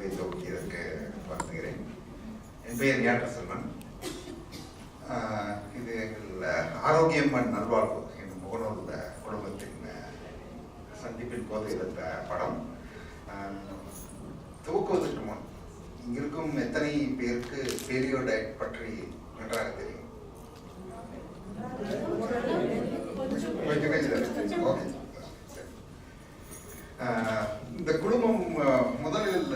உரையை துவக்கியதற்கு வருகிறேன். என் பெயர் நியாண்டர் செல்வன். இது எங்கள் ஆரோக்கியம் அண்ட் நல்வாழ்வு என்னும் முகநூல் குடும்பத்தின் சந்திப்பின் போது எடுத்த படம். துவக்குவதற்கு முன் இங்கிருக்கும் எத்தனை பேருக்கு பேலியோ டயட் பற்றி நன்றாக தெரியும்? இந்த குடும்பம் முதலில்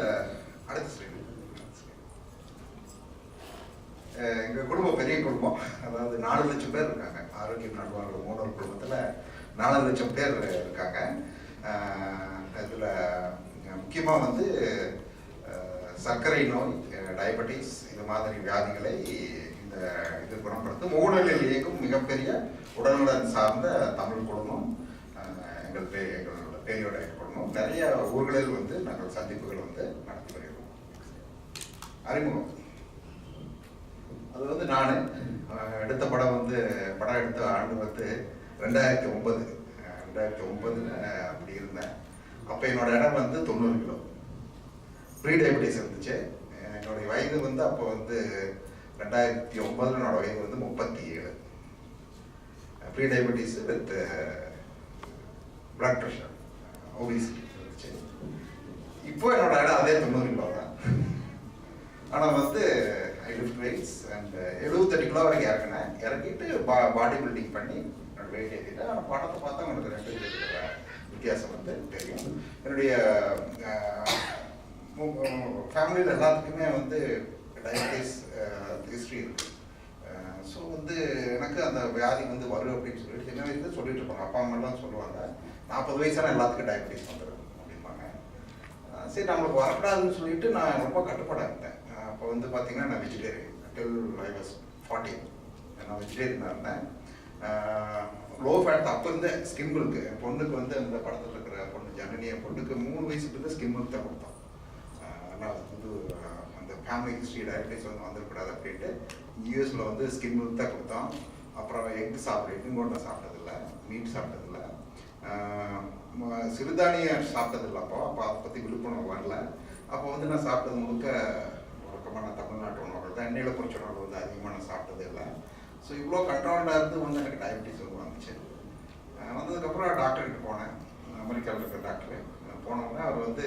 எங்க குடும்பம் பெரிய குடும்பம். அதாவது 4 லட்சம் பேர் இருக்காங்க. ஆரோக்கியம் நல்வாழ்வு மூணாவது குடும்பத்துல 4 லட்சம் பேர் இருக்காங்க. இதுல முக்கியமா வந்து சர்க்கரை நோய், டயபெட்டிஸ் இது மாதிரி வியாதிகளை இந்த இது குணப்படுத்தும் உடலில் இயக்கும் மிகப்பெரிய உடல்நலன் சார்ந்த தமிழ் குடும்பம் எங்களோட பெரியோ டயட் குடும்பம். நிறைய ஊர்களில் வந்து நாங்கள் சந்திப்புகள் வந்து நடத்தி வருகிறோம். அறிமுகம் அது வந்து நான் எடுத்த படம் வந்து படம் எடுத்த ஆண்டு வந்து 2009 அப்படி இருந்தேன். அப்போ என்னோட இடம் வந்து 90 கிலோ. ப்ரீ டயபெட்டிஸ் இருந்துச்சு. என்னுடைய வயது வந்து அப்போ வந்து 2009 என்னோட வயது வந்து 37. Prediabetes with blood pressure, obesity இருந்துச்சு. இப்போ என்னோட இடம் அதே 90 கிலோ தான். ஆனால் வந்து eye lift weights and 78 kilo வரைக்கும் இறங்கினேன். இறக்கிட்டு பாடி பில்டிங் பண்ணி என்னோட வெயிட் ஏற்றிட்டேன். ஆனால் படத்தை பார்த்தா உங்களுக்கு 2 வித்தியாசம் வந்து தெரியும். என்னுடைய ஃபேமிலியில் எல்லாத்துக்குமே வந்து டயபெட்டிஸ் ஹிஸ்ட்ரி இருக்குது. ஸோ வந்து எனக்கு அந்த வியாதி வந்து வரும் அப்படின்னு சொல்லிட்டு சின்ன வயசுல சொல்லிட்டு இருப்பாங்க. அப்பா அம்மாலாம் சொல்லுவாங்க 40 வயசான எல்லாத்துக்கும் டயபெட்டிஸ் வந்துடும் அப்படிம்பாங்க. சரி நம்மளுக்கு வரக்கூடாதுன்னு சொல்லிட்டு நான் ரொம்ப கட்டுப்பாடாக இருந்தேன். அப்போ வந்து பார்த்தீங்கன்னா நான் வெஜிடேரியன் டில் ஐ வாஸ் 40. நான் வெஜிடேரியனாக இருந்தேன். லோ ஃபேட் அப்போ இருந்த ஸ்கிம் மில்க் என் பொண்ணுக்கு வந்து அந்த படத்தில் இருக்கிற பொண்ணு ஜனனி, என் பொண்ணுக்கு 3 வயசுக்கு இருந்த ஸ்கிம் மில்க் தான் கொடுத்தோம். ஆனால் அது வந்து அந்த ஃபேமிலி ஹிஸ்ட்ரி டயபெட்டிஸ் வந்து வந்துடக்கூடாது அப்படின்ட்டு யூஎஸில் வந்து ஸ்கிம் மில்க் தான் கொடுத்தோம். அப்புறம் எக் எக்கும் கூட நான் சாப்பிட்டதில்லை, மீட் சாப்பிட்டதில்லை, சிறுதானியம் சாப்பிட்டதில்லை. அப்போ அதை பற்றி விழிப்புணர்வு வரல. அப்போ வந்து நான் சாப்பிட்டது முழுக்க வழக்கமான தமிழ்நாட்டு உணவுகள் தான். எண்ணெயில் பொரிச்ச உணவு வந்து அதிகமாக நான் சாப்பிட்டதே இல்லை. ஸோ இவ்வளோ கண்ட்ரோல்டாக இருந்து வந்து எனக்கு டயபெட்டிஸ் வந்து வந்துச்சு. வந்ததுக்கப்புறம் டாக்டர்கிட்ட போனேன். அமெரிக்காவில் இருக்கிற டாக்டரு போனோடனே அவர் வந்து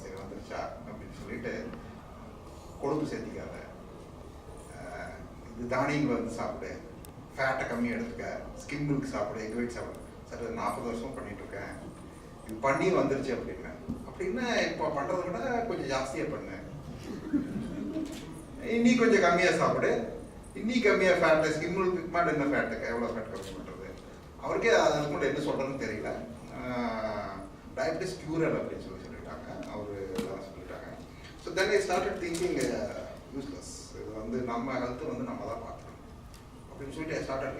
சரி வந்துருச்சா அப்படின்னு சொல்லிட்டு கொழுப்பு சேர்த்திக்காத, இது தானியங்கள் வந்து சாப்பிடு, ஃபேட்டை கம்மியாக எடுத்துக்க, ஸ்கிம் மில்க் சாப்பிடு, எக் ஒயிட் சாப்பிடு. சார் 40 வருஷம் பண்ணிட்டு இருக்கேன், இது பண்ணி வந்துருச்சு அப்படின்னா இப்போ பண்ணுறத விட கொஞ்சம் ஜாஸ்தியாக பண்ணு, இன்னி கொஞ்சம் கம்மியாக சாப்பிடு, இன்னி கம்மியாக ஃபேட்டு, ஸ்கிம் மில்க்கு மேலே என்ன ஃபேட்டுக்கு எவ்வளோ ஃபேட் கம்மி பண்ணுறது. அவருக்கே அதுக்கு மட்டும் என்ன சொல்கிறதுன்னு தெரியல. டயபெட்டிஸ் க்யூரல் அப்படின்னு சொல்லிட்டாங்க. அவர் எல்லாம் சொல்லிட்டாங்க. So then I started thinking useless, இது வந்து நம்ம ஹெல்த்து வந்து நம்ம தான் பார்க்கணும் அப்படின்னு சொல்லிட்டு I started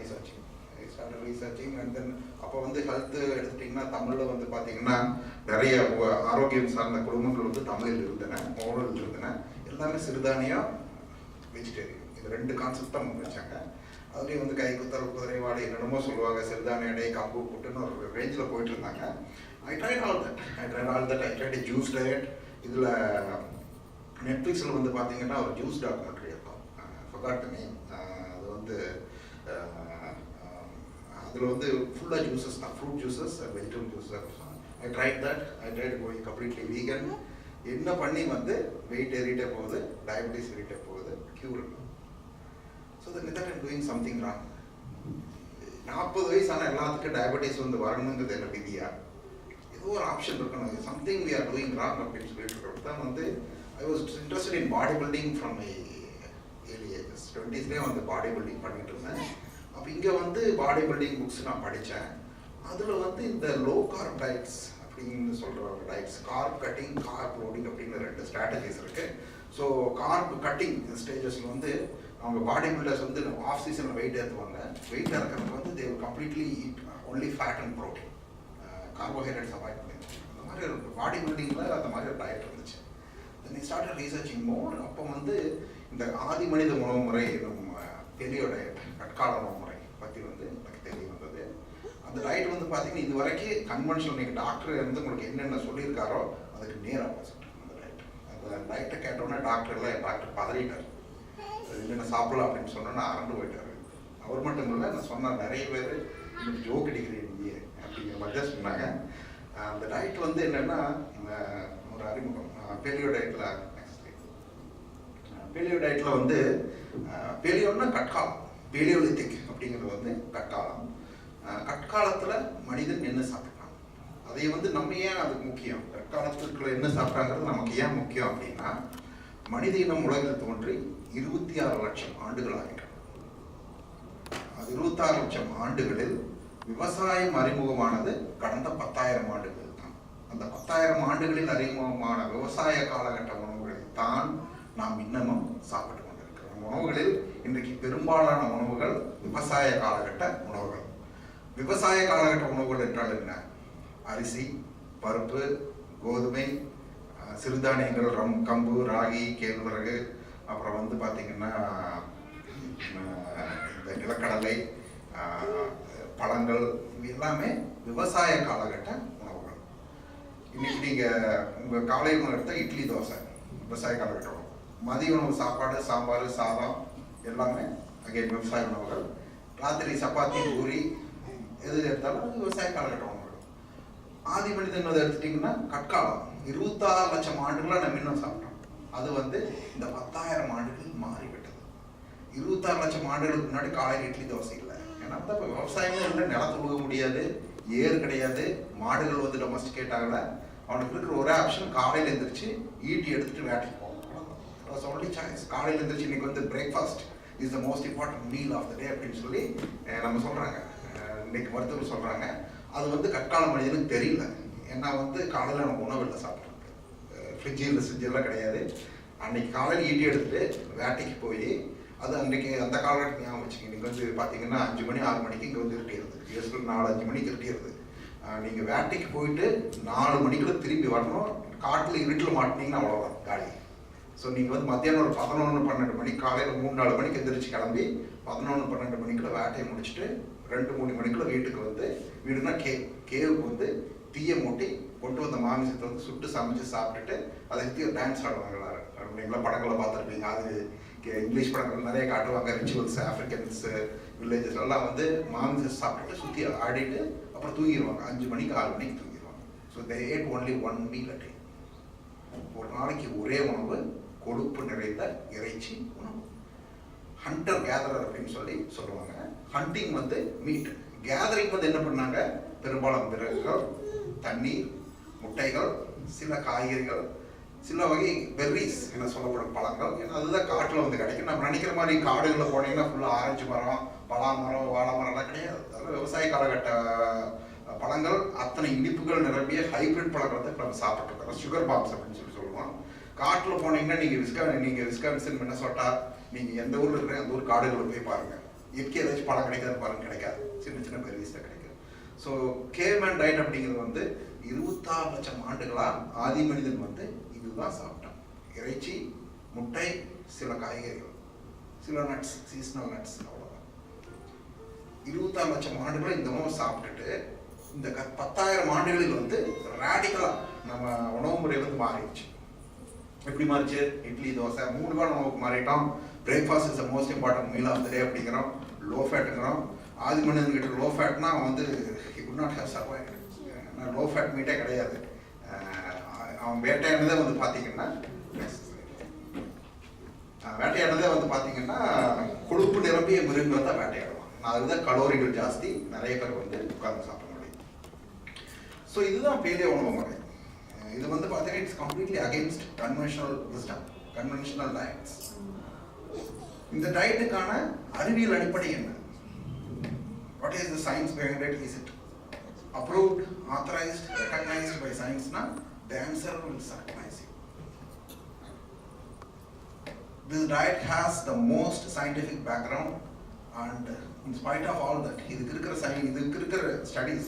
researching and then அப்போ வந்து ஹெல்த்து எடுத்துட்டிங்கன்னா தமிழில் வந்து பார்த்தீங்கன்னா நிறைய ஆரோக்கியம் சார்ந்த குடும்பங்கள் வந்து தமிழில் இருந்தன, மோடல் இருந்தன. எல்லாமே சிறுதானியம், வெஜிடேரியன், இது 2 கான்செப்ட் தான் முன் வச்சாங்க. அதுலேயும் வந்து கை குத்தல், குதிரைவாடு என்னென்னமோ சொல்லுவாங்க, சிறுதானிய அடை, கம்பு புட்டுன்னு ஒரு ரேஞ்சில் போயிட்டு இருந்தாங்க. I tried all that. I tried a juice diet. இதில் நெட்ஃப்ளிக்ஸில் வந்து பார்த்தீங்கன்னா ஒரு ஜூஸ் டாக்குமெண்ட்ரி இருக்கும், forgot the name. அது வந்து அதில் வந்து ஃபுல்லாக ஜூஸஸ் தான், fruit juices, vegetable juices. I tried going completely vegan. என்ன பண்ணி வந்து வெயிட் ஏறிட்டே போகுது, டயபெட்டிஸ் ஏறிட்டே போகுது, க்யூர் இல்லை. So that I'm doing something wrong. 40 வயசான எல்லாத்துக்கும் டயபெட்டிஸ் வந்து வரணுங்கிறது என்ன விதியா? ஏதோ ஒரு ஆப்ஷன் இருக்கணும், something we are doing wrong அப்படின்னு சொல்லிட்டு இருக்கிறப்ப தான் வந்து I was interested in bodybuilding from my early ages. 20ஸ்லேயே வந்து பாடி பில்டிங் பண்ணிட்டு இருந்தேன். அப்போ இங்கே வந்து பாடி பில்டிங் புக்ஸ் நான் படித்தேன். அதில் வந்து இந்த லோ கார்ப் டயட்ஸ் அப்படின்னு சொல்கிற diets, carb cutting, carb loading அப்படிங்கிற 2 ஸ்ட்ராட்டஜிஸ் இருக்குது. ஸோ கார்ப் கட்டிங் ஸ்டேஜஸில் வந்து அவங்க பாடி பில்டர்ஸ் வந்து ஆஃப் சீசனில் வெயிட் ஏற்றுவாங்க. வெயிட் இறக்கிறதுக்கு வந்து they will completely eat only fat and protein, carbohydrates avoid பண்ணிடுவாங்க. அந்த மாதிரி ஒரு பாடி பில்டிங்கில் அந்த மாதிரி ஒரு டயட் இருந்துச்சு. தென் ஸ்டார்ட் ரீசர்ச்சிங் மோர். அப்போ வந்து இந்த ஆதி மனித உணவு முறை, பெலியோ டயட், கட்கால உணவு முறை பற்றி வந்து எனக்கு தெரிய வந்தது. அந்த டயட் வந்து பார்த்தீங்கன்னா இது வரைக்கும் கன்வென்ஷனல், நீங்கள் டாக்டர் வந்து உங்களுக்கு என்னென்ன சொல்லியிருக்காரோ அதுக்கு நேர் ஆப்போசிட் அந்த டயட். அதில் டயட்டை கேட்டோன்னே டாக்டர் பதறிட்டார். என்னென்ன சாப்பிடலாம் அப்படின்னு சொன்னோன்னா அரண்டு போயிட்டார். அவர் மட்டும் இல்லை, நான் சொன்ன நிறைய பேர் இன்னும் ஜோக் அடிக்கிறேன் நீ அப்படிங்கிற மாதிரி தான் சொன்னாங்க. அந்த டயட் வந்து என்னென்னா ஒரு அறிமுகம் பெலியோ டயட்டில். பெலியோ டயட்டில் வந்து பெலியோன்னா கட்காலம், பெலியோலித்திக் அப்படிங்கிறது வந்து கட்காலம். கட்காலத்தில் மனிதன் என்ன சாப்பிட்டான், அதை வந்து நம்ம ஏன் அதுக்கு முக்கியம், கட்காலத்துக்குள்ள என்ன சாப்பிட்டாங்கிறது நமக்கு ஏன் முக்கியம் அப்படின்னா, மனித இனம் உலகில் தோன்றி 26 லட்சம் ஆண்டுகள் ஆகின்றன. அது 26 லட்சம் ஆண்டுகளில் விவசாயம் அறிமுகமானது கடந்த 10,000 ஆண்டுகள் தான். அந்த 10,000 ஆண்டுகளில் அறிமுகமான விவசாய காலகட்ட உணவுகளை தான் நாம் இன்னமும் சாப்பிட்டு கொண்டிருக்கிறோம். உணவுகளில் இன்றைக்கு பெரும்பாலான உணவுகள் விவசாய காலகட்ட உணவுகள். விவசாய காலகட்ட உணவுகள் என்றால் என்ன? அரிசி, பருப்பு, கோதுமை, சிறுதானியங்கள், கம்பு, ராகி, கேழ்வரகு, அப்புறம் வந்து பார்த்திங்கன்னா இந்த நிலக்கடலை, பழங்கள், இது எல்லாமே விவசாய காலகட்ட உணவுகள். இன்னைக்கு நீங்கள் உங்கள் காலை உணவு எடுத்தால் இட்லி, தோசை விவசாய காலகட்ட உணவு. மதிய உணவு சாப்பாடு, சாம்பார், சாதம் எல்லாமே அகைன் விவசாய உணவுகள். ராத்திரி சப்பாத்தி, பூரி எது எடுத்தாலும் விவசாய காலகட்ட உணவுகள். ஆதி மனிதன் எடுத்துட்டிங்கன்னா கட்காலம் 26 லட்சம் ஆண்டுகளாக நம்ம இன்னும் சாப்பிட்டோம். அது வந்து இந்த 10,000 ஆண்டுகள் மாறிவிட்டது. 26 லட்சம் ஆண்டுகளுக்கு முன்னாடி காலையில் இட்லி, தோசை இல்லை. ஏன்னா இப்போ விவசாயமே இல்லை, நிலத்து உழுக முடியாது, ஏறு கிடையாது, மாடுகள் வந்து டொமஸ்டிகேட் ஆகலை. அவனுக்கு இருக்கிற ஒரே ஆப்ஷன் காலையில் எழுந்திரிச்சு ஈட்டி எடுத்துகிட்டு வேட்டைக்கு போகும். Only choice. காலையில் எழுந்திரிச்சு இன்னைக்கு வந்து breakfast is the most important meal of the day அப்படின்னு சொல்லி நம்ம சொல்கிறாங்க. இன்னைக்கு மருத்துவர் சொல்கிறாங்க. அது வந்து கற்கால மனிதனுக்கு தெரியல. ஏன்னா வந்து காலையில் நமக்கு உணவு இல்லை சாப்பிட்றதுக்கு. ஃப்ரிட்ஜெல்லாம் கிடையாது. அன்னைக்கு காலையில் ஈட்டி எடுத்துகிட்டு வேட்டைக்கு போய், அது அன்றைக்கி அந்த காலகட்டத்தில் ஞாபகம் வச்சுக்கோங்க. நீங்கள் வந்து பார்த்தீங்கன்னா 5 மணி 6 மணிக்கு இங்கே வந்து இருட்டிடுது. யூஸ்வல் 4-5 மணிக்கு இருட்டிடுது. நீங்கள் வேட்டைக்கு போயிட்டு 4 மணிக்குள்ள திரும்பி வரணும். காட்டில் இருட்டில் மாட்டினீங்கன்னா அவ்வளோதான் காலி. ஸோ நீங்கள் வந்து மத்தியானம் ஒரு 11-12 மணிக்கு, காலையில் 3-4 மணிக்கு எந்திரிச்சு கிளம்பி 11-12 மணிக்குள்ள வேட்டையை முடிச்சுட்டு 2-3 மணிக்குள்ள வீட்டுக்கு வந்து, வீடுனா கேவுக்கு வந்து தீயை மூட்டி கொண்டு வந்த மாமிசத்தை வந்து சுட்டு சமைச்சு சாப்பிட்டுட்டு அதை பற்றி ஒரு டான்ஸ் ஆடுவாங்களா அப்படிங்களா? படங்களை பார்த்துருப்பீங்க. அது இங்கிலீஷ் படங்கள் நிறைய காட்டுவாங்க. ரிச்சுவல்ஸ், ஆஃப்ரிக்கன்ஸ் வில்லேஜஸ் எல்லாம் வந்து மாமிசத்தை சாப்பிட்டுட்டு சுற்றி ஆடிட்டு அப்புறம் தூங்கிடுவாங்க. 5 மணிக்கு 6 மணிக்கு தூங்கிடுவாங்க. So they ate only one meal a day. ஒரு நாளைக்கு ஒரே உணவு, கொழுப்பு நிறைந்த இறைச்சி உணவு. ஹண்டர் கேதரர் அப்படின்னு சொல்லி சொல்லுவாங்க. ஹண்டிங் வந்து மீட், கேதரிங் வந்து என்ன பண்ணாங்க? பெரும்பாலும் விறகுகள், தண்ணீர், முட்டைகள், சில காய்கறிகள், சில வகை பெர்ரிஸ் என சொல்லப்படும் பழங்கள். ஏன்னா அதுதான் காட்டில் வந்து கிடைக்கும். நம்ம நினைக்கிற மாதிரி காடுகளில் போனீங்கன்னா ஃபுல்லாக ஆரஞ்சு மரம், பலா மரம், வாழை மரம்லாம் கிடையாது. அதெல்லாம் விவசாய காலகட்ட பழங்கள். அத்தனை இனிப்புகள் நிரம்பிய ஹைபிரிட் பழங்களை தான் நம்ம சாப்பிட்டு இருக்கிறோம். சுகர் பாம்ஸ் அப்படின்னு சொல்லி சொல்லுவோம். காட்டில் போனீங்கன்னா நீங்கள் விஸ்கான்சன், மின்னசோட்டா, நீங்கள் எந்த ஊரில் இருக்கிற அந்த ஊர் காடுகளில் போய் பாருங்கள். இயற்கை ஏதாச்சும் பழம் கிடைக்காது பாருங்க, கிடைக்காது. சின்ன சின்ன பெர்ரிஸ் தான் கிடைக்கும். ஸோ கேவ்மேன் டயட் அப்படிங்கிறது வந்து 26 லட்சம் ஆண்டுகளாக ஆதி மனிதன் வந்து இதுதான் சாப்பிட்டான். இறைச்சி, முட்டை, சில காய்கறிகள், சில நட்ஸ், சீசனல் நட்ஸ், அவ்வளோதான். 26 லட்சம் ஆண்டுகளை இந்த உணவை சாப்பிட்டுட்டு இந்த 10,000 ஆண்டுகளில் வந்து ரேடிக்கலாக நம்ம உணவு முறை வந்து மாறிடுச்சு. எப்படி மாறிச்சு? இட்லி, தோசை 3 வேளை உணவுக்கு மாறிட்டோம். Breakfast is the most important meal of the day அப்படிங்கிறோம். லோ ஃபேட்டுங்கிறோம். ஆதி மனிதன்கிட்ட லோ ஃபேட்னா வந்து he could not have survived. Low fat மீட்டே கிடையாது. அவன் வேட்டையானதே வந்து பார்த்தீங்கன்னா கொழுப்பு நிரம்பிய மிருகங்களை தான் வேட்டையாடுவான். அதுதான் கலோரிகள் ஜாஸ்தி, நிறைய பேர் வந்து உட்கார்ந்து சாப்பிட முடியும். ஸோ இதுதான் பேலியோ உணவு முறை. இது வந்து பார்த்தீங்கன்னா it's completely against conventional wisdom, conventional diets. இந்த டயட்டுக்கான அறிவியல் அடிப்படை என்ன? What is the science behind it? Is it approved, authorized, recognized by science? Na? The answer will surprise you. This diet has the most scientific background, and in spite of all that, இதுக்கு இருக்கிற studies,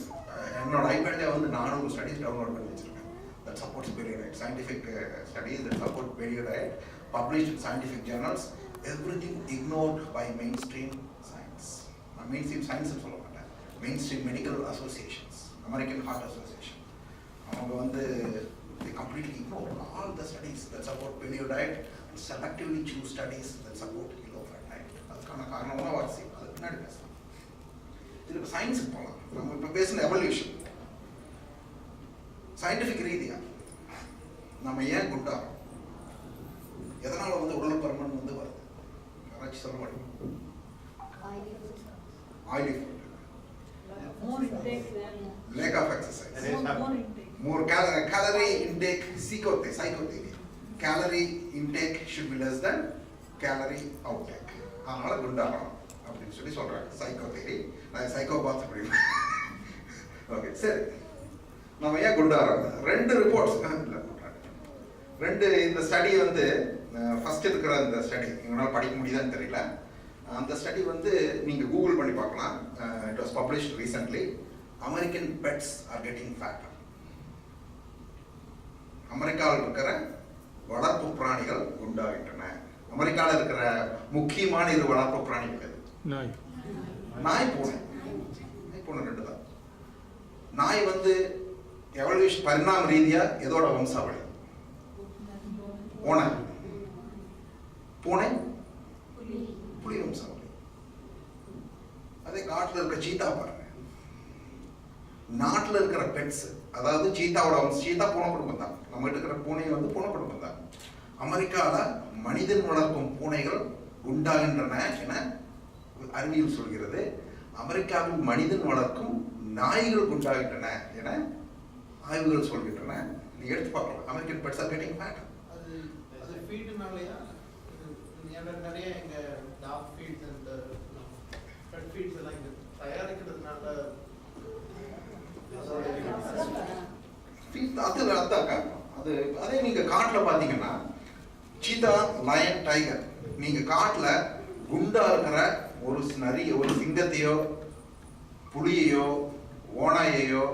என்னோட iPadல வந்து 400 studies download பண்ணி வச்சிருக்கேன். That supports paleo diet, scientific studies that support paleo diet, published in scientific journals. Everything ignored by mainstream science. Mainstream science சொல்ல மாட்டேன், mainstream medical associations, American Heart Association. அவங்க வந்து They completely ignore all the studies that support paleo diet and selectively choose studies that support low fat diet. அதுக்கான காரணமாக வாசி அது பின்னாடி பேசலாம். இது இப்போ சயின்ஸுக்கு போகலாம். நம்ம இப்போ பேசின எவல்யூஷன் சயின்டிஃபிக் ரீதியா நம்ம ஏன் குண்டாகிறோம், எதனால் வந்து உடல் பருமன் வந்து வருது, யாராச்சும் சொல்ல முடியும்? Oily food. More intake than Lack of exercise. more intake. More calorie intake, psychotherapy. Calorie intake should be less than calorie outtake. அதனால குண்டாகணும் அப்படின்னு சொல்லி சொல்றாங்க சைக்கோதெரி. நான் சைக்கோபாத் அப்படின்னு. ஓகே சரி, நம்ம ஏன் குண்டாகிறோம்? 2 ரிப்போர்ட்ஸ் இல்லை ரெண்டு இந்த ஸ்டடி வந்து ஃபர்ஸ்ட் இருக்கிற இந்த ஸ்டடி இவங்களால படிக்க முடியுதான்னு தெரியல. அந்த ஸ்டடி வந்து நீங்கள் கூகுள் பண்ணி பார்க்கலாம். It was published recently. American pets are getting fat. அமெரிக்காவில் இருக்கிற வளர்ப்பு பிராணிகள் குண்டாகின்றன. அமெரிக்காவில் இருக்கிற முக்கியமான 2 வளர்ப்பு பிராணிகள் நாய், பூனை. பூனை 2 தான். நாய் வந்து எவல்யூஷன் பரிணாம ரீதியா எதோட வம்சாவளி? ஓனை. பூனை புலி வம்சாவளி. அதே காட்டில் இருக்கிற சீத்தா பாருங்க. நாட்டில் இருக்கிற பெட்ஸ், அதாவது சீத்தாவோட சீத்தா பூனை குடும்பம் தான். நம்ம இருக்கிற பூனை வந்து பூனை குடும்பம் தான். அமெரிக்காவில் மனிதன் வளர்க்கும் பூனைகள் குண்டாகின்றன என அறிவியல் சொல்கிறது. அமெரிக்காவில் மனிதன் வளர்க்கும் நாய்கள் குண்டாகின்றன என ஆய்வுகள் சொல்கின்றன. நீ எடுத்து பார்க்கலாம். American pets are getting fat. அது ஃபீட்னாலயா? நிறைய எங்க டாக் ஃபீட்ஸ் அந்த பெட் ஃபீட்ஸ் எல்லாம் இங்க தயாரிக்கிறதுனால அது அதே நீங்க காட்டுல பாத்தீங்கன்னா சீதா, லயன், டைகர், நீங்க காட்டுல குண்டா இருக்கிற ஒரு சிங்கத்தையோ புலியையோ ஓனாயையோ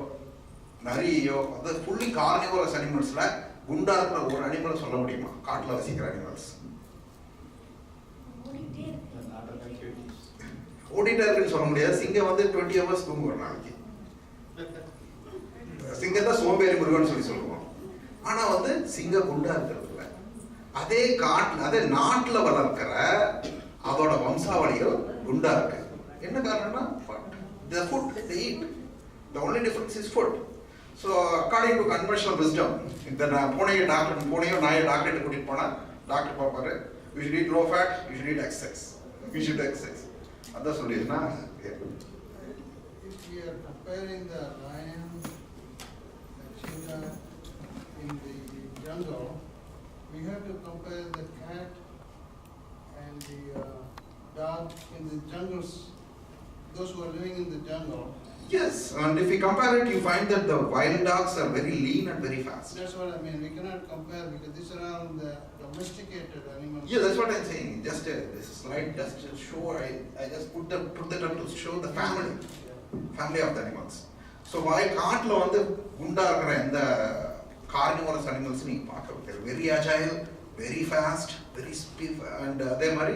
நரியையோ, அது ஃபுல்லி கார்னிவோரஸ் அனிமல்ஸ்ல குண்டா இருக்கிற ஒரு அனிமலை சொல்ல முடியுமா? காட்டுல வசிக்கிற அனிமல்ஸ் ஓடிட்டே இருக்குன்னு சொல்ல முடியாது. சிங்கம் வந்து 20 hours தூங்கும் ஒரு நாளைக்கு. சிங்கத்தை சோம்பேறி முருகன் சொல்லி சொல்லுவோம். ஆனா வந்து சிங்கம் குண்டா இருக்கிறது இல்லை. அதே காட்டுல அதே நாட்டுல வளர்க்கிற அதோட வம்சாவளிகள் குண்டா இருக்கு. என்ன காரணம்னா the food they eat. The only difference is food. So according to conventional wisdom, இந்த பூனையை நாயை டாக்டர்கிட்ட கூட்டிட்டு போனா டாக்டர் பார்ப்பாரு, you should eat low fat, you should eat exercise, you should exercise. அதான் சொல்லிடுனா. If we are comparing the lion, the cheetah in the jungle, we have to compare the cat and the dog in the jungles, those who are living in the jungle. Yes, and if we compare it, you find that the wild dogs are very lean and very fast. That's what I mean. We cannot compare because these are all the domesticated animals. Yeah, that's what I'm saying. Just this slide just to show. I just put that up to show the family of the animals. So why காட்டுல வந்து குண்டா இருக்கிற இந்த carnivorous animals நீங்க பார்க்க very agile, very fast, very stiff, and அதே மாதிரி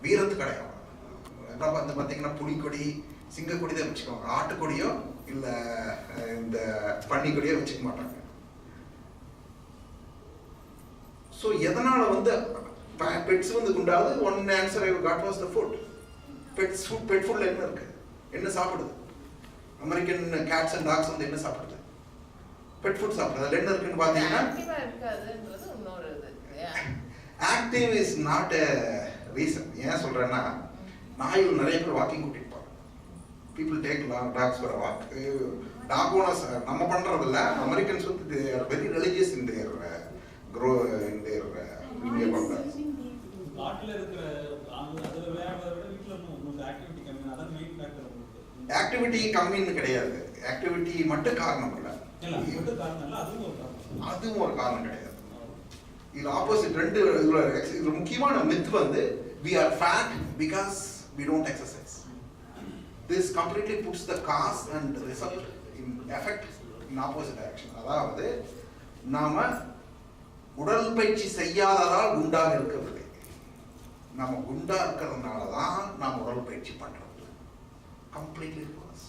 வீரத்து கிடையாது. என்ன வந்து பாத்தீங்கன்னா புலிக்கொடி, சிங்கக்கொடி தான் வச்சுக்கோங்க. ஆட்டுக்கொடியோ இல்ல இந்த பன்னிக்கொடியோ வச்சுக்க மாட்டாங்க. ஸோ எதனால வந்து பெட்ஸ் வந்து குண்டாவது? One answer I got was the food. Pet ஃபுட்ல என்ன இருக்கு? என்ன சாப்பிடுது? அமெரிக்கன் கேட்ஸ் அண்ட் டாக்ஸ் வந்து என்ன சாப்பிடுது? பெட் ஃபுட் சாப்பிடுது. அதுல என்ன இருக்குன்னு பாத்தீங்கன்னா active is not a reason. ஏன் சொல்றேன்னா நாய்கள் நிறைய பேர் வாக்கிங் கூட்டிட்டு போறாங்க. People take dogs for walk. Dog owners நம்ம பண்றது இல்ல. அமெரிக்கன்ஸ் வந்து they are very religious in their grow in their India பண்றாங்க. காட்டுல இருக்கிற அதுல வேறத விட வீட்ல இன்னும் ஆக்டிவிட்டி கம்மி. அதான் மெயின் ஃபேக்டர். ஆக்டிவிட்டி கம்மின்னு கிடையாது. ஆக்டிவிட்டி மட்டும் காரணம் இல்ல. இல்ல காரணம் இல்ல, அதுவும் ஒரு காரணம் கிடையாது. இது ஆப்போசிட். இது முக்கியமான மித் வந்து we are fat because we don't exercise. This completely puts the cause and result in effect in opposite direction. அதாவது நாம உடற்பயிற்சி செய்யாததால் குண்டாக இருக்கவில்லை. நாம குண்டா இருக்கிறதுனால தான் நாம் உடற்பயிற்சி பண்றோம். Completely false.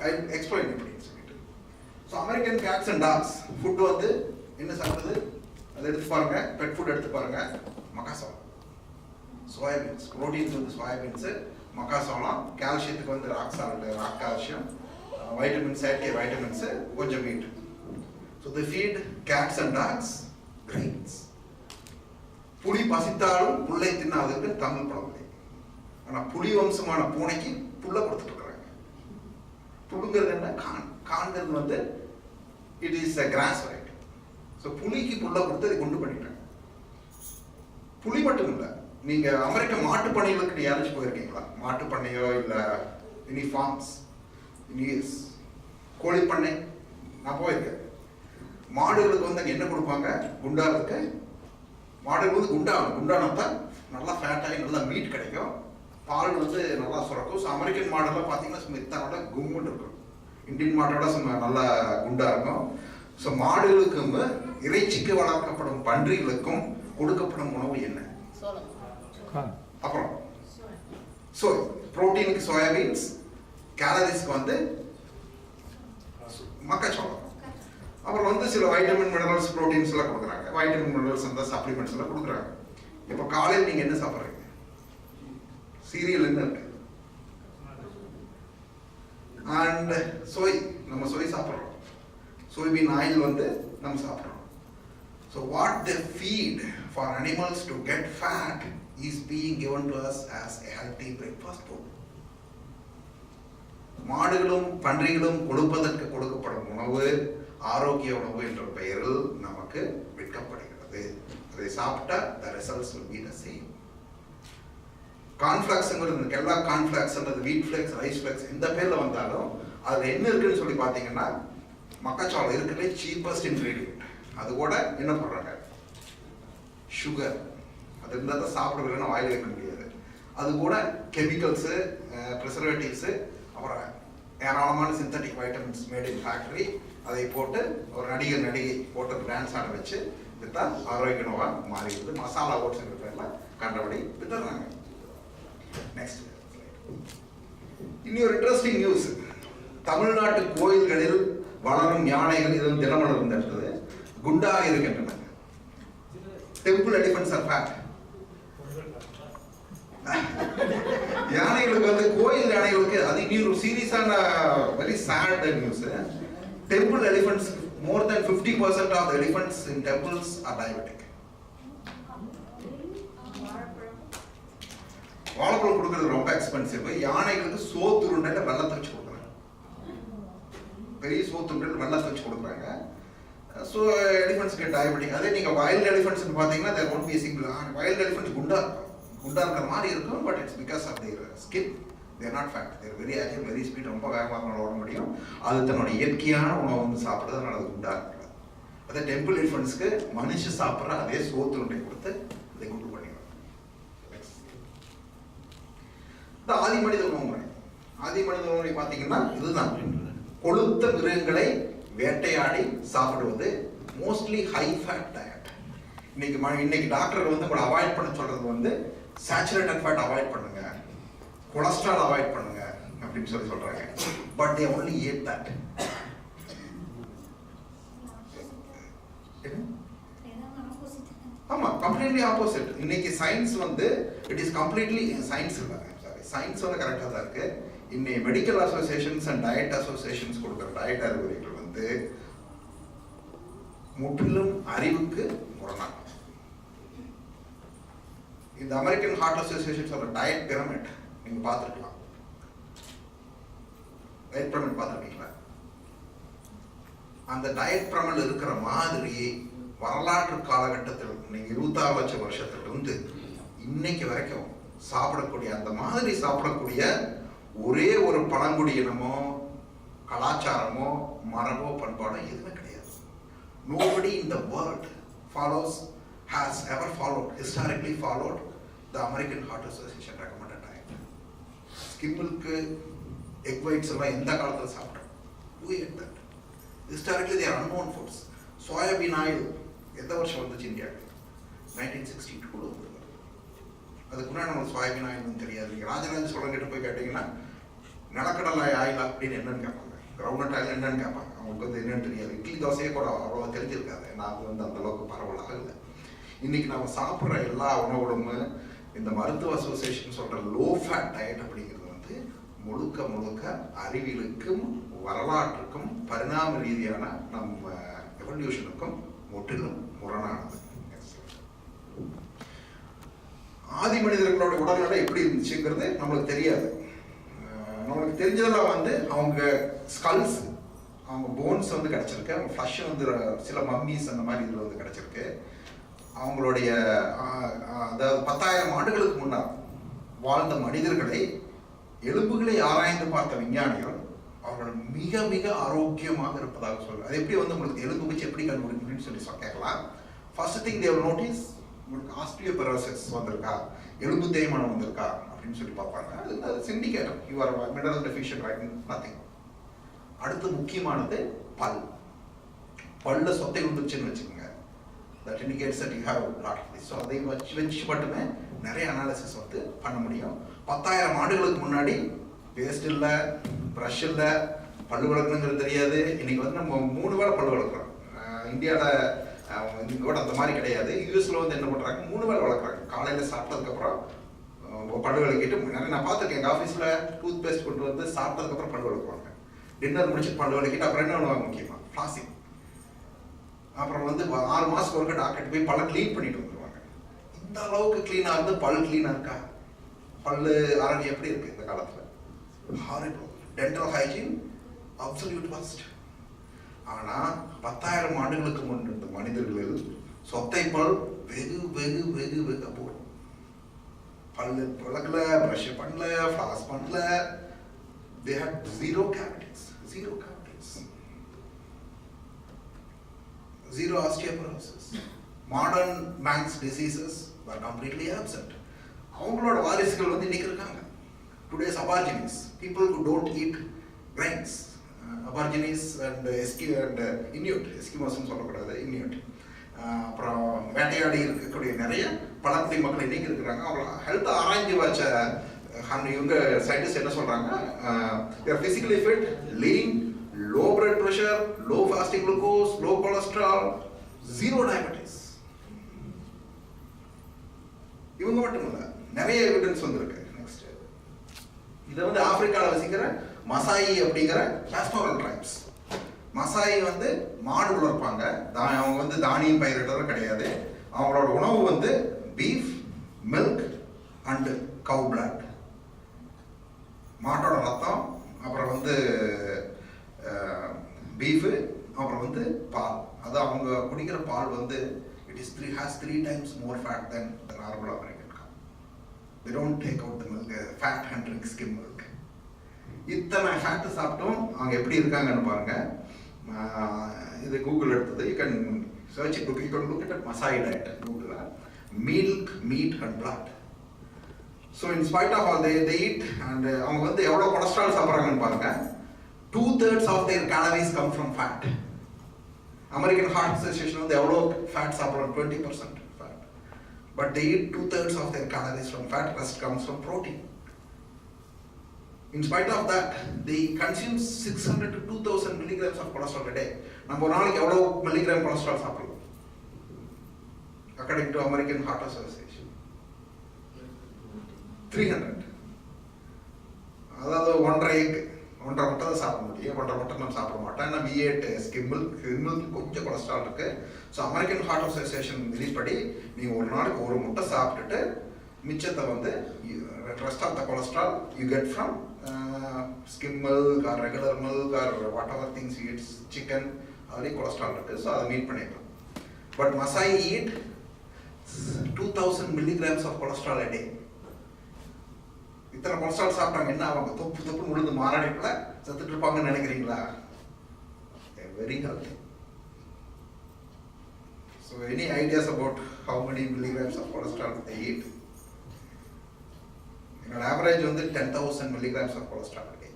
I explain it. So American cats and dogs food வந்து என்ன சாப்பிடுது, அதை எடுத்து பாருங்க, பெட் ஃபுட் எடுத்து பாருங்க, மக்காசோளம், சோயாபீன்ஸ், ப்ரோட்டீன்ஸ் வந்து சோயாபீன்ஸு, மக்காசோளம், கால்சியத்துக்கு வந்து rock salt, rock calcium, vitamins, செயற்கை வைட்டமின்ஸு, கொஞ்சம் meat. So the feed cats and dogs grains. புலி பசித்தாலும் புல்லை தின்னாதுன்னு தமிழ் பழமொழி. ஆனால் புலி வம்சமான பூனைக்கு புல்லை கொடுத்துட்டு இருக்கிறாங்க. புல்லுங்கிறது என்ன, காண்கிறது வந்து it is a cross variety. So புலிக்கு புல்லை கொடுத்து அதை கொண்டு பண்ணிட்டாங்க. புலி மட்டும் இல்லை, நீங்க அமெரிக்க மாட்டு பண்ணைகளுக்கு யாராச்சும் போயிருக்கீங்களா? மாட்டு பண்ணையோ இல்லை இனி ஃபார்ம்ஸ், இனிஸ் கோழி பண்ணை நான் போயிருக்கேன். மாடுகளுக்கு வந்து அங்கே என்ன கொடுப்பாங்க, குண்டாருக்கு மாடுகள் வந்து குண்டானத்தான் நல்லா ஃபேட்டாகி நல்லா மீட் கிடைக்கும், பால் வந்து நல்லா சுரக்கும். ஸோ அமெரிக்கன் மாடெல்லாம் பார்த்தீங்கன்னா ஸ்மித்தானோட கும்முன்னு இருக்கும், இந்தியன் மாட்டோட நல்லா குண்டா இருக்கும். ஸோ மாடுகளுக்கும் இறைச்சிக்கு வளர்க்கப்படும் பன்றிகளுக்கும் கொடுக்கப்படும் உணவு என்ன? அப்புறம் சோய், புரோட்டீனுக்கு சோயாபீன்ஸ், கேலரிஸ்க்கு வந்து மக்காச்சோளம். அப்புறம் வந்து சில வைட்டமின் மினரல்ஸ் ப்ரோட்டீன்ஸ் எல்லாம் கொடுக்குறாங்க, வைட்டமின் மினரல்ஸ் அந்த சப்ளிமெண்ட்ஸ் எல்லாம் கொடுக்குறாங்க. இப்போ காலையில் நீங்க என்ன சாப்பிட்றீங்க? சீரியல் என்ன இருக்கு? அண்ட் சோய், நம்ம சோய் சாப்பிட்றோம், சோய்பீன் ஆயில் வந்து நம்ம சாப்பிட்றோம். So what they feed for animals to get fat is being given to us as a healthy breakfast food. மாடுகளும் பன்றிகளும் கொடுப்பதற்கு கொடுக்கப்படும் உணவு ஆரோக்கிய உணவு என்ற பெயரில் நமக்கு விற்கப்படுகிறது. அதை சாப்பிட்டா the results will be the same. கார்ன்ஃபிளாக்ஸ்ங்கிறது, கெல்லா கார்ன்ஃபிளாக்ஸ்ன்றது வீட் ஃபிளேக்ஸ், ரைஸ் ஃபிளேக்ஸ் இந்த பேர்ல வந்தாலும் அதுல என்ன இருக்குன்னு சொல்லி பார்த்தீங்கன்னா மக்காச்சோளம் இருக்கிறதே சீப்பஸ்ட் இன்கிரீடியன்ட். அது கூட என்ன பண்றாங்க, சுகர். அது இருந்தால் தான் சாப்பிட இல்லைன்னா வாயில் வைக்க முடியாது. அது கூட கெமிக்கல்ஸு, ப்ரிசர்வேட்டிவ்ஸு, அப்புறம் ஏராளமான synthetic vitamins made in factory, அதை போட்டு ஒரு நடிகை போட்டு டான்ஸ் ஆட வச்சு இதுதான் ஆரோக்கிய உணவாக மாறிடுது. மசாலா ஓட்ஸுங்கிற பேரில் கண்டபடி வித்துறாங்க. நெக்ஸ்ட் இனி ஒரு இன்ட்ரெஸ்டிங் நியூஸ். தமிழ்நாட்டு கோயில்களில் வளரும் யானைகள் இது தினமலர் இருந்தது குண்டாக இருக்கின்றன. Temple elephants are fat. யானைகளுக்கு வந்து கோயில் யானைகளுக்கு அது இன்னொரு சீரியஸான very sad news. Temple elephants more than 50% of the elephants in temples are diabetic. வாழைப்பழம் கொடுக்கறது ரொம்ப எக்ஸ்பென்சிவ். யானைகளுக்கு சோத்துருண்டையில வெள்ளத்தை வச்சு கொடுக்குறாங்க, பெரிய சோத்துருண்டையில வெள்ளத்தை வச்சு கொடுக்குறாங்க. ஸோ எலிஃபண்ட்ஸ்க்கு டயபெட்டிக். அதே நீங்கள் வைல்ட் எலிஃபண்ட்ஸ்னு பார்த்தீங்கன்னா they're won't be single. Wild elephants குண்டா இருக்கிற மாதிரி இருக்கும், but it's because of their skin. They're not fat, they're very active, very speed, ரொம்ப வேகமாக ஓட முடியும். அது தன்னோட இயற்கையான உணவை வந்து சாப்பிட்றது, அதனால அது குண்டா இருக்கிறது. அதே டெம்பிள் எலிஃபண்ட்ஸ்க்கு மனுஷன் சாப்பிட்ற அதே சோத்துருண்டை கொடுத்து அதை குண்டு பண்ணிடுவாங்க. ஆதி மனித உணவு முறை. ஆதி மனித உணவு முறை பார்த்தீங்கன்னா இதுதான், கொழுத்த மிருகங்களை வேட்டையாடி சாப்பிடுவது, மோஸ்ட்லி ஹை ஃபேட் டயட். இன்னைக்கு டாக்டர் வந்து உங்களை அவாய்ட் பண்ண சொல்றது வந்து சேச்சுரேட்டட் ஃபேட் அவாய்ட் பண்ணுங்க, கொலஸ்ட்ரால் அவாய்ட் பண்ணுங்க அப்படின்னு சொல்றாங்க. But they only ate that. ஆமா, கம்ப்ளீட்லி ஆப்போசிட். இன்னைக்கு சயின்ஸ் வந்து இட் இஸ் கம்ப்ளீட்லி சயின்ஸ் இல்லை, சாரி, சயின்ஸ் வந்து கரெக்டாக தான் இருக்கு. இன்னைக்கு medical associations and diet associations கொடுக்குற டயட் அறிவுரைகள் வந்து முற்றிலும் அறிவுக்கு முரணாக. இந்த அமெரிக்கன் ஹார்ட் அசோசியேஷன்ஸோட டயட் பிரமிட் நீங்க பார்த்துருக்கலாம். டயட் பிரமிட் பார்த்துருக்கீங்களா? அந்த டயட் பிரமிட் இருக்கிற மாதிரி வரலாற்று காலகட்டத்தில் நீங்க 26 லட்சம் வருஷத்திலிருந்து இன்னைக்கு வரைக்கும் சாப்பிடக்கூடிய அந்த மாதிரி சாப்பிடக்கூடிய ஒரே ஒரு பழங்குடி இனமோ கலாச்சாரமோ மரபோ பண்பாடோ எதுவுமே கிடையாது. Nobody in the world has ever followed, historically followed the American Heart Association recommended diet. Skim milk, egg whites எல்லாம் எந்த காலத்தில் சாப்பிட்டோம்? Who ate that? Historically they are unknown foods. Soybean oil எந்த வருஷம் வந்துச்சு இந்தியாவுக்கு? 1962 வந்து. அதுக்கு முன்னாடி நமக்கு சோயாபீன் ஆயில்னு தெரியாது. ராஜராஜ சோழன் கிட்ட போய் கேட்டீங்கன்னா நிலக்கடலை ஆயில் அப்படின்னு என்னன்னு கேட்பாங்க, கிரவுண்ட் ஆயில் என்னன்னு கேட்பாங்க. அவங்களுக்கு வந்து என்னன்னு தெரியாது. இட்லி தோசையே கூட அவ்வளோ தெரிஞ்சிருக்காது. நான் அது வந்து அந்தளவுக்கு பரவலாக இல்லை. இன்றைக்கி நம்ம சாப்பிட்ற எல்லா உணவுகளும் இந்த மருத்துவ அசோசியேஷன் சொல்கிற லோ ஃபேட் டயட் அப்படிங்கிறது வந்து முழுக்க முழுக்க அறிவியலுக்கும் வரலாற்றுக்கும் பரிணாம ரீதியான நம்ம எவல்யூஷனுக்கும் முற்றிலும் முரணானது. ஆதி மனிதர்களோட உடல்நடை எப்படி இருந்துச்சுங்கிறது நம்மளுக்கு தெரியாது. நம்மளுக்கு தெரிஞ்சதெல்லாம் வந்து அவங்க ஸ்கல்ஸ், அவங்க போன்ஸ் வந்து கிடச்சிருக்கு, அவங்க ஃப்ளஷ் வந்து சில மம்மிஸ் அந்த மாதிரி இதில் வந்து கிடச்சிருக்கு. அவங்களுடைய அதாவது 10,000 ஆண்டுகளுக்கு முன்னால் வாழ்ந்த மனிதர்களை எலும்புகளை ஆராய்ந்து பார்த்த விஞ்ஞானிகள் அவர்கள் மிக மிக ஆரோக்கியமாக இருப்பதாக சொல்றாங்க. அது எப்படி வந்து உங்களுக்கு எலும்பு வச்சு எப்படி கண்டுபிடிக்கணும்னு சொல்லி கேட்கலாம். ஃபர்ஸ்ட் திங் தேவ் நோட்டீஸ், உங்களுக்கு ஆஸ்டியோபெரோசிஸ் வந்திருக்கா, எலும்பு தேய்மானம் வந்திருக்கா அப்படின்னு சொல்லி பார்ப்பாங்க. அது சிண்டிகேட்டர், you are mineral deficient right, nothing. அடுத்து முக்கியமானது பல்ல சொத்தை வந்துருச்சுன்னு வச்சுக்கோங்க. That indicates that you have lot of this. So அதை வச்சு மட்டுமே நிறைய அனாலிசிஸ் வந்து பண்ண முடியும். 10,000 ஆண்டுகளுக்கு முன்னாடி பேஸ்ட் இல்லை, ப்ரஷ் இல்லை, பல்லு வளர்க்கணுங்கிறது தெரியாது. இன்னைக்கு வந்து நம்ம 3 வேளை பல்லு வளர்க்குறோம். இந்தியாவில் கூட அந்த மாதிரி கிடையாது. யூஎஸ்ல வந்து என்ன பண்ணுறாங்க, 3 வேளை வளர்க்குறாங்க. காலையில் சாப்பிட்டதுக்கப்புறம் பல்லு விளக்கிட்டு, நான் பார்த்துருக்கேன் எங்கள் ஆஃபீஸில் டூத் பேஸ்ட் கொண்டு வந்து சாப்பிட்டதுக்கப்புறம் பல்லு விளக்குவாங்க. டின்னர் முடிச்சு பல்லு விளக்கிட்டு அப்புறம் என்ன பண்ணுவாங்க, முக்கியமாக ஃப்ளாசிங். அப்புறம் வந்து 6 மாதத்துக்கு ஒருக்க டாக்டர் போய் பல்ல க்ளீன் பண்ணிட்டு வந்துடுவாங்க. இந்த அளவுக்கு க்ளீனாக இருந்து பல் க்ளீனாக இருக்கா? பல்லு ஆரோக்கியம் எப்படி இருக்குது இந்த காலத்தில்? Horrible. Dental hygiene absolute first. ஆனால் 10,000 ஆண்டுகளுக்கு முன் இருந்த மனிதர்களில் சொத்தை பல் வெகு வெகு வெகு வெகு அபூர்வம். பல்லு விளக்கல, ப்ரஷ் பண்ணல, ஃப்ளாஸ் பண்ணல. They had zero cavities. Zero osteoporosis. Modern man's diseases were completely absent. அவங்களோட வாரிசுகள் வந்து இன்னைக்கு இருக்காங்க. Today's aborigines, people who don't eat grains, aborigines and Inuit, Eskimos சொல்லக்கூடாது, Inuit. அப்புறம் வேட்டையாடி இருக்கக்கூடிய நிறைய பழங்குடி மக்கள் இன்னைக்கு இருக்கிறாங்க. அவங்க ஹெல்த் ஆராய்ச்சி வச்ச இவங்க சயின்டிஸ்ட் என்ன சொல்றாங்க, they are physically fit, lean, low blood pressure, low fasting glucose, low cholesterol, zero diabetes. இவங்க மட்டும் இல்ல, நிறைய எவிடன்ஸ் வந்திருக்கு. நெக்ஸ்ட், இதை வந்து ஆப்பிரிக்காவில் வசிக்கிற மசாயி அப்படிங்கிற பாஸ்டோரல் ட்ரைப்ஸ். மசாயி வந்து மாடு வளர்ப்பாங்க. அவங்க வந்து தானியம் பயிரிடுறது கிடையாது. அவங்களோட உணவு வந்து beef, milk and cow blood, மாட்டோட ரத்தம், அப்புறம் வந்து பீஃபு, அப்புறம் வந்து பால். அது அவங்க குடிக்கிற பால் வந்து has 3 times more fat than the normal American cow. They don't take out the milk, fat and drink skim milk. இத்தனை ஃபேட் சாப்பிட்டும் அவங்க எப்படி இருக்காங்கன்னு பாருங்க. இது கூகுள் எடுத்தது. You can search it, you can look at Masai diet கூகுளில். Milk, meat and blood. So in spite of all they eat, and அவங்க வந்து எவ்வளோ கொலஸ்ட்ரால் சாப்பிட்றாங்கன்னு பாருங்க. 2/3 of their calories come from fat. American Heart Association வந்து எவ்வளோ fat சாப்பிட்றாங்க, 20% fat. But they eat 2/3 of their calories from fat, rest comes from protein. In spite of that, they consume 600 to 2,000 milligrams of cholesterol a day. நம்ம ஒரு நாளைக்கு எவ்வளோ milligram cholesterol சாப்பிடலாம் according to American Heart Association? 300. அதாவது 1.5 egg, 1.5 முட்டை தான் சாப்பிட முடியும். 1.5 முட்டை நம்ம சாப்பிட மாட்டோம். ஏன்னா V8 ஸ்கிம் மில்க் கொஞ்சம் கொலஸ்ட்ரால் இருக்கு. ஸோ அமெரிக்கன் ஹார்ட் அசோசியேஷன் விதிப்படி நீங்கள் ஒரு நாளைக்கு 1 முட்டை சாப்பிட்டுட்டு மிச்சத்தை வந்து rest of the cholesterol you get from skim milk or regular milk or whatever things you eat, chicken, அதுலேயும் கொலஸ்ட்ரால் இருக்கு. ஸோ அதை மீட் பண்ணிக்கலாம். But Maasai eat 2,000 milligrams of cholesterol a day. இத்தனை கொலஸ்ட்ரால் சாப்பிட்டாங்க, என்ன அவங்க தொப்பு முழுது மாறாடிக்குள்ள செத்துட்டு இருப்பாங்கன்னு நினைக்கிறீங்களா? Very healthy. So any ideas about how many milligrams of cholesterol they eat? என்னோட ஆவரேஜ் வந்து 10,000 milligrams of cholesterol a day.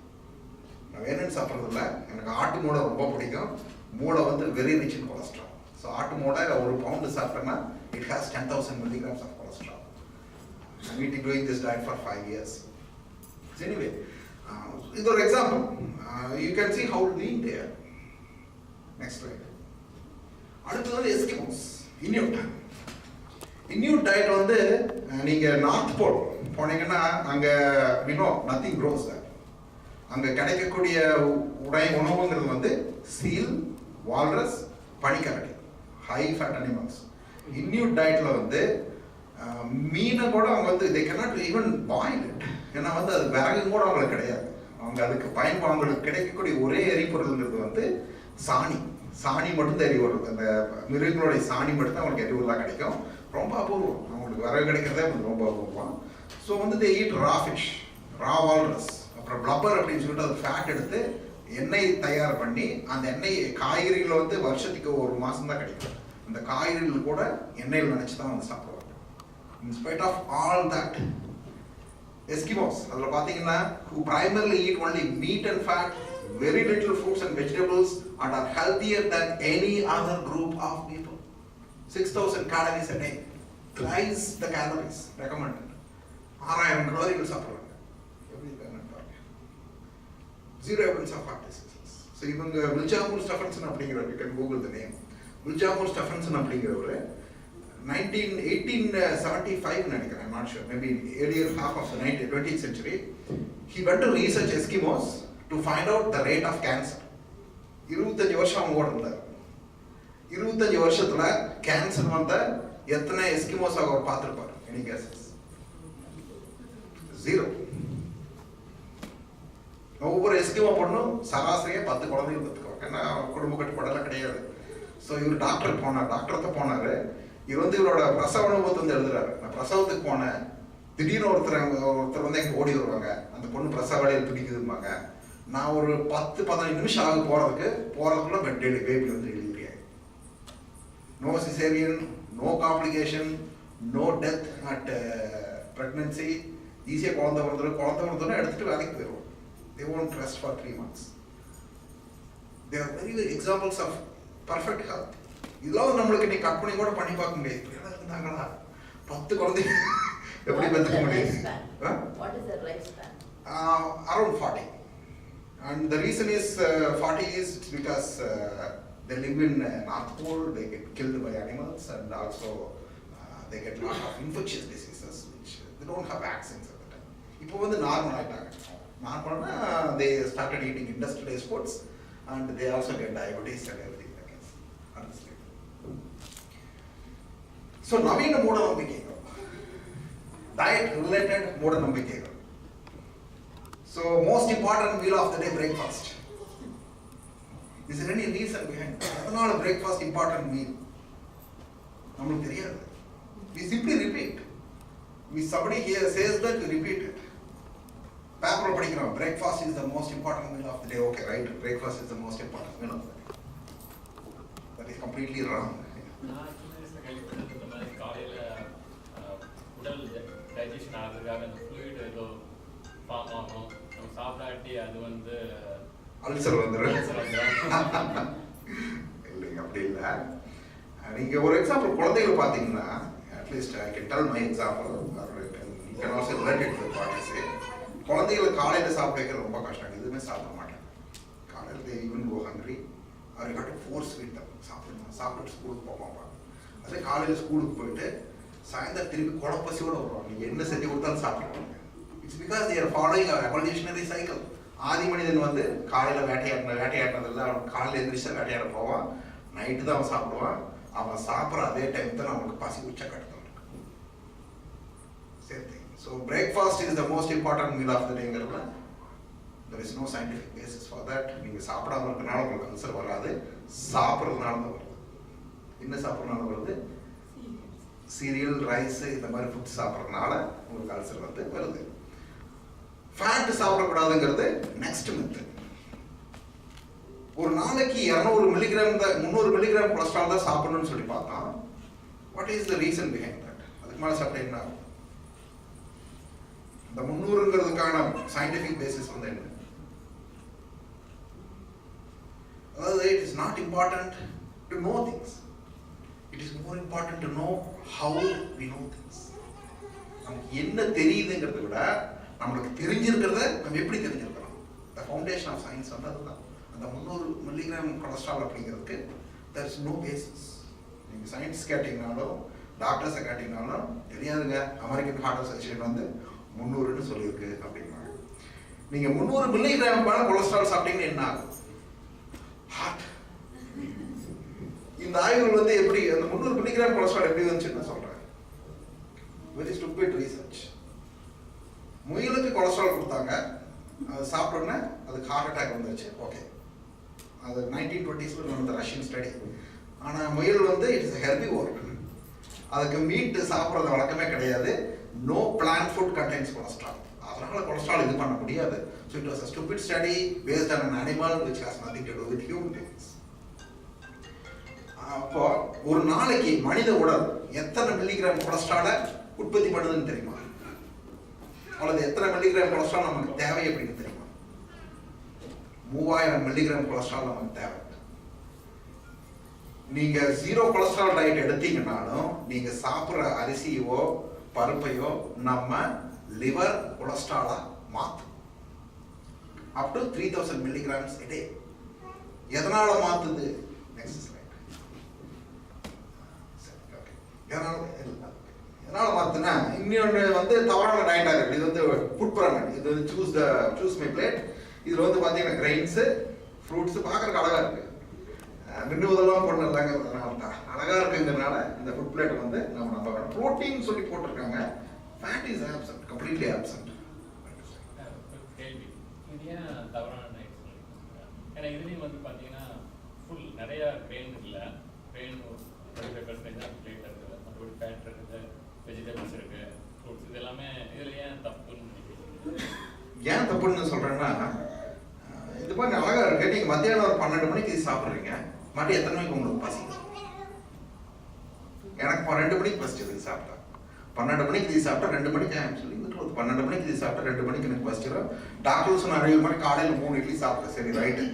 நான் வேணும்னு சாப்பிட்றதில்ல. எனக்கு ஆட்டு மூளை ரொம்ப பிடிக்கும். மூளை வந்து very rich in cholesterol. So ஆட்டு மூளை 1 பவுண்டு சாப்பிட்டேன்னா it has 10,000 milligrams of cholesterol. I'm doing this diet for 5 years. So anyway, இது ஒரு example. You can see how lean they are. Next slide. அடுத்தது வந்து எஸ்கிமோஸ், இன்யூட். இன்யூட் டயட் வந்து நீங்க north pole போனீங்கன்னா அங்க வினோ நத்திங் க்ரோஸ். அங்க கிடைக்கக்கூடிய உணவுங்கிறது வந்து சீல், வால்ரஸ், பனிக்கரடி, ஹை ஃபேட் அனிமல்ஸ். இன்யூட் டயட்ல வந்து மீனை கூட அவங்க வந்து they cannot even boil it. ஏன்னா வந்து அது விறகு கூட அவங்களுக்கு கிடையாது. அவங்க அதுக்கு அவங்களுக்கு கிடைக்கக்கூடிய ஒரே எரிபொருள்ங்கிறது வந்து சாணி மட்டும் தான் எரிபொருள். அந்த மிருகங்களுடைய சாணி மட்டும் தான் அவங்களுக்கு எரிபொருளாக கிடைக்கும். ரொம்ப அபூர்வம், அவங்களுக்கு விறகு கிடைக்கிறதே ரொம்ப அபூர்வம். ஸோ வந்து they eat raw fish, raw walrus, அப்புறம் blubber அப்படின்னு சொல்லிட்டு அது ஃபேட் எடுத்து எண்ணெய் தயார் பண்ணி அந்த எண்ணெய் காய்கறிகள் வந்து வருஷத்துக்கு 1 மாதம் தான் கிடைக்கும். அந்த காய்கறிகள் கூட எண்ணெயில் நினைச்சு தான் வந்து சாப்பிடுவாங்க. In spite of all that, Eskimos, அதில் பார்த்தீங்கன்னா who primarily eat only meat and fat, very little fruits and vegetables, and are healthier than any other group of people. 6,000 calories a day, thrice the calories recommended. 6,000 calories சாப்பிடுவாங்க. எப்படி இருக்காங்க பாருங்க. Zero evidence of heart diseases. So இவங்க வில்ஜாமூர் ஸ்டெஃபன்சன் அப்படிங்கிறவர், you can Google the name. வில்ஜாமூர் ஸ்டெஃபன்சன் அப்படிங்கிறவர் 1875 நினைக்கிறேன், I'm not sure, maybe earlier half of the 20th century, he went to research Eskimos to find out the rate of cancer. 25 வருஷம் அவங்க கூட இருந்தார். 25 வருஷத்துல cancer வந்த எத்தனை எஸ்கிமோஸ் அவர் பார்த்திருப்பார்? Any guesses? 0. ஒவ்வொரு எஸ்கிமோ பொண்ணும் சராசரியா 10 குழந்தைகள் பெற்றுக்குவாங்க. ஏன்னா குடும்ப கட்டுப்பாடெல்லாம் கிடையாது. ஸோ இவர் டாக்டர்கிட்ட போனாரு. இவர் வந்து இவரோட பிரசவ அனுபவத்தை வந்து எழுதுறாரு. நான் பிரசவத்துக்கு போனேன், திடீர்னு ஒருத்தர் வந்து எங்க ஓடி வருவாங்க, அந்த பொண்ணு பிரசவ வேலையில் துடிக்குதும்பாங்க. நான் ஒரு 10-15 நிமிஷம் ஆக போறதுக்குள்ள பேபி வந்து டெலிவரி ஆகி, no caesarean, no complication, no death at pregnancy. ஈஸியாக குழந்தை பிறந்தோன்னா எடுத்துட்டு வேலைக்கு போயிடுவோம். They won't rest for 3 months. They are very examples of perfect health. இதெல்லாம் நம்மளுக்கு நீ கற்பனை கூட பண்ணி பார்க்க முடியாது. இப்படியெல்லாம் இருந்தாங்களா? 10 குழந்தைங்க எப்படி பெற்றுக்க முடியும்? What is the lifespan? Around 40. And the reason is 40 is because they live in North Pole, they get killed by animals, and also they get lot of infectious diseases which they don't have vaccines at the time. இப்போ வந்து normal ஆயிட்டாங்க. நார்மல்னா they started eating industrialized foods and they also get diabetes and everything. So நவீன மூட நம்பிக்கைகள், diet related மூட நம்பிக்கைகள். So most important meal of the day, breakfast. Is there any reason behind it? அதனால breakfast important meal நமக்கு தெரியாது. We simply repeat. Somebody here says that, we repeat it. Paper படிக்கிறோம், breakfast is the most important meal of the day. Okay, right? Breakfast is the most important meal of the day. That is completely wrong. உடல் digestion ஆகிறதுக்காக அந்த fluid ஏதோ form ஆகும், நம்ம சாப்பிடாட்டி அது வந்து ulcer வந்துடும். இல்லைங்க, அப்படி இல்லை. நீங்கள் ஒரு எக்ஸாம்பிள் குழந்தைகள் பார்த்தீங்கன்னா, at least I can tell my example, you can also related to what I say. குழந்தைகள் காலையில் சாப்பிட வைக்கிறது ரொம்ப கஷ்டம். எதுவுமே சாப்பிட மாட்டாங்க காலையில். They even go hungry. அவர் காட்டு ஃபோர்ஸ் வீட் தான் சாப்பிட்டு ஸ்கூலுக்கு போவாங்க. அதே காலையில் ஸ்கூலுக்கு போயிட்டு சாயந்தரம் திருப்பி குழப்பசியோடு வருவாங்க. நீங்கள் என்ன செஞ்சு கொடுத்தாலும் சாப்பிடுவாங்க. It's because they are following our evolutionary cycle. ஆதி மனிதன் வந்து காலையில் வேட்டையாடுறதில்ல. அவன் காலையில் எந்திரிச்சா வேட்டையாட போவான், நைட்டு தான் அவன் சாப்பிடுவான். அவன் சாப்பிட்ற அதே டைம் தான் அவனுக்கு பசி உச்ச கட்டுதான். Same thing. So breakfast is the most important meal of the டேங்கிறதுல there is no scientific basis for that. நீங்கள் சாப்பிடாம இருக்கனால உங்களுக்கு அல்சர் வராது, சாப்பிட்றதுனால தான் வருது. என்ன சாப்பிட்றதுனால வருது? சீரியல், ரைஸ், இந்த மாதிரி ஃபுட் சாப்பிட்றதுனால உங்களுக்கு அல்சர் வந்து வருது. ஃபேட் சாப்பிடக்கூடாதுங்கிறது நெக்ஸ்ட் மெத்து. ஒரு நாளைக்கு 200 மில்லிகிராம் தான், 300 மில்லிகிராம் கொலஸ்ட்ரால் தான் சாப்பிடணும்னு சொல்லி பார்த்தா, what is the reason behind that? அதுக்கு மேலே சாப்பிட்டா என்ன ஆகும்? இந்த 300ங்கிறதுக்கான சயின்டிஃபிக் பேசிஸ் வந்து என்ன? அதாவது it is not important to know things. It is more important to know how we know things. நமக்கு என்ன தெரியுதுங்கிறத விட நம்மளுக்கு தெரிஞ்சிருக்கிறத நம்ம எப்படி தெரிஞ்சிருக்கிறோம். The foundation of science வந்து அதுதான். அந்த 300 மில்லிகிராம் கொலஸ்ட்ரால் அப்படிங்கிறதுக்கு there is no basis. நீங்கள் சயின்ஸ் கேட்டிங்கனாலும் டாக்டர்ஸை கேட்டிங்கனாலும் தெரியாதுங்க, அமெரிக்கன் ஹார்ட் அசோசியேஷன் வந்து 300ன்னு சொல்லியிருக்கு அப்படின்னாங்க. நீங்கள் 300 மில்லிகிராம் மேலே கொலஸ்ட்ரால் சாப்பிட்டீங்கன்னு என்ன ஆகும்? ஹார்ட். இந்த ஆய்வுகள் வந்து எப்படி அந்த 300 மில்லிகிராம் கொலஸ்ட்ரால் எப்படி வந்துச்சுன்னு நான் சொல்கிறேன். Very stupid research. முயலுக்கு கொலஸ்ட்ரால் கொடுத்தாங்க, அது சாப்பிட்டோன்னே அதுக்கு ஹார்ட் அட்டாக் வந்துருச்சு. ஓகே, அது 1920s நடந்த ரஷ்யன் ஸ்டடி. ஆனால் முயல் வந்து இட்ஸ் ஹெர்பிவோர், அதுக்கு மீட் சாப்பிட்றது வழக்கமே கிடையாது. No plant food contains cholesterol, அதனால கொலஸ்ட்ரால் இது பண்ண முடியாது. So it was a stupid study based on an animal which has nothing to do with human beings. அப்போ ஒரு நாளைக்கு மனித உடல் எத்தனை மில்லிகிராம் கொலஸ்ட்ராலை உற்பத்தி பண்ணுதுன்னு தெரியுமா? அல்லது எத்தனை மில்லிகிராம் கொலஸ்ட்ரால் நமக்கு தேவை அப்படின்னு தெரியுமா? 3000 மில்லிகிராம் கொலஸ்ட்ரால் நமக்கு தேவை. நீங்க 0 கொலஸ்ட்ரால் டயட் எடுத்தீங்கன்னாலும் நீங்க சாப்பிட்ற அரிசியோ பருப்பையோ நம்ம லிவர் கொலஸ்ட்ராலா மாற்றும். Up to 3000 milligrams a day. எதனால மாத்துது? Next slide. எதனால மாத்துனா இன்னொன்று வந்து தவறான டயட்டா இருக்கு. இது வந்து ஃபுட் பிரமன், இது வந்து சூஸ் மை பிளேட். இதுல வந்து பாத்தீங்கன்னா கிரெயின்ஸ், ஃப்ரூட்ஸ் பார்க்கறதுக்கு அழகா இருக்கு, மின்னுவதெல்லாம் பொண்ணு இல்லைங்கிறதுனால தான் அழகா இருக்குங்கிறதுனால இந்த ஃபுட் பிளேட் வந்து நம்ம நம்பணும். ப்ரோட்டீன் சொல்லி போட்டிருக்காங்க, fat is absent, completely absent. கேள்வி, இது ஏன் தவறான டயட் சொல்லியிருக்காங்க? ஏன்னா இதுலேயும் வந்து பார்த்தீங்கன்னா ஃபுல் நிறைய கிரெயின் இல்லை, கிரெயின் 25% தான் பிளேட் இருக்குது, மற்றபடி ஃபேட் இருக்குது, வெஜிடபிள்ஸ் இருக்கு, ஃப்ரூட்ஸ், இது எல்லாமே இதில் ஏன் தப்புன்னு நினைக்கிறீங்க? ஏன் தப்புன்னு சொல்றேன்னா, இது பாருங்க அழகா இருக்கு. நீங்க மத்தியானம் ஒரு 12 மணிக்கு இது சாப்பிட்றீங்க, மறுபடியும் எத்தனை மணிக்கு உங்களுக்கு பசிக்கும்? எனக்கு 2 மணிக்கு பசிச்சது இது சாப்பிட்டா. 12 மணிக்கு இது சாப்பிட்டா 2 மணிக்கு சொல்லி 12 மணிக்கு இது சாப்பிட்டா 2 மணிக்கு எனக்கு பசிச்சிடும். டாக்டர் சொன்னார் 7 மணிக்கு காலையில் 3 இட்லி சாப்பிட்டேன். சரி ரைட்டு,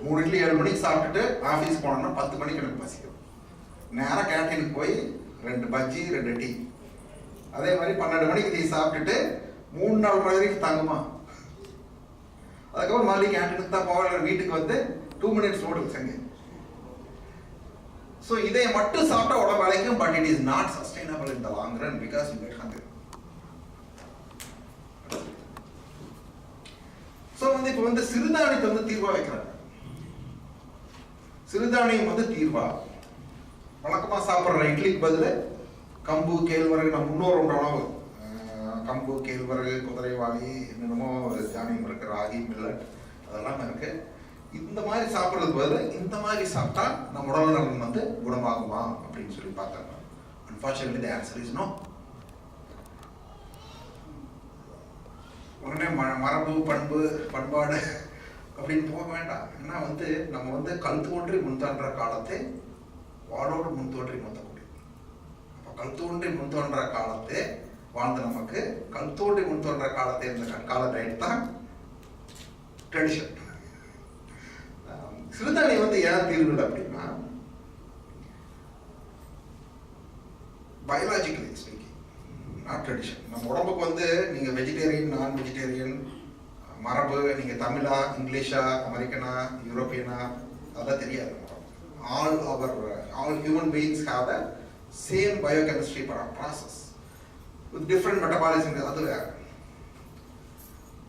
3 இட்லி 7 மணிக்கு சாப்பிட்டுட்டு ஆஃபீஸ் போனோம்னா 10 மணிக்கு எனக்கு பசிக்கும். நேராக கேன்டீனுக்கு போய் 2 பஜ்ஜி 2 டீ. அதே மாதிரி 12 மணிக்கு இது சாப்பிட்டுட்டு 3-4 மணி வரைக்கும் தாங்குமா? அதுக்கப்புறம் மறுபடியும் கேன்டீனுக்கு தான் போகிற, வீட்டுக்கு வந்து 2 மினிட்ஸ் ஓடுது சங்க. ஸோ இதை மட்டும் சாப்பிட்டா உடம்பு அழைக்கும், but it is not sustainable in the long run because you get hunger. So வந்து இப்போ வந்து சிறுதானியத்தை வந்து தீர்வா வைக்கிறாங்க. சிறுதானியம் வந்து தீர்வா. வழக்கமாக சாப்பிட்ற இட்லிக்கு பதில் கம்பு, கேழ்வரகு, நம்ம முன்னோர் உணவு கம்பு, கேழ்வரகு, குதிரைவாளி, என்னென்னமோ தானியம் இருக்கு, ராகி, மில்லட், அதெல்லாம் இருக்கு. இந்த மாதிரி சாப்பிட்றதுக்கு பதில் இந்த மாதிரி சாப்பிட்டா நம்ம உடல் நலன் வந்து குணமாகுமா அப்படின்னு சொல்லி பார்த்தாங்க. Unfortunately the answer is no. உடனே மரபு, பண்பாடு அப்படின்னு போக வேண்டாம். ஏன்னா வந்து நம்ம வந்து கல் தோன்றி முன் தோன்ற காலத்தை வாடோடு முன் தோன்றி முந்தக்கூடிய, அப்போ கல் தோன்றி முன் தோன்ற காலத்தை வாழ்ந்த நமக்கு கல் தோன்றி முன் தோன்ற காலத்தை இந்த கால டயட் தான் ட்ரெடிஷன். சிறுதானியம் வந்து ஏன் தீர்வு அப்படின்னா, பயாலஜிக்கலி ஸ்பீக்கிங், நாட் ட்ரெடிஷன். நம்ம உடம்புக்கு வந்து நீங்க வெஜிடேரியன், நான் வெஜிடேரியன், மரபு, நீங்க தமிழா, இங்கிலீஷா, அமெரிக்கனா, யூரோப்பியனா, அதெல்லாம் தெரியாது. all human beings have the same biochemistry process with different metabolism. அது வேற.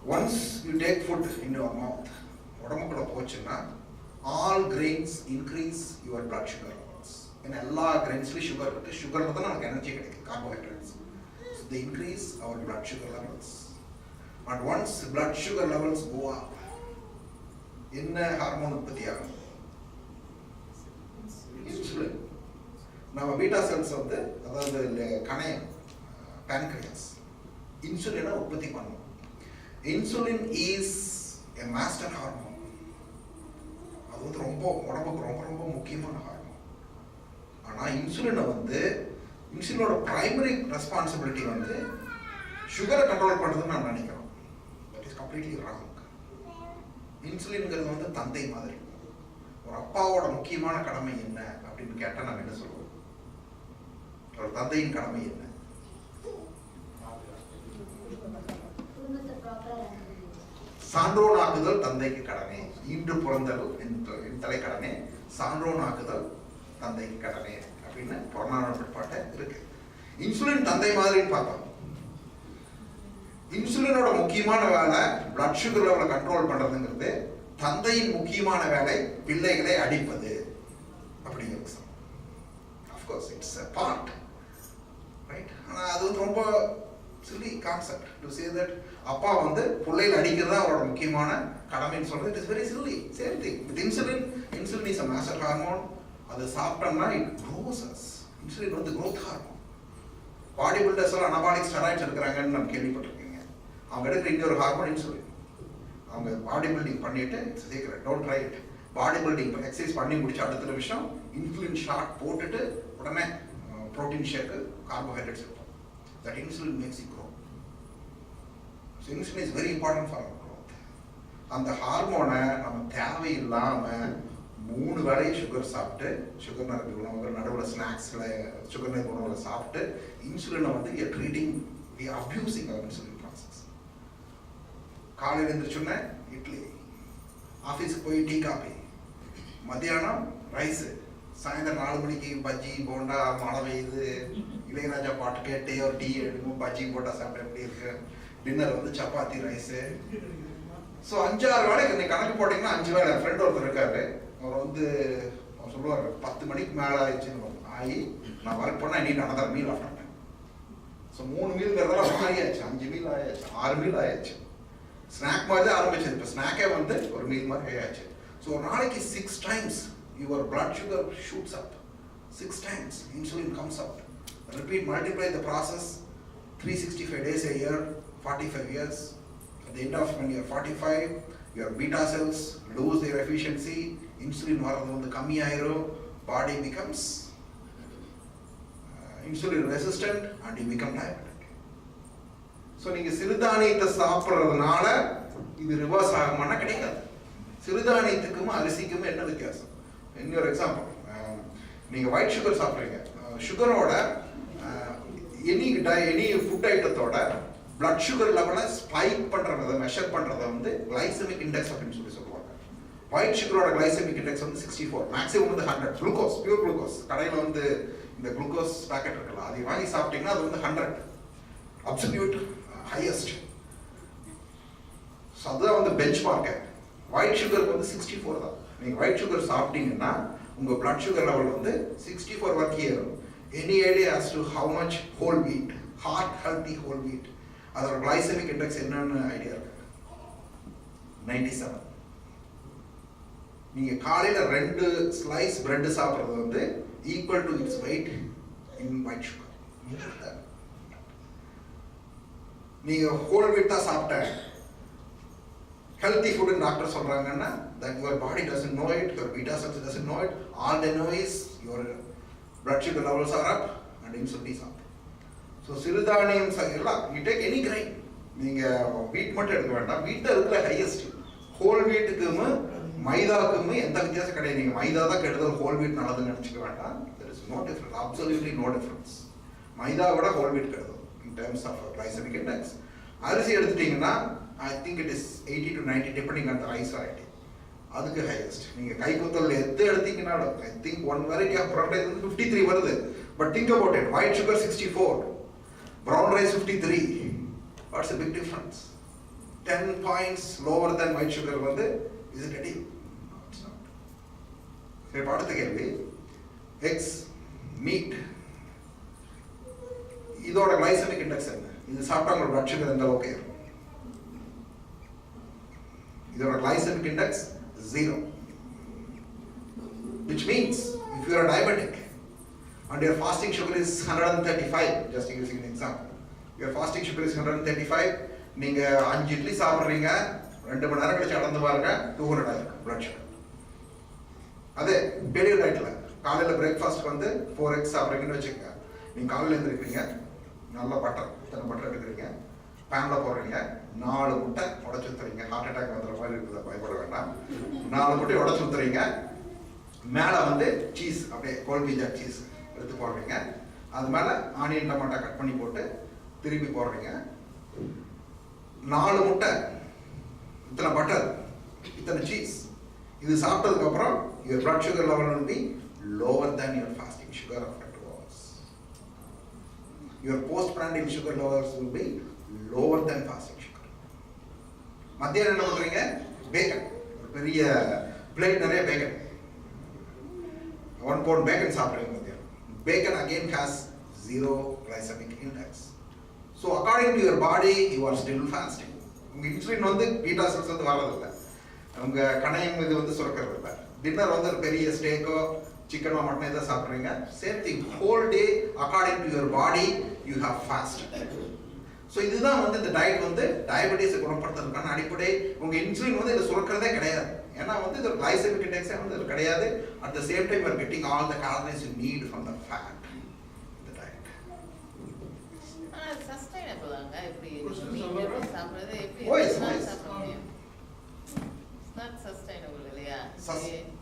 Once you take food in your mouth, உடம்புக்குள்ள போச்சுன்னா all grains increase your blood sugar levels. In எல்லா grains-லயும் sugar இருக்கு. சுகர்ல தான் நமக்கு எனர்ஜி கிடைக்கும், carbohydrates. So they increase our blood sugar levels. And once blood sugar levels go up, என்ன hormone உற்பத்தி ஆகும்? இன்சுலின். நம்ம பீட்டா செல்ஸ் வந்து, அதாவது கணையம், pancreas, இன்சுலினை உற்பத்தி பண்ணும். Insulin is a master hormone. அது வந்து ரொம்ப உடம்புக்கு ரொம்ப ரொம்ப முக்கியமான ஹார்மோன். ஆனால் இன்சுலினை வந்து, இன்சுலினோட பிரைமரி ரெஸ்பான்சிபிலிட்டி வந்து சுகரை கண்ட்ரோல் பண்ணுறதுன்னு நான் நினைக்கிறோம். That is completely wrong. இன்சுலின்ங்கிறது வந்து தந்தை மாதிரி. ஒரு அப்பாவோட முக்கியமான கடமை என்ன அப்படின்னு கேட்டால் நாங்கள் என்ன சொல்லுவோம்? ஒரு தந்தையின் கடமை என்ன? சான்றோனாக்குதல் தந்தைக்கு கடனே, ஈன்று பிறந்தல் என் தலை கடனே, சான்றோனாக்குதல் தந்தைக்கு கடனே அப்படின்னு புறநானூற்று பாட்டு இருக்கு. இன்சுலின் தந்தை மாதிரின்னு பார்த்தோம். இன்சுலினோட முக்கியமான வேலை பிளட் சுகர் லெவலை கண்ட்ரோல் பண்றதுங்கிறது, தந்தையின் முக்கியமான வேலை பிள்ளைகளை அடிப்பது அப்படிங்கிறது. Of course it's a part, right? ஆனால் அது வந்து ரொம்ப chilli concept to say that அப்பா வந்து பிள்ளைகளை அடிக்கிறது அவரோட முக்கியமான கடமைன்னு சொல்றது. It is very chilli. Same thing with insulin. Insulin is a master hormone. அது சாப்பிட்டோம்னா இட் க்ரோஸ் அஸ். இன்சுலின் வந்து growth ஹார்மோன். பாடி பில்டர்ஸ் எல்லாம் அனபாலிக் ஸ்டெராய்ட்ஸ் எடுக்கிறாங்கன்னு நம்ம கேள்விப்பட்டிருக்கீங்க. அவங்க எடுக்கிற இன்னொரு ஹார்மோன் இன்சுலின். அவங்க பாடி பில்டிங் பண்ணிட்டு it's secret, don't try it. Body building exercise பண்ணி முடிச்ச அடுத்த நிமிஷம் இன்சுலின் ஷாட் போட்டுட்டு உடனே ப்ரோட்டீன் ஷேக்கு கார்போஹைட்ரேட்ஸ் இருக்கும். That insulin makes you grow. So insulin is very important for our growth. அந்த ஹார்மோனை நம்ம தேவையில்லாமல் 3 வேளை சுகர் சாப்பிட்டு, சுகர் நிறைந்த உணவுகள் நடுவில் ஸ்நாக்ஸில் சுகர் நிறைந்த உணவுகளை சாப்பிட்டு இன்சுலினை வந்து treating we abusing our insulin process. காலையில் எழுந்திரிச்சோன்னே இட்லி, ஆஃபீஸுக்கு போய் டீ காஃபி, மத்தியானம் ரைஸு, சாயந்தரம் 4 மணிக்கு பஜ்ஜி போண்டா, மழை பெய்யுது, இளையராஜா பாட்டு கேட்டு ஒரு டீ எடுக்கும், பஜ்ஜி போண்டா சாப்பிட்டு எப்படி இருக்கு, டின்னர் வந்து சப்பாத்தி ரைஸு. ஸோ 5-6 வேலைக்கு நீங்கள் கணக்கு போட்டிங்கன்னா 5 வேலை. என் ஃப்ரெண்ட் ஒருத்தர் இருக்காரு, அவர் வந்து அவர் சொல்லுவார் 10 மணிக்கு மேலே ஆயிடுச்சுன்னு ஆகி நான் ஒர்க் பண்ணால் இன்னும் another meal after time. So 3 மீல்ங்கிறதெல்லாம் ஆகியாச்சு, 5 meal ஆயாச்சு, 6 மீல் ஆயாச்சு. ஸ்நாக் மாதிரி தான் ஆரம்பிச்சது, இப்போ ஸ்நாக்கே வந்து ஒரு மீல் மாதிரி ஆயாச்சு. ஸோ ஒரு நாளைக்கு 6 times your blood sugar shoots up. 6 times insulin comes out. Repeat, multiply the process 365 days a year, 45 years. At the end of when you are 45, your beta cells lose their efficiency, insulin வரது வந்து கம்மியாயிரும், body becomes insulin resistant and you become diabetic. So நீங்கள் சிறுதானியத்தை சாப்பிட்றதுனால இது reverse ஆகுமானா கிடைக்காது. சிறுதானியத்துக்கும் அரிசிக்கும் என்ன வித்தியாசம்? இன்னொரு example, நீங்கள் ஒயிட் சுகர் சாப்பிட்றீங்க, சுகரோட எனி ஃபுட் ஐட்டத்தோட பிளட் சுகர் லெவலை ஸ்பைக் பண்ணுறதை மெஷர் பண்ணுறதை வந்து கிளைசமிக் இண்டெக்ஸ் அப்படின்னு சொல்லுவாங்க. ஒயிட் சுகரோட கிளைசமிக் இண்டெக்ஸ் வந்து 64, மேக்ஸிமம் வந்து 100. குளுக்கோஸ், பியூர் குளுக்கோஸ், கடையில் வந்து இந்த குளுக்கோஸ் பேக்கெட் இருக்குல்ல, அதை வாங்கி சாப்பிட்டீங்கன்னா அது வந்து 100, அப்சல்யூட் ஹையஸ்ட். ஸோ அதுதான் வந்து பெஞ்ச் மார்க்கு. ஒயிட் சுகருக்கு வந்து 64 தான். நீங்கள் ஒயிட் சுகர் சாப்பிட்டீங்கன்னா உங்கள் பிளட் சுகர் லெவல் வந்து 64 வரைக்கும் ஏறும். Any idea as to how much whole wheat, heart healthy whole wheat, அதோட கிளைசமிக் இண்டெக்ஸ் என்னன்னு ஐடியா இருக்கு? 97. நீங்கள் காலையில் 2 ஸ்லைஸ் பிரெட் சாப்பிட்றது வந்து equal to its weight in white sugar. நீங்கள் ஹோல் வீட் தான் சாப்பிட்டேன், ஹெல்த்தி ஃபுட் டாக்டர் சொல்றாங்கன்னா that your body doesn't know it, your beta cells doesn't know it, all they know is your blood sugar levels are up and insulin is up. So சிறுதானியம் எல்லாம் you take any grain, நீங்க வீட் மட்டும் எடுக்க வேண்டாம், வீட்ல இருக்கிற highest. Whole வீட்டுக்கும் மைதாக்கும் எந்த வித்தியாசம் கிடையாது. நீங்க மைதா தான் கெடுதல், ஹோல் வீட் நல்லதுன்னு நினைச்சுக்க வேண்டாம். there is no difference, absolutely no difference. மைதா விட ஹோல் வீட் கெடுதல் in terms of glycemic index. அரிசி எடுத்துட்டீங்கன்னா I think it is 80 to 90 depending on the rice variety. அதுக்கு ஹையஸ்ட். நீங்கள் கைக்குத்தல் எது எடுத்தீங்கன்னாலும் I think one variety of brown rice 53 வருது. But think about it, white sugar 64, brown rice 53. What's the big difference? 10 points lower than white sugar வந்து is it ready? No, it's not. சரி, அடுத்த கேள்வி, eggs, meat, இதோட glycemic index என்ன? இது சாப்பிட்டா உங்களோட blood sugar எந்த அளவுக்கு ஏறும்? இதோட glycemic index 0, which means if you are diabetic and your fasting sugar is 135, just using an example, your fasting sugar is 135, நீங்க 5 இட்லி சாப்பிடுறீங்க, 2 மணி நேரம் கழிச்சு அளந்து பாருங்க 200 ஆயிருக்கு blood sugar. அதே பெரிய டயட்ல காலையில பிரேக்ஃபாஸ்ட் வந்து 4 eggs சாப்பிடுறீங்கன்னு வச்சுக்கோங்க. நீங்க காலையில எழுந்திருக்கீங்க, நல்ல பட்டர், இத்தனை பட்டர் எடுக்கிறீங்க, பேன்ல போடுறீங்க, 4 முட்டை உடச்சு ஊத்துறீங்க. ஹார்ட் அட்டாக் வந்துற மாதிரி இருக்குது, பயப்பட வேண்டாம். 4 முட்டை உடச்சு ஊத்துறீங்க, மேலே வந்து சீஸ், அப்படியே கோல்பீஜா சீஸ் எடுத்து போடுறீங்க, அது மேலே ஆனியன் டமாட்டா கட் பண்ணி போட்டு திருப்பி போடுறீங்க. 4 முட்டை இத்தனை பட்டர், இத்தனை சீஸ். இது சாப்பிட்டதுக்கு அப்புறம் your blood sugar level will be lower than your fasting sugar after 2 hours. Your postprandial sugar levels will be lower than fasting sugar. மத்தியானம் என்ன பண்றீங்க? பேக்கன், ஒரு பெரிய பிளேட் நிறைய பேக்கன், 1 pound பேக்கன் சாப்பிட்றீங்க மத்தியானம். Bacon again has 0 glycemic index. So according to your body you are still fasting. உங்க insulin வந்து பீட்டா செல்ஸ் வந்து வரதில்லை, உங்க கணையம் இது வந்து சுரக்கிறது இல்லை. டின்னர் வந்து ஒரு பெரிய ஸ்டேக்கோ சிக்கனோ மட்டனோ இதை சாப்பிட்றீங்க. Same thing, whole day according to your body you have fast. So இதுதான் வந்து இந்த டயட் வந்து டயபெட்டிஸை குணப்படுத்துறதுக்கான அடிப்படை. உங்க இன்சுலின் வந்து இதை சுரக்கிறதே கிடையாது, ஏன்னா வந்து இது கிளைசெமிக் இண்டெக்ஸே வந்து இது கிடையாது. At the same time you are getting all the calories you need from the fat.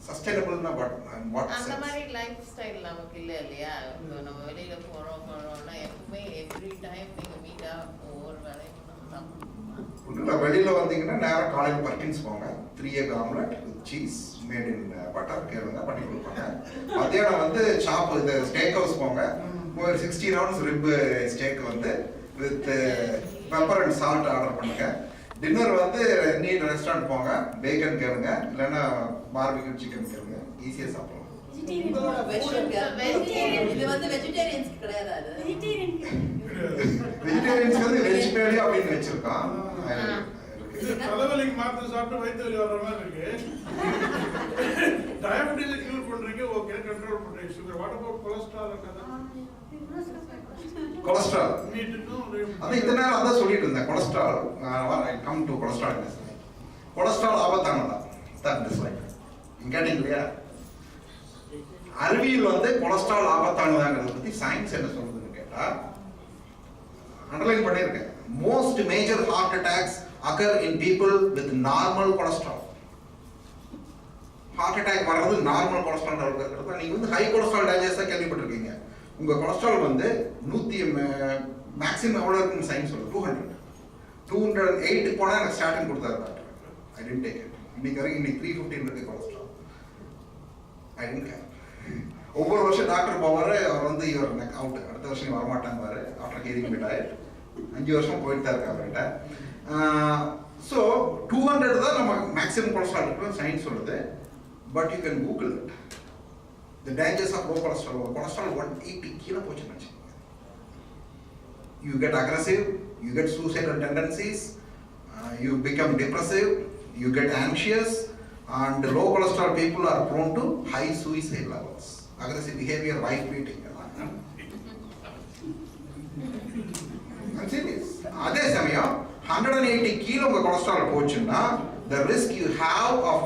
சஸ்டைனபிள்னா வாட் அந்த மாதிரி லைஃப் ஸ்டைல் நமக்கு இல்ல இல்லையா? நம்ம வெளியில போறோம்னா எப்பவுமே எவ்ரி டைம் நீங்க மீட்டா ஒவ்வொரு வேலையும் சாப்பிடணும். வெளியில வந்தீங்கன்னா நேரம் காலையில் பர்கின்ஸ் போங்க, 3 egg omelette with cheese made in butter கேளுங்க, பண்ணி கொடுப்பாங்க. மத்தியானம் வந்து ஷாப் இந்த ஸ்டேக் ஹவுஸ் போங்க, ஒரு 16 ounce ரிப் ஸ்டேக் வந்து with pepper and salt order பண்ணுங்க. டின்னர் வந்து நீட் ரெஸ்டாரண்ட் போங்க, பேக்கன் கேளுங்க, இல்லைன்னா பார்பிக்யூ சிக்கன் கேளுங்க, ஈஸியா சாப்பிடலாம். இது வந்து வெஜிடேரியன்ஸ் கிடையாது, வெஜிடேரியன்ஸ் வந்து வெஜிடேரியன் அப்படின்னு வச்சிருக்கான். தலைவலிக்கு மாத்திரை சாப்பிட்டு வயிற்று வலி வர்ற மாதிரி இருக்கு. டயபெட்டிஸ் கியூர் பண்றீங்க, ஓகே, கண்ட்ரோல் பண்றீங்க sugar. What about cholesterol? Cholesterol அது இத்தனை நேரம் அதான் சொல்லிட்டு இருந்தேன். Cholesterol come to cholesterol. Cholesterol ஆபத்தானதா தான் டிஸ்லைக் கேட்டீங்க இல்லையா? அறிவியல் வந்து கொலஸ்ட்ரால் ஆபத்தானதாங்கிறத பத்தி சயின்ஸ் என்ன சொல்றதுன்னு கேட்டா அண்டர்லைன் பண்ணியிருக்கேன். Most major heart attacks occur in people with normal cholesterol. Heart attack வர்றது நார்மல் கொலஸ்ட்ரால் லெவல் இருக்கிறது. நீங்க வந்து ஹை கொலஸ்ட்ரால் டேஞ்சர்ஸா கேள்விப்பட்டிருக்கீங்க. உங்க கொலஸ்ட்ரால் வந்து 100 மேக்ஸிமம் எவ்வளவு இருக்குன்னு சயின்ஸ் சொல்லுது, 208 போனா எனக்கு ஸ்டார்டிங் கொடுத்தாரு doctor. I didn't take it. இன்னைக்கு வரைக்கும் இன்னைக்கு 315 இருக்கு கொலஸ்ட்ரால். I didn't care. ஒவ்வொரு வருஷம் டாக்டர் போவாரு, அவர் வந்து இவர் நெக் அவுட், அடுத்த வருஷம் வரமாட்டாங்க பாரு ஆஃப்டர் கேரிங் விட் ஆயிட். 5 வருஷம் போயிட்டு தான் இருக்கு அவர்கிட்ட. ஸோ 200 தான் நம்ம மேக்ஸிமம் கொலஸ்ட்ரால் இருக்குன்னு சயின்ஸ் சொல்லுது. But you can Google it. The dangers of low cholesterol. Cholesterol 180 kilo போச்சுன்னு வச்சுக்கோங்க. You get aggressive, you get suicidal tendencies, you become depressive, you get anxious, and low cholesterol people are prone to high suicide levels. Aggressive behavior, wife beating. I'm serious. அதே சமயம் 180 kilo உங்க cholesterol போச்சுன்னா the risk you have of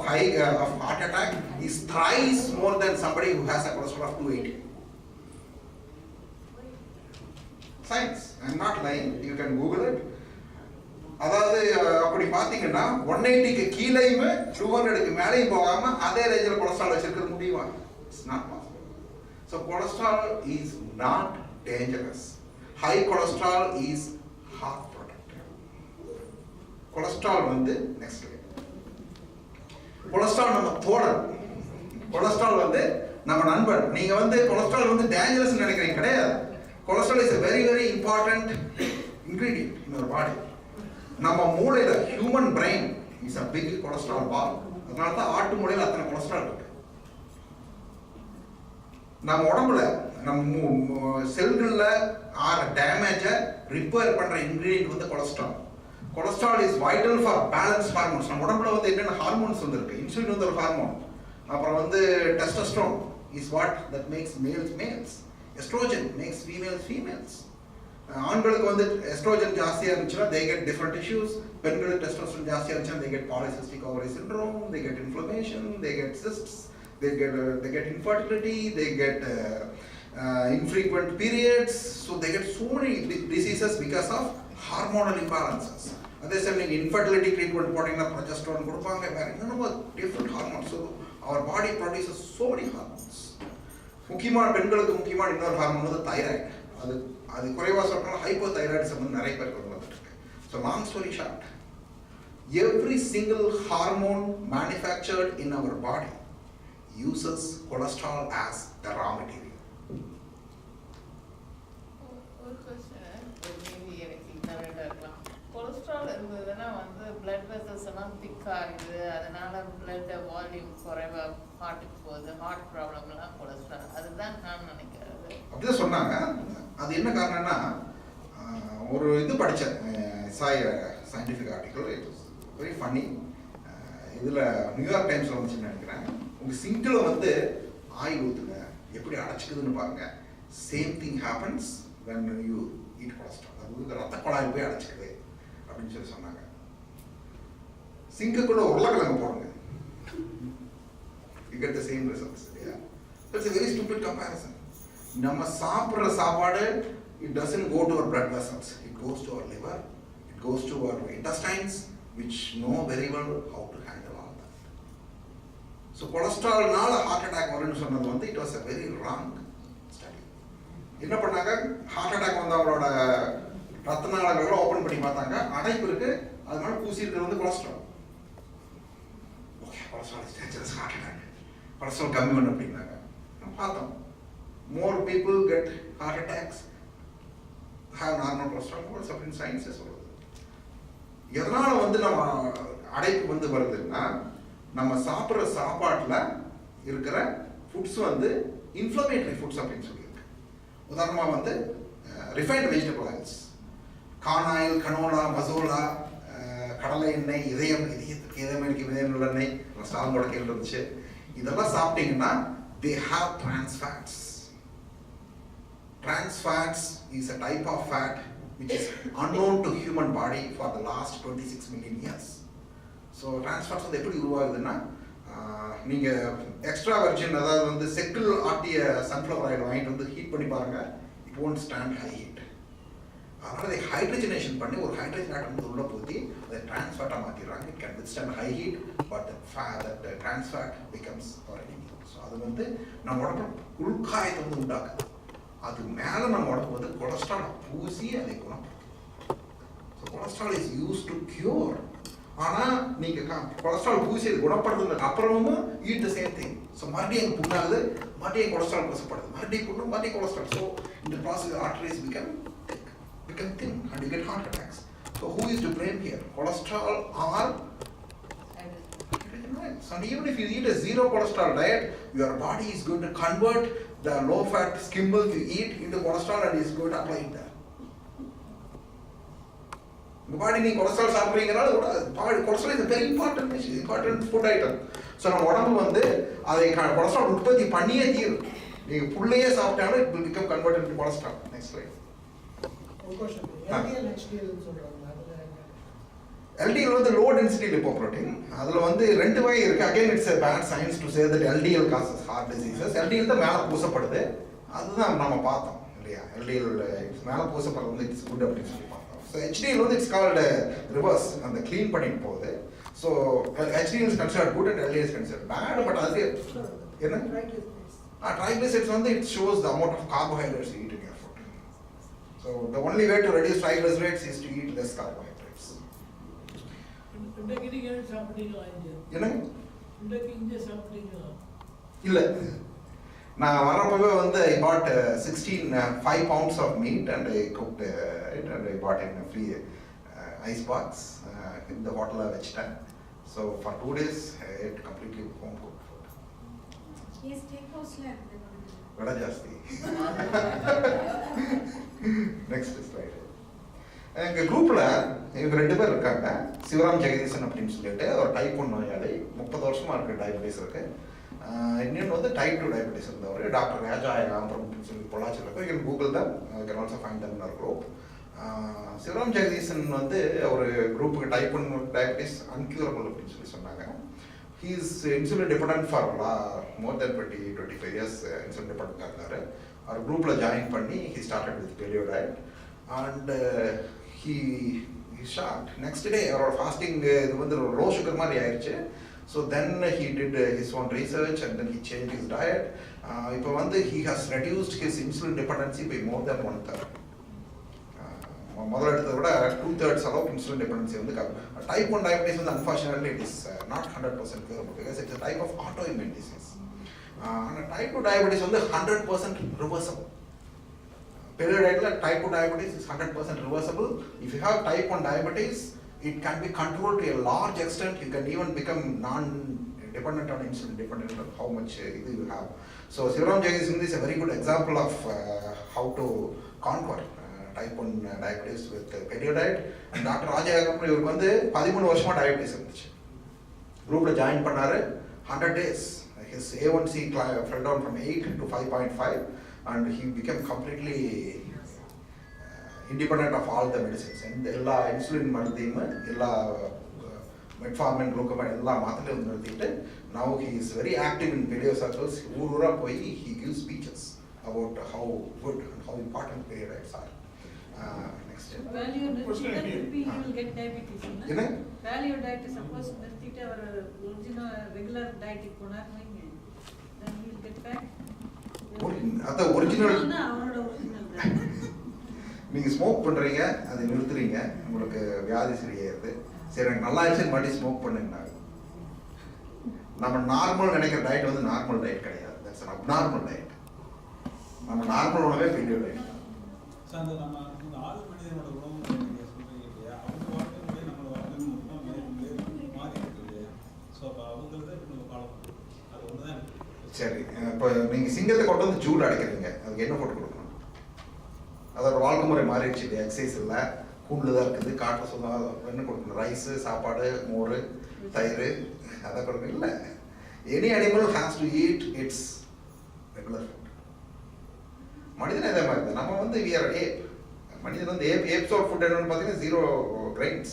of heart attack is thrice more than somebody who has a cholesterol of 280. Science, I'm not lying, you can Google it. அதாவது அப்படி பாத்தீங்கன்னா 180க்கு கீழேயுமே 200க்கு மேலேயும் போகாம அதே ரேஞ்சில் கொலஸ்ட்ரால் வச்சிருக்க முடியுமா? It's not possible. So cholesterol is not dangerous. High cholesterol is heart protective. Cholesterol வந்து next level. கொலஸ்ட்ரால் நம்ம தோழர், கொலஸ்ட்ரால் வந்து நம்ம நண்பன். நீங்க வந்து கொலஸ்ட்ரால் வந்து டேஞ்சரஸ் நினைக்கிறீங்க, கிடையாது. Cholesterol is a very very important ingredient in our body. நம்ம மூளையில human brain is a big cholesterol ball. அதனால தான் ஆட்டு மூளையில அத்தனை கொலஸ்ட்ரால் இருக்கு. நம்ம உடம்புல நம்ம செல்கள்ல ஆற டேமேஜை ரிப்பேர் பண்ற இன்கிரியன்ட் வந்து cholesterol. Cholesterol is vital for balance hormones. நம்ம உடம்புல வந்து என்னென்ன ஹார்மோன்ஸ் வந்து இருக்கு, இன்சுலின் வந்து ஒரு ஹார்மோன், அப்புறம் வந்து testosterone is what that makes males males, oestrogen makes females females. ஆண்களுக்கு வந்து எஸ்ட்ரோஜன் ஜாஸ்தியா இருந்துச்சுன்னா they get different issues. பெண்களுக்கு டெஸ்டோஸ்டெரோன் ஜாஸ்தியா இருந்துச்சுன்னா they get polycystic ovary syndrome, they get inflammation, they get cysts, they get infertility, they get infrequent periods. So they get so many diseases because of hormonal imbalances. அதே சமயம் infertility treatment போட்டிங்கன்னா progesterone கொடுப்பாங்க, வேற என்னென்னமோ different hormones. So அவர் பாடி produces so many hormones. முக்கியமான பெண்களுக்கு முக்கியமான இன்னொரு ஹார்மோன் வந்து தைராய்டு. அது குறைவாக சொல்றோம்னா ஹைப்போ தைராய்டிசம் வந்து நிறைய பேருக்கு வந்துட்டு இருக்கு. So long story short, Every single hormone manufactured in our body uses cholesterol as the raw material. ஒரு கொஸ்டின் மேபி எனக்கு ignorant இருக்கலாம். கொலஸ்ட்ரால் இருந்ததுன்னா வந்து பிளட் வெசல்ஸ் எல்லாம் திக் ஆகுது, அதனால பிளட் வால்யூம் குறைவா ஹார்ட்டுக்கு போகுது, ஹார்ட் ப்ராப்ளம்லாம் கொலஸ்ட்ரால், அதுதான் நான் நினைக்கிறது. அப்படிதான் சொன்னாங்க. அது என்ன காரணம்னா ஒரு இது படித்தேன், scientific article, it was very funny. இதில் நியூயார்க் டைம்ஸில் வந்துச்சுன்னு நினைக்கிறேன். உங்கள் சிங்கில் வந்து ஆயில் ஊற்றுங்க, எப்படி அடைச்சிக்குதுன்னு பாருங்க. Same thing happens when you eat cholesterol. அது வந்து ரத்த குழாயில் போய் அடைச்சிக்குது அப்படின்னு சொல்லி சொன்னாங்க. சிங்குக்குள்ள உருளைக்கிழங்கு போடுங்க, you get the same results. Yeah, that's a very stupid comparison. நம்ம சாப்பிட்ற சாப்பாடு it doesn't go to our blood vessels, it goes to our liver, it goes to our intestines, which know very well how to handle all that. So cholesterolனால heart attack வரும்னு சொன்னது வந்து it was a very wrong study. என்ன பண்ணாங்க, heart attack வந்து அவங்களோட ரத்த நாளங்களை open பண்ணி பார்த்தாங்க, அடைப்பு இருக்கு, அதனால பூசி இருக்கிறது வந்து cholesterol. Okay, cholesterol is dangerous, heart attack, cholesterol கம்மி பண்ணு அப்படின்னாங்க. நம்ம பார்த்தோம், more people get heart attacks have normal cholesterol அப்படின்னு சயின்ஸே சொல்லுது. எதனால வந்து நம்ம அடைப்பு வந்து வருதுன்னா, நம்ம சாப்பிட்ற சாப்பாட்டில் இருக்கிற ஃபுட்ஸ் வந்து இன்ஃப்ளமேட்டரி ஃபுட்ஸ் அப்படின்னு சொல்லியிருக்கு. உதாரணமாக வந்து refined vegetable oils, corn oil, canola, Mazola, கடலை எண்ணெய், இதயத்துக்கு இதயம் உள்ள எண்ணெய், ஸ்டாங்கோட கேள்வி இருந்துச்சு. இதெல்லாம் சாப்பிட்டீங்கன்னா they have trans fats. Trans fats is a type of fat which is unknown to human body for the last 26 million years. So trans fats வந்து எப்படி உருவாகுதுன்னா, நீங்கள் எக்ஸ்ட்ரா வெர்ஜின், அதாவது வந்து செக்கில் ஆட்டிய சன்ஃப்ளவர் ஆயில் வாங்கிட்டு வந்து ஹீட் பண்ணி பாருங்க, it won't stand high heat. அதனால அதை ஹைட்ரஜனேஷன் பண்ணி ஒரு ஹைட்ரஜன் ஆட்டம் வந்து உள்ள போத்தி அதை டிரான்ஸ் ஃபேட்டாக மாற்றிடுறாங்க. It can withstand high heat, but that trans fat becomes our enemy. So அது வந்து நம்ம உடம்புல உள்காயத்தை வந்து உண்டாக்குது. அது மேலே நம்ம உடம்பு வந்து கொலஸ்ட்ரால் பூசி அதை குணப்படுத்தும். So cholesterol is use to cure. ஆனால் நீங்கள் கொலஸ்ட்ரால் பூசி அதை குணப்படுத்துனதுக்கு அப்புறமும் eat the same thing. So மறுபடியும் எங்கள் புண்ணாகுது, மறுபடியும் கொலஸ்ட்ரால் கஷ்டப்படுது, மறுபடியும் புண்ணு, மறுபடியும் கொலஸ்ட்ரால். ஸோ இந்த process arteries become thin and you get heart attacks. So who is to blame here? Cholesterol or and even if you eat a zero cholesterol diet, your body is going to convert the low fat skim milk you eat into cholesterol and is going to apply it there. உங்க body நீங்க cholesterol சாப்பிட்றீங்கனால cholesterol is very important food item. So நம்ம உடம்பு வந்து அதை cholesterol உற்பத்தி பண்ணியே தீரும். நீங்க புள்ளையே சாப்பிட்டாலும் it will become converted into cholesterol. Next slide. LDL வந்து low density lipoprotein. அதில் வந்து ரெண்டு வகை இருக்கு. Again it's a bad science to say that LDL causes heart diseases. LDL தான் மேலே பூசப்படுது, அதுதான் நம்ம பார்த்தோம் இல்லையா. LDL மேலே பூசப்படுறது வந்து இட்ஸ் குட் அப்படின்னு சொல்லி பார்த்தோம். ஸோ HDL வந்து இட்ஸ் கால்டு ரிவர்ஸ், அந்த க்ளீன் பண்ணிட்டு போகுது. So HDL is considered good and LDL is considered bad. But அது என்ன triglycerides வந்து it shows the amount of carbohydrates you eat in your food. So the only way to reduce triglycerides is to eat less carbohydrates. என்ன இல்ல, நான் வரப்பவே வந்து I bought 5 pounds of meat and I cooked it and I bought in a free ice box இந்த ஹோட்டலில் வச்சுட்டேன். So for 2 days I ate completely home cooked food. விலை ஜாஸ்தி. Next slide. எங்கள் குரூப்பில் இவங்க 2 பேர் இருக்காங்க. சிவராம் ஜெகதீசன் அப்படின்னு சொல்லிட்டு ஒரு டைப் 1 நோயாளி, 30 வருஷமாக இருக்குது, டயபிட்டிஸ் இருக்கு. இன்னொன்று வந்து டைப் 2 டயபிட்டிஸ் இருந்தவர் டாக்டர் ராஜா ஆம்பரம் அப்படின்னு சொல்லி பொள்ளாச்சியில் இருக்கு. யூ கூகுள் தான், can also find them in our group. Sivaram Jegadeesan வந்து ஒரு குரூப்புக்கு டைப் 1 டயபிட்டிஸ் அன்க்யூரபிள் அப்படின்னு சொல்லி சொன்னாங்க. He is insulin dependent for more than 20-25 years. Insulin dependent இருந்தாரு. அவர் குரூப்பில் ஜாயின் பண்ணி he started with paleo diet and he shocked. Next day அவரோட ஃபாஸ்டிங் இது வந்து லோ சுகர் மாதிரி ஆயிடுச்சு. So then he did his own research and then he changed his diet. இப்போ வந்து he has reduced his insulin dependency by more than 1/3. முதல்ல எடுத்ததை விட 2/3 அளவுக்கு இன்சுலின் டிபெண்டன்சி வந்து டைப் 1 டயபிட்டிஸ் வந்து unfortunately it is not 100% curable because it's a type of autoimmune disease. ஆனால் type 2 diabetes வந்து 100% reversible. Paleo dietல type 2 diabetes is 100% reversible. If you have type 1 diabetes, it can be controlled to a large extent. You can even become non-dependent on insulin, dependent on how much you have. So Sivaram Jagadeesh is a very good example of how to conquer type 1 diabetes with paleo diet. And Dr. Rajayagamra இவருக்கு வந்து 13 வருஷமா diabetes இருந்துச்சு. குரூப்ல join பண்ணாரு. 100 days his A1C fell down from 8 to 5.5 and he became completely independent of all the medicines. And எல்லா insulin மருந்தையும் எல்லா metformin, glucagon எல்லா மாத்திரையும் நிறுத்திட்டு now he is very active in paleo circles. ஊரூரா போய் he gives speeches about how good and how important paleo diets are. Next. Paleo நிறுத்திட்டா திருப்பி he will get diabetes. என்ன? Paleo diet suppose நிறுத்திட்டு அவர் original regular டயட்டுக்கு போனார் வைங்க, then he will get back. அத original அவரோட original தான். நீங்க ஸ்மோக் பண்றீங்க, அதை நிறுத்துறீங்க, உங்களுக்கு வியாதி சரியாயிருது. சரி எனக்கு நல்லா ஆயிடுச்சு மறுபடியும் ஸ்மோக் பண்ணுங்க. நம்ம நார்மல் நினைக்கிற டயட் வந்து நார்மல் டயட் கிடையாது. That's an abnormal diet. நம்ம நார்மல் உணவே பெரிய டயட். சார் அந்த நம்ம இந்த ஆள் மனிதனோட உணவு நீங்க சொல்றீங்க இல்லையா, அவங்க வாழ்க்கை முறை நம்ம வாழ்க்கை முறை மாறி இருக்கு இல்லையா. ஸோ அப்போ அவங்களுக்கு நம்ம ஃபாலோ பண்ணணும். அது ஒன்று தான். சரி, இப்போ நீங்க சிங்கத்தை கொண்டு வந்து ஜூட் அடைக்கிறீங்க, அதுக்கு என்ன போட்டு கொடுக்கணும்? அதோட வாழ்க்கை முறை மாறிடுச்சு இல்லையா. எக்ஸசைஸ் இல்லை, கூண்டில் தான் இருக்குது, காட்டில் சுத்தம் என்ன கொடுக்கணும்? ரைஸு, சாப்பாடு, மோர், தயிர், அதை கொடுக்கணும். இல்லை, any animal has to eat it's regular food. மனிதன் இதே மாதிரி தான். நம்ம வந்து வி ஆர் ஏப். மனிதன் வந்து ஏப்ஸோட ஃபுட் என்னன்னு பார்த்தீங்கன்னா 0 grains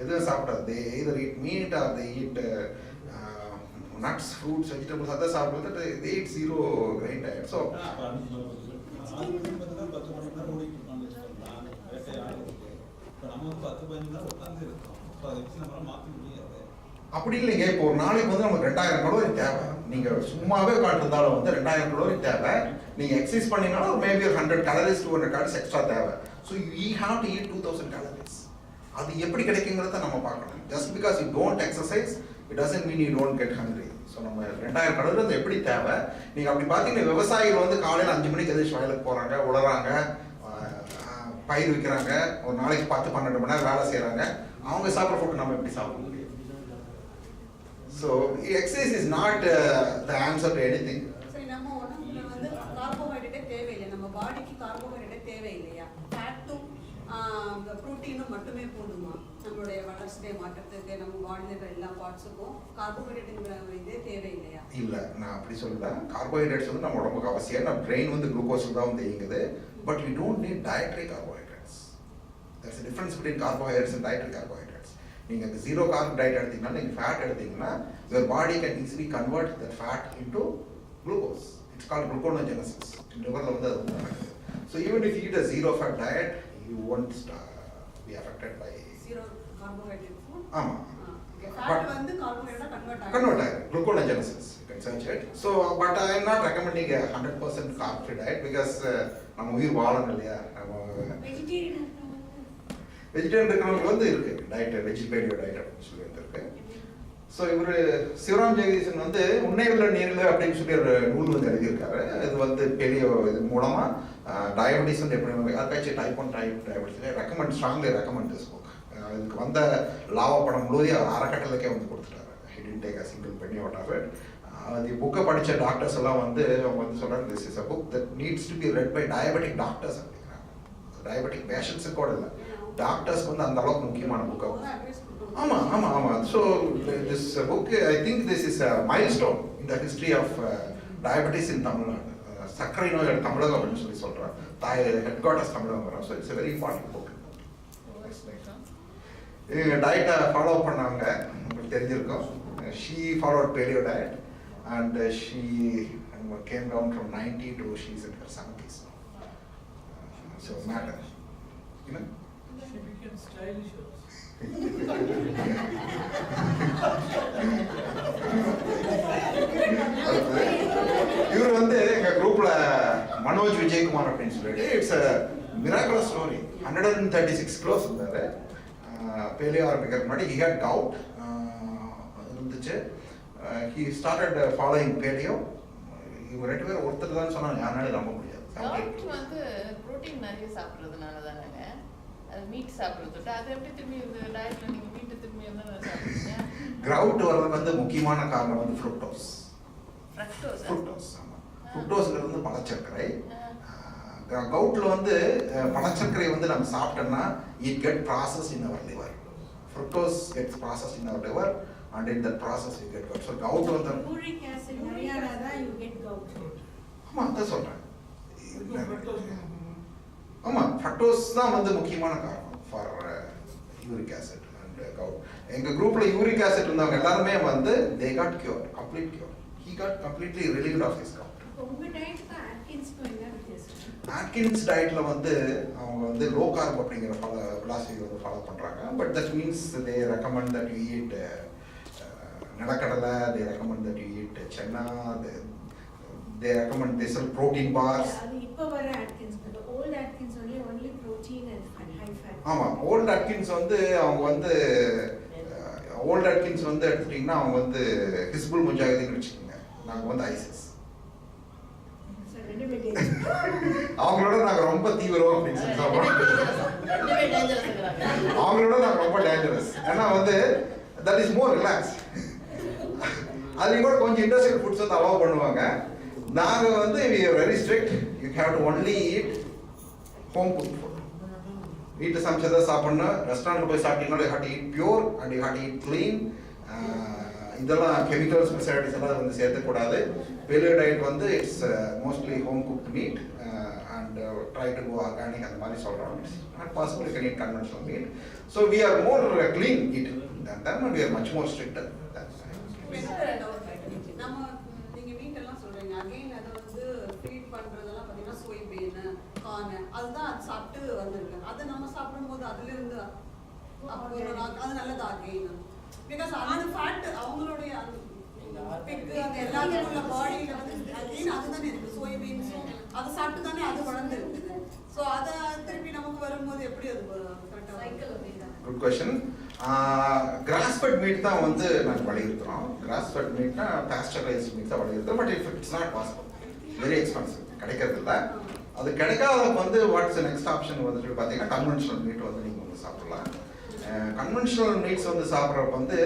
எதுவும் சாப்பிடாது. They either eat meat or they eat nuts, fruits, vegetables, அதை சாப்பிடுறது they eat 0 grain diet. So ஆள் மனிதன் பார்த்தீங்கன்னா 10 மணி நேரம் ஓடிட்டு இருக்கான்னு சொல்லலாம். வேட்டையாடு இருக்கு. இப்போ நம்ம வந்து 10-15 நேரம் உட்காந்து இருக்கோம். ஸோ அதை வச்சு நம்மளால மாற்ற முடியாது. அப்படி இல்லைங்க. இப்போ ஒரு நாளைக்கு வந்து நமக்கு 2000 கலோரி தேவை. நீங்க சும்மாவே உட்காந்துருந்தாலும் வந்து 2000 கலோரி தேவை. நீங்க எக்ஸசைஸ் பண்ணீங்கன்னாலும் மேபி 100 calories 200 calories எக்ஸ்ட்ரா தேவை. So you have to eat 2000 calories. அது எப்படி கிடைக்குங்கிறத நம்ம பார்க்கணும். Just because you don't exercise it doesn't mean you don't get hungry. So நம்ம 2000 கலோரி வந்து எப்படி தேவை? நீங்க அப்படி பார்த்தீங்கன்னா விவசாயிகள் வந்து காலையில் 5 மணிக்கு எதிர்த்து வயலுக்கு போறாங்க, உழறாங்க, பயிர் வைக்கிறாங்க, ஒரு நாளைக்கு 10-12 மணி நேரம் வேலை செய்யறாங்க. அவங்க சாப்பிட்ற ஃபுட் நம்ம எப்படி சாப்பிட முடியும்? So exercise is not the answer to anything. சரி, நம்ம உடம்புல வந்து கார்போஹைட்ரேட்டே தேவையில்லை, நம்ம பாடிக்கு கார்போஹைட்ரேட்டே தேவையில்லையா? ஃபேட்டும் ப்ரோட்டீனும் மட்டுமே போதுமா நம்மளுடைய வளர்ச்சியை மாற்றத்துக்கு, நம்ம பாடியில் இருக்கிற எல்லா பார்ட்ஸுக்கும் கார்போஹைட்ரேட்டுங்கிற இதே தேவையில்லையா? இல்லை, நான் அப்படி சொல்றேன். கார்போஹைட்ரேட்ஸ் வந்து நம்ம உடம்புக்கு அவசியம். நம்ம பிரெயின் வந்து குளுக்கோஸில் தான் வந்து இயங்குது. But we don't need dietary carbohydrates. there's a difference between carbohydrates and dietary carbohydrates. நீங்கள் இந்த 0 carb டயட் எடுத்தீங்கன்னா, நீங்கள் ஃபேட் எடுத்தீங்கன்னா your body can easily convert that fat into glucose. It's called gluconeogenesis. லிவரில் வந்து அது நடக்குது. So even if you eat a 0 fat diet, you won't be affected by 0 carbohydrate food. ஆமாம், fat வந்து கார்போஹைட்ரேட்டா convert ஆகும். gluconeogenesis. You can search it. So but I am not recommending a 100% carb free diet because நம்ம உயிர் வாழணும் இல்லையா. நம்ம vegetarian இருக்கிறவங்க வந்து இருக்கு டயட், வெஜிடேரியன் டயட் அப்படின்னு சொல்லி இருக்கு. ஸோ இவர் சிவராம் ஜெகதீசன் வந்து உன்னை உள்ள நீரில் அப்படின்னு சொல்லி ஒரு நூல் வந்து எழுதியிருக்காரு. இது வந்து பெரிய இது மூலமா டயபெட்டிஸ் வந்து எப்படி யாருக்காச்சும் type 1 diabetes strongly recommend this book. இதுக்கு வந்த லாவா படம் முழுவதும் அறக்கட்டளைக்கே வந்து கொடுத்துட்டாரு. He didn't take a single penny out of it. அந்த புக்கை படித்த டாக்டர்ஸ் எல்லாம் வந்து அவங்க வந்து சொல்றாங்க, this is a book that needs to be read by diabetic doctors அப்படிங்கிறாங்க. டயபெட்டிக் பேஷண்ட்ஸுக்கு கூட இல்லை, டாக்டர்ஸ்க்கு வந்து அந்த அளவுக்கு முக்கியமான புக்காக. ஆமாம் ஆமாம் ஆமாம். So this book I think this is a milestone in the history of diabetes in Tamil Nadu. சர்க்கரை நோய் தமிழகம் அப்படின்னு சொல்லி சொல்கிறேன். ஹெட் குவார்ட்டர்ஸ் தமிழகம் வரும். So it's a very important book. இவங்க டயட்டை ஃபாலோ பண்ணவங்க உங்களுக்கு தெரிஞ்சிருக்கும். She followed paleo diet and she came down from 90 to she's in her 70s. So matter, you know. She became stylish also. இவர் வந்து எங்க குரூப்ல மனோஜ் விஜயகுமார் அப்படின்னு சொல்லிட்டு இட்ஸ் miraculous story. 136 kilos இருந்தாரு. Paleo ஆரம்பிக்கிறதுக்கு முன்னாடி he had gout. இருந்துச்சு. He started following Paleo. இவங்க ரெண்டு பேரும் ஒருத்தர் தான் சொன்னாங்க, யாராலும் நம்ப முடியாது. Gout வந்து புரோட்டீன் நிறைய சாப்பிட்றதுனால தானேங்க, அது மீட் சாப்பிட்றது. அது எப்படி திரும்பி இந்த டயட்ல நீங்க மீட் திரும்பி என்ன சாப்பிடுறீங்க? Gout வரதுக்கு வந்து முக்கியமான காரணம் வந்து ஃப்ரூக்டோஸ். ஃப்ரக்டோஸ். ஆமா. ஃப்ரூக்டோஸ்ங்கிறது வந்து பனச்சர்க்கரை. கவுட்ல வந்து பனச்சர்க்கரை வந்து நம்ம சாப்பிட்டோம்னா it get processed in our liver. Fructose gets processed in our liver and in that process we get gout. So gout வந்து uric acid நிறையானா தான் you get gout. ஆமா அதான் சொல்றேன். ஆமா ஃப்ரக்டோஸ் தான் வந்து முக்கியமான காரணம் for uric acid and gout. எங்க குரூப்ல uric acid இருந்தவங்க எல்லாரும் வந்து they got cured, complete cure. He got completely relieved of his gout. உங்க டயட்க்கு ஆட்கின்ஸ்க்கு என்ன வித்தியாசம்? ஆட்கின்ஸ் டயட்ல வந்து அவங்க வந்து லோ கார்ப் அப்படிங்கிற philosophy வந்து ஃபாலோ பண்றாங்க. But that means they recommend that you eat நிலக்கடலை, they recommend that you eat chana, they recommend they sell protein bars. அது இப்ப வர Atkins, the old Atkins only protein and high fat. ஆமா old Atkins வந்து அவங்க வந்து volt Atkins வந்து எடுத்துட்டீங்கன்னா அவங்க வந்து ஹிஸ்புல் முஜாஹிதீன் வச்சுக்கோங்க, நாங்க வந்து ஐசிஸ். அவங்களோட நாங்க ரொம்ப தீவிரம் அப்படின்னு சொல்லி அவங்களோட நாங்க ரொம்ப டேஞ்சரஸ். ஏன்னா வந்து தட் இஸ் மோர் ரிலாக்ஸ். அதுலயும் கூட கொஞ்சம் இண்டஸ்ட்ரியல் ஃபுட்ஸ் வந்து அலோவ் பண்ணுவாங்க. நாங்க வந்து we are very strict. You have to only eat home cooked food. வீட்டு சமைச்சதை சாப்பிடணும். ரெஸ்டாரண்ட்ல போய் சாப்பிட்டீங்கன்னா you have to eat pure and you have to eat clean. இதெல்லாம் கெமிக்கல்ஸ் ப்ரிசர்வேட்டிவ்ஸ் எல்லாம் வந்து சேர்த்துக்கூடாது. Paleo diet வந்து it's mostly home cooked meat and try to go organic அந்த மாதிரி சொல்கிறோம். It's not possible you can eat conventional meat. So we are more clean eat than we are much more stricter. நம்ம நீங்க meet எல்லாம் சொல்றீங்க, again அதை வந்து feet பண்றதெல்லாம் பார்த்தீங்கன்னா சோயாபீன், கார்ன், அதுதான் அது சாப்பிட்டு வந்திருக்கு. அதை நம்ம சாப்பிடும்போது அதுல இருந்து அது நல்லதா அகைன்? பிகாஸ் அந்த ஃபேட் அவங்களுடைய அந்த எல்லாத்தோட பாடியில வந்து அகைன் அதுதானே இருக்கு. சோயாபீன்ஸும் அதை சாப்பிட்டு தானே அது வளர்ந்து இருக்குது. ஸோ அதை திருப்பி நமக்கு வரும்போது எப்படி அது கரெக்டாக சைக்கிள் அப்படின்னா? Good question. Grass fed meat தான் வந்து நாங்கள் வலியுறுத்துறோம். கிராஸ் ஃபெட் மீட்னா பாஸ்டரைஸ்ட் மீட் தான் வலியுறுத்துறோம். But it's not possible, very expensive, கிடைக்கிறது இல்லை. அது கிடைக்காதவங்க வந்து வாட்ஸ் நெக்ஸ்ட் ஆப்ஷன் வந்துட்டு பார்த்தீங்கன்னா கன்வென்ஷனல் மீட் வந்து நீங்கள் வந்து சாப்பிடலாம். கன்வென்ஷனல் மீட்ஸ் வந்து சாப்பிட்றப்ப வந்து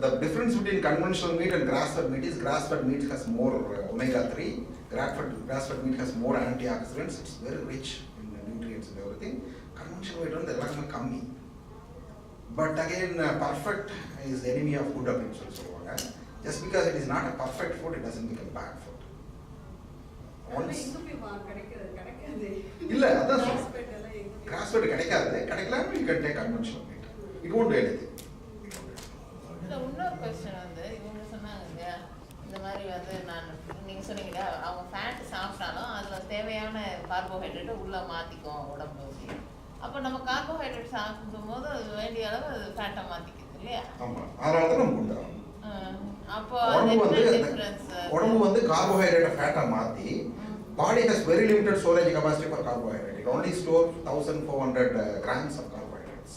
the difference between conventional meat and grass-fed meat is grass-fed meat has more omega-3, grass-fed meat has more antioxidants, it's very rich in nutrients and everything. Conventional meat வந்து எல்லாமே கம்மி. But again, perfect is the enemy of good அப்படின்னு சொல்லுவாங்க. Just because it is not a perfect food, it doesn't become bad food. இல்ல அதான் grass-fed கிடைக்காது, கிடைக்கலாம் you can take conventional meat. It won't do anything. இன்னொரு question வந்து இவங்க சொன்னாங்க, இந்த மாதிரி வந்து நான் நீங்க சொன்னீங்க அவங்க ஃபேட் சாப்பிட்டாலும் அதுல தேவையான கார்போஹைட்ரேட்டை உள்ள மாத்திக்கும் உடம்பு. அப்போ நம்ம கார்போஹைட்ரேட் சாப்பிடும் போது அது வேண்டிய அளவு அது ஃபேட்டை மாத்திக்குது இல்லையா? ஆமா, அதனால தான் நம்ம குண்டாகும். அப்போ உடம்பு வந்து கார்போஹைட்ரேட்டை ஃபேட்டா மாத்தி body has very limited storage capacity for carbohydrate. It only stores 1400 grams of carbohydrates.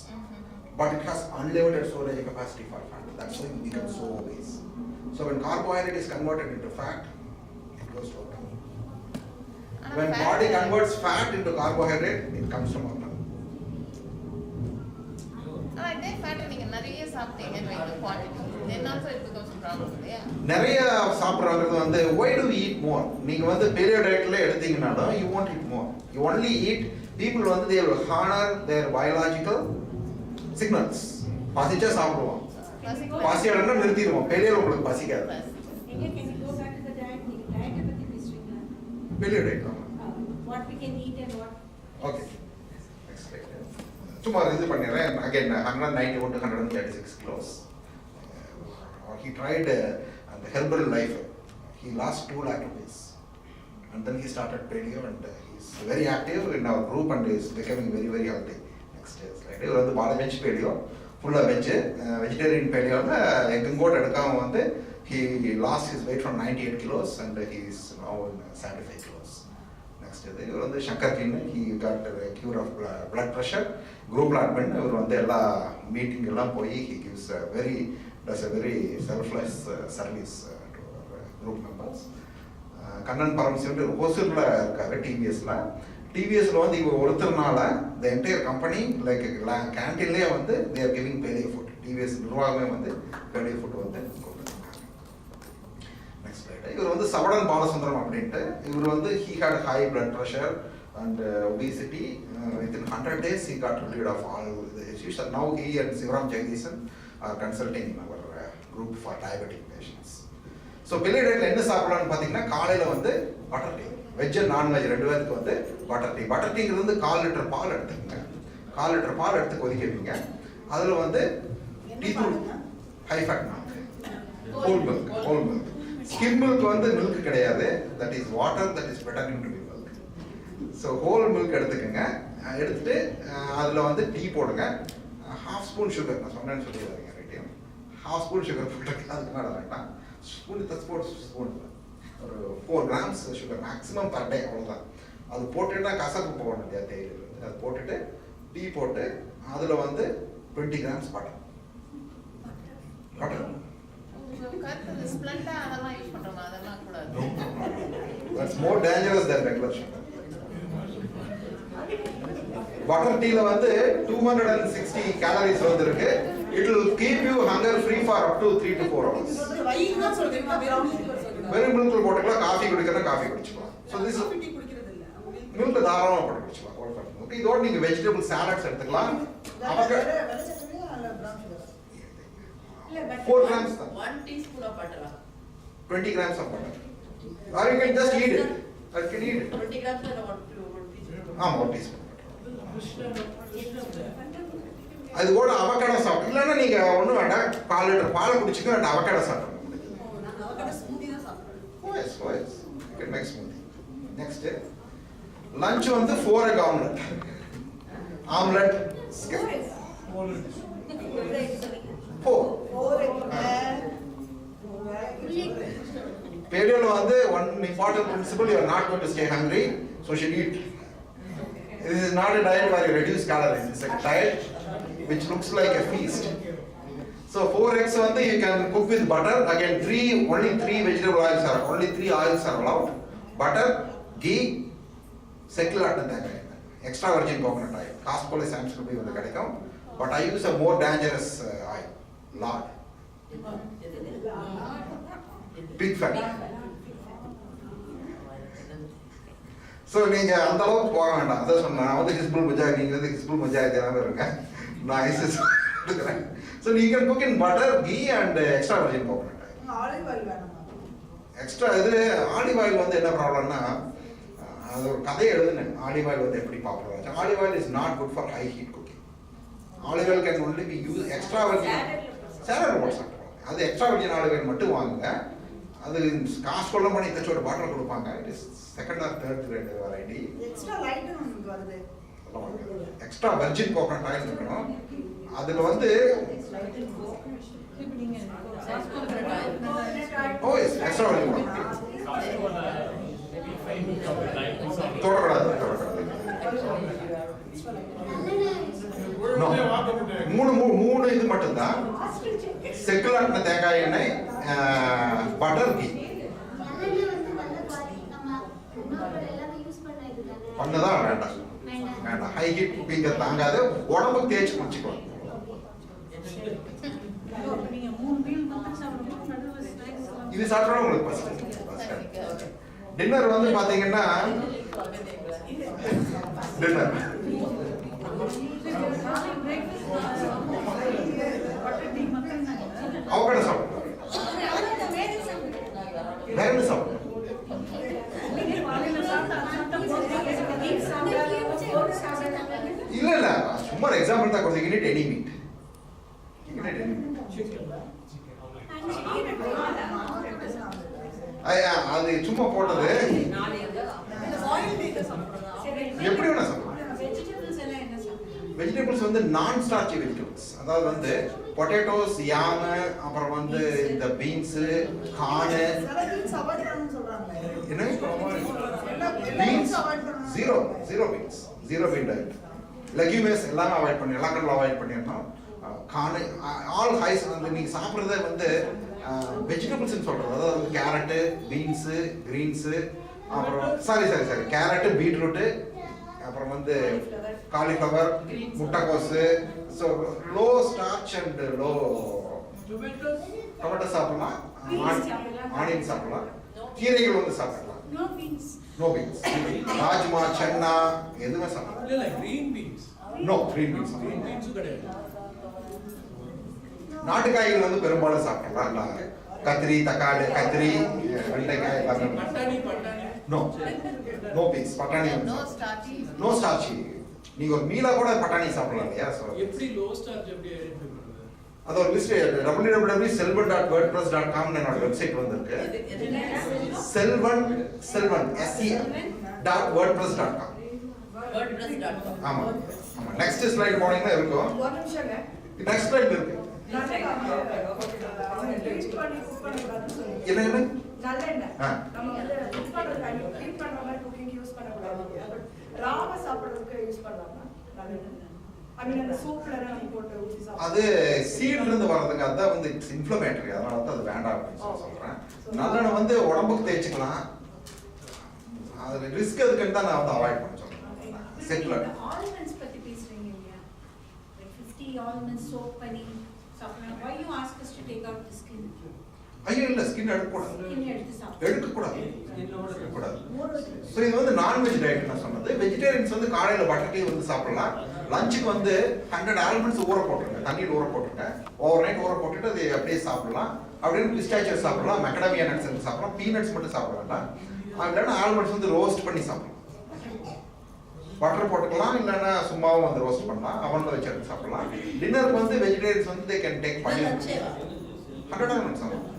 But it has unlimited storage capacity for fat. That's why it becomes so obese. So when carbohydrate is converted into fat, it goes to our tummy. When body converts fat into carbohydrate, it comes from our tummy. அதே fat நீங்க நிறைய சாப்பிட்டீங்கன்னு வைங்க quantity, then also it becomes a problem இல்லையா? நிறைய சாப்பிடுறது வந்து why do we eat more? நீங்க வந்து paleo dietல எடுத்தீங்கனாலும் you won't eat more. You only eat, people வந்து they will honor their biological signals. பசிச்சா சாப்பிடுவோம், பசி அடங்கினா நிறுத்திடுவோம். paleo உங்களுக்கு பசிக்காது. paleo diet what we can eat and what. Okay. சும்மா இது பண்ணிடுறேன். Again 191 to 136 kilos. He tried the herbal life. He lost 2 lakh rupees. And then he started paleo and he's very active in our group and is becoming very, very healthy. Next day, right? He was the bench paleo, full of veg, vegetarian paleo. He lost his weight from 98 kilos and he is now 75 kilos. Next இது இவர் வந்து சங்கர்கின், he got cure of blood pressure, குரூப்ல admin. இவர் வந்து எல்லா meeting எல்லாம் போய் he gives does a very selfless service to our group members. Kannan Paramasivan ஹோசூர்ல இருக்காரு டிவிஎஸ்ல வந்து இவர் ஒருத்தர்னால the entire company லைக் கேன்டீன்லேயே வந்து they are giving Paleo food. TVS நிர்வாகமே வந்து Paleo food வந்து கொடுத்துருக்காங்க. Next slide. இவர் வந்து சவடன் பாலசுந்தரம் அப்படின்ட்டு இவர் வந்து he had high blood pressure and obesity. Within 100 days he got rid of all the issues. And now he and Sivaram Jagdishan are consulting in our group for diabetic patients. So Paleo dietல என்ன சாப்பிடலாம்னு பார்த்தீங்கன்னா காலையில் வந்து butter tea, veg and non veg ரெண்டு பேருக்கு வந்து butter டீங்கிறது வந்து 1/4 litre பால் எடுத்துக்கங்க. 1/4 லிட்டர் பால் எடுத்து கொதிக்க வைங்க. அதில் வந்து டீ தூள், high fat milk, whole milk. Skim milk வந்து மில்க் கிடையாது, that is water, that is pretending to be milk. ஸோ ஹோல் மில்க் எடுத்துக்கோங்க. எடுத்துட்டு அதில் வந்து டீ போடுங்க. 1/2 ஸ்பூன் சுகர், நான் சொன்னேன்னு சொல்லிடுறேங்க ரைட்டையும், 1/2 ஸ்பூன் சுகர் போட்டுருக்கேன். அதுக்கு மேலே வேண்டாம். ஸ்பூன் ஒரு 4 grams sugar maximum per day, அவ்வளோதான். அது போட்டுட்டா கசப்பு போகணும் இல்லையா தேயிலை, அது போட்டுட்டு டீ போட்டு அதில் வந்து 20 grams butter. That's more dangerous than regular sugar. Butter tea la வந்து 260 calories வந்து இருக்கு. It will keep you hunger free for up to 3 to 4 hours. வெறும் மில்க் போட்டுக்கலாம், காஃபி குடிக்கிறதா காஃபி குடிச்சுக்கலாம். ஸோ திஸ் மில்க் தாராளமாக போட்டு குடிச்சுக்கலாம். ஓகே, இதோட நீங்கள் வெஜிடபிள் சாலட்ஸ் எடுத்துக்கலாம். 4 grams தான். 1 teaspoon of butter. 20 grams of butter. Or you can just eat it. Or you can eat it. 20 grams and 1 teaspoon. 1 teaspoon. அது கூட அவகாடோ சாப்பிட்டு இல்லைன்னா நீங்கள் ஒன்றும் வேண்டாம், 1/4 லிட்டர் பாலை குடிச்சுக்க வேண்டாம், அவகாடோ சாப்பிடுங்க. Yes, yes. You can make smoothie. Next, lunch வந்து 4 egg omelette. Omelette. 4. Paleo வந்து one important principle, you are not going to stay hungry, so you should eat. This is not a diet where you reduce calories. It's a diet which looks like a feast. So 4 eggs வந்து you can cook with butter. Again, only 3 vegetable oils are, only 3 oils are allowed. Butter, ghee, செக்கிலாட்டு தேங்காய் எண்ணெய், extra virgin coconut oil. Costco Sam's Club வந்து கிடைக்கும். But I use a more dangerous oil, lard. Big fat. So நீங்கள் அந்த அளவுக்கு போக வேண்டாம். அதான் சொன்னேன், நான் வந்து ஹிஸ்புல் முஜாஹித், நீங்கள் வந்து ஹிஸ்புல் முஜாஹிதீனாக இருங்க, நான் ஐசிஸ் எடுக்கிறேன். So you can cook in butter, ghee and extra virgin coconut oil. Extra இது ஆலிவ் ஆயில் வந்து என்ன ப்ராப்ளம்னா, அது ஒரு கதையை எழுதுனேன், ஆலிவ் ஆயில் வந்து எப்படி பாப்புலர் ஆச்சு. Olive oil is not good for high heat cooking. Olive oil can only be use extra virgin salad போட்டு சாப்பிடுவாங்க. அது எக்ஸ்ட்ரா வர்ஜின் ஆலிவ் ஆயில் மட்டும் வாங்குங்க. அது காசு கொள்ள பண்ணி தச்சோட பாட்டில் கொடுப்பாங்க. It is second or third grade variety. Extra light நமக்கு வருது. எக்ஸ்ட்ரா வர்ஜின் கோகனட் ஆயில் இருக்கணும். அதுல வந்து ஓ எஸ் எக்ஸ்ட்ரா வர்ஜின் தொடக்கூடாது. மூணு இது மட்டும்தான். செக்குலாட்டின தேங்காய் எண்ணெய், பட்டர், கீ பண்ணதான் வேண்டாம். ஹை ஹீட் குக்கிங்க தாங்காத, உடம்புக்கு தேய்ச்சி குடிச்சுக்கலாம். இது சாப்பிட்டா உங்களுக்கு பசி. டின்னர் வந்து பாத்தீங்கன்னா டின்னர் அவகடோ சாப்பிடுங்க. வேற என்ன சாப்பிடுங்க? இல்ல சும்மா எக்ஸாம்பிள் தான் கொடுத்தீங்க. இட் எனி மீட், அது சும்மா போட்டது. எப்படி வேணா சாப்பிடுங்க. வெஜிடபிள்ஸ் வந்து நான் ஸ்டார்ச்சி வெஜிடபிள்ஸ், அதாவது வந்து பொட்டேட்டோஸ், யாம், அப்புறம் வந்து இந்த பீன்ஸ், கார்ன், என்ன beans zero beans bean diet. லெக்யூமஸ் எல்லாமே அவாய்ட் பண்ணி எல்லா கடலும் அவாய்ட் பண்ணிடணும். கார்னு ஆல் ஹைஸ் வந்து நீங்கள் சாப்பிட்றத வந்து வெஜிடபிள்ஸ்ன்னு சொல்கிறது, அதாவது வந்து கேரட்டு, பீன்ஸு, கிரீன்ஸு, அப்புறம் சாரி கேரட்டு, பீட்ரூட்டு, அப்புறம் வந்து காலிஃப்ளவர், முட்டைக்கோஸு. So low starch and low tomato சாப்பிடலாம், ஆனியன் சாப்பிடலாம், கீரைகள் வந்து சாப்பிடலாம். நோ பீன்ஸ், ராஜ்மா, சன்னா எதுவுமே சாப்பிடலாம். இல்ல green beans. No green beans கிடையாது. நாட்டுக்காய்கள் வந்து பெரும்பாலும் சாப்பிடலாம். கத்திரி, தக்காளி, கத்திரி, வெண்டைக்காய் எல்லாமே. நோ பீன்ஸ், பட்டாணி நோ ஸ்டார்ச். நீங்க ஒரு மீலா கூட பட்டாணி சாப்பிடலாம் இல்லையா? எப்படி லோ ஸ்டார்ச் எப்படி ஐடென்டிஃபை பண்றது? அது ஒரு லிஸ்ட் www.selvan.wordpress.com என்னோட வெப்சைட் வந்திருக்கு. selvan se.wordpress.com. ஆமா ஆமா. நெக்ஸ்ட் ஸ்லைடு போனீங்கன்னா இருக்கும். நெக்ஸ்ட் ஸ்லைடு இருக்கு. என்ன நம்ம வந்து குக் பண்ற டைம் ஹீட் பண்ற மாதிரி குக்கிங் யூஸ் பண்ண கூடாது. பட் ராவா சாப்பிடுறதுக்கு யூஸ் பண்ணலாமா? நல்லெண்ணெய். ஐ மீன் அந்த சூப்ல நம்ம போட்டு ஊத்தி சாப்பிடுறது. அது சீட்ல இருந்து வர்றதுக்கு அதான் வந்து இட்ஸ் இன்ஃப்ளமேட்டரி, அதனால தான் அது வேண்டாம் அப்படின்னு சொல்றேன். நல்லெண்ணெய் வந்து உடம்புக்கு தேய்ச்சிக்கலாம். அது ரிஸ்க் அதுக்குன்னு தான் நான் வந்து அவாய்ட் பண்ண சொல்றேன். செட்ல ஆல்மண்ட்ஸ் பத்தி பேசுறீங்க இல்லையா? like 50 almonds soak பண்ணி சாப்பிடலாம். why you ask us to take out the skin? ஐயோ இல்ல, ஸ்கின் எடுக்கக்கூடாது. எடுக்கக்கூடாது. ஸோ இது வந்து நான்வெஜ் டயட் நான் சொன்னது. வெஜிடேரியன்ஸ் வந்து காலையில் பட்டர் டீ வந்து சாப்பிடலாம். லஞ்சுக்கு வந்து 100 ஆல்மண்ட்ஸ் ஊற போட்டுருங்க, தண்ணியில் ஊற போட்டுருங்க. ஓவர் நைட் ஊற போட்டுட்டு அதை அப்படியே சாப்பிடலாம். அப்படின்னு பிஸ்டாச்சர் சாப்பிடலாம், மெக்கடமியா நட்ஸ் சாப்பிடலாம், பீனட்ஸ் மட்டும் சாப்பிட வேண்டாம். இல்லைன்னா ஆல்மண்ட்ஸ் வந்து ரோஸ்ட் பண்ணி சாப்பிடலாம். பட்டர் போட்டுக்கலாம், இல்லைன்னா சும்மாவும் வந்து ரோஸ்ட் பண்ணலாம், அவனில் வச்சு எடுத்து சாப்பிடலாம். டின்னருக்கு வந்து வெஜிடேரியன்ஸ் வந்து they can take paneer. 100 almonds சாப்பிடலாம்.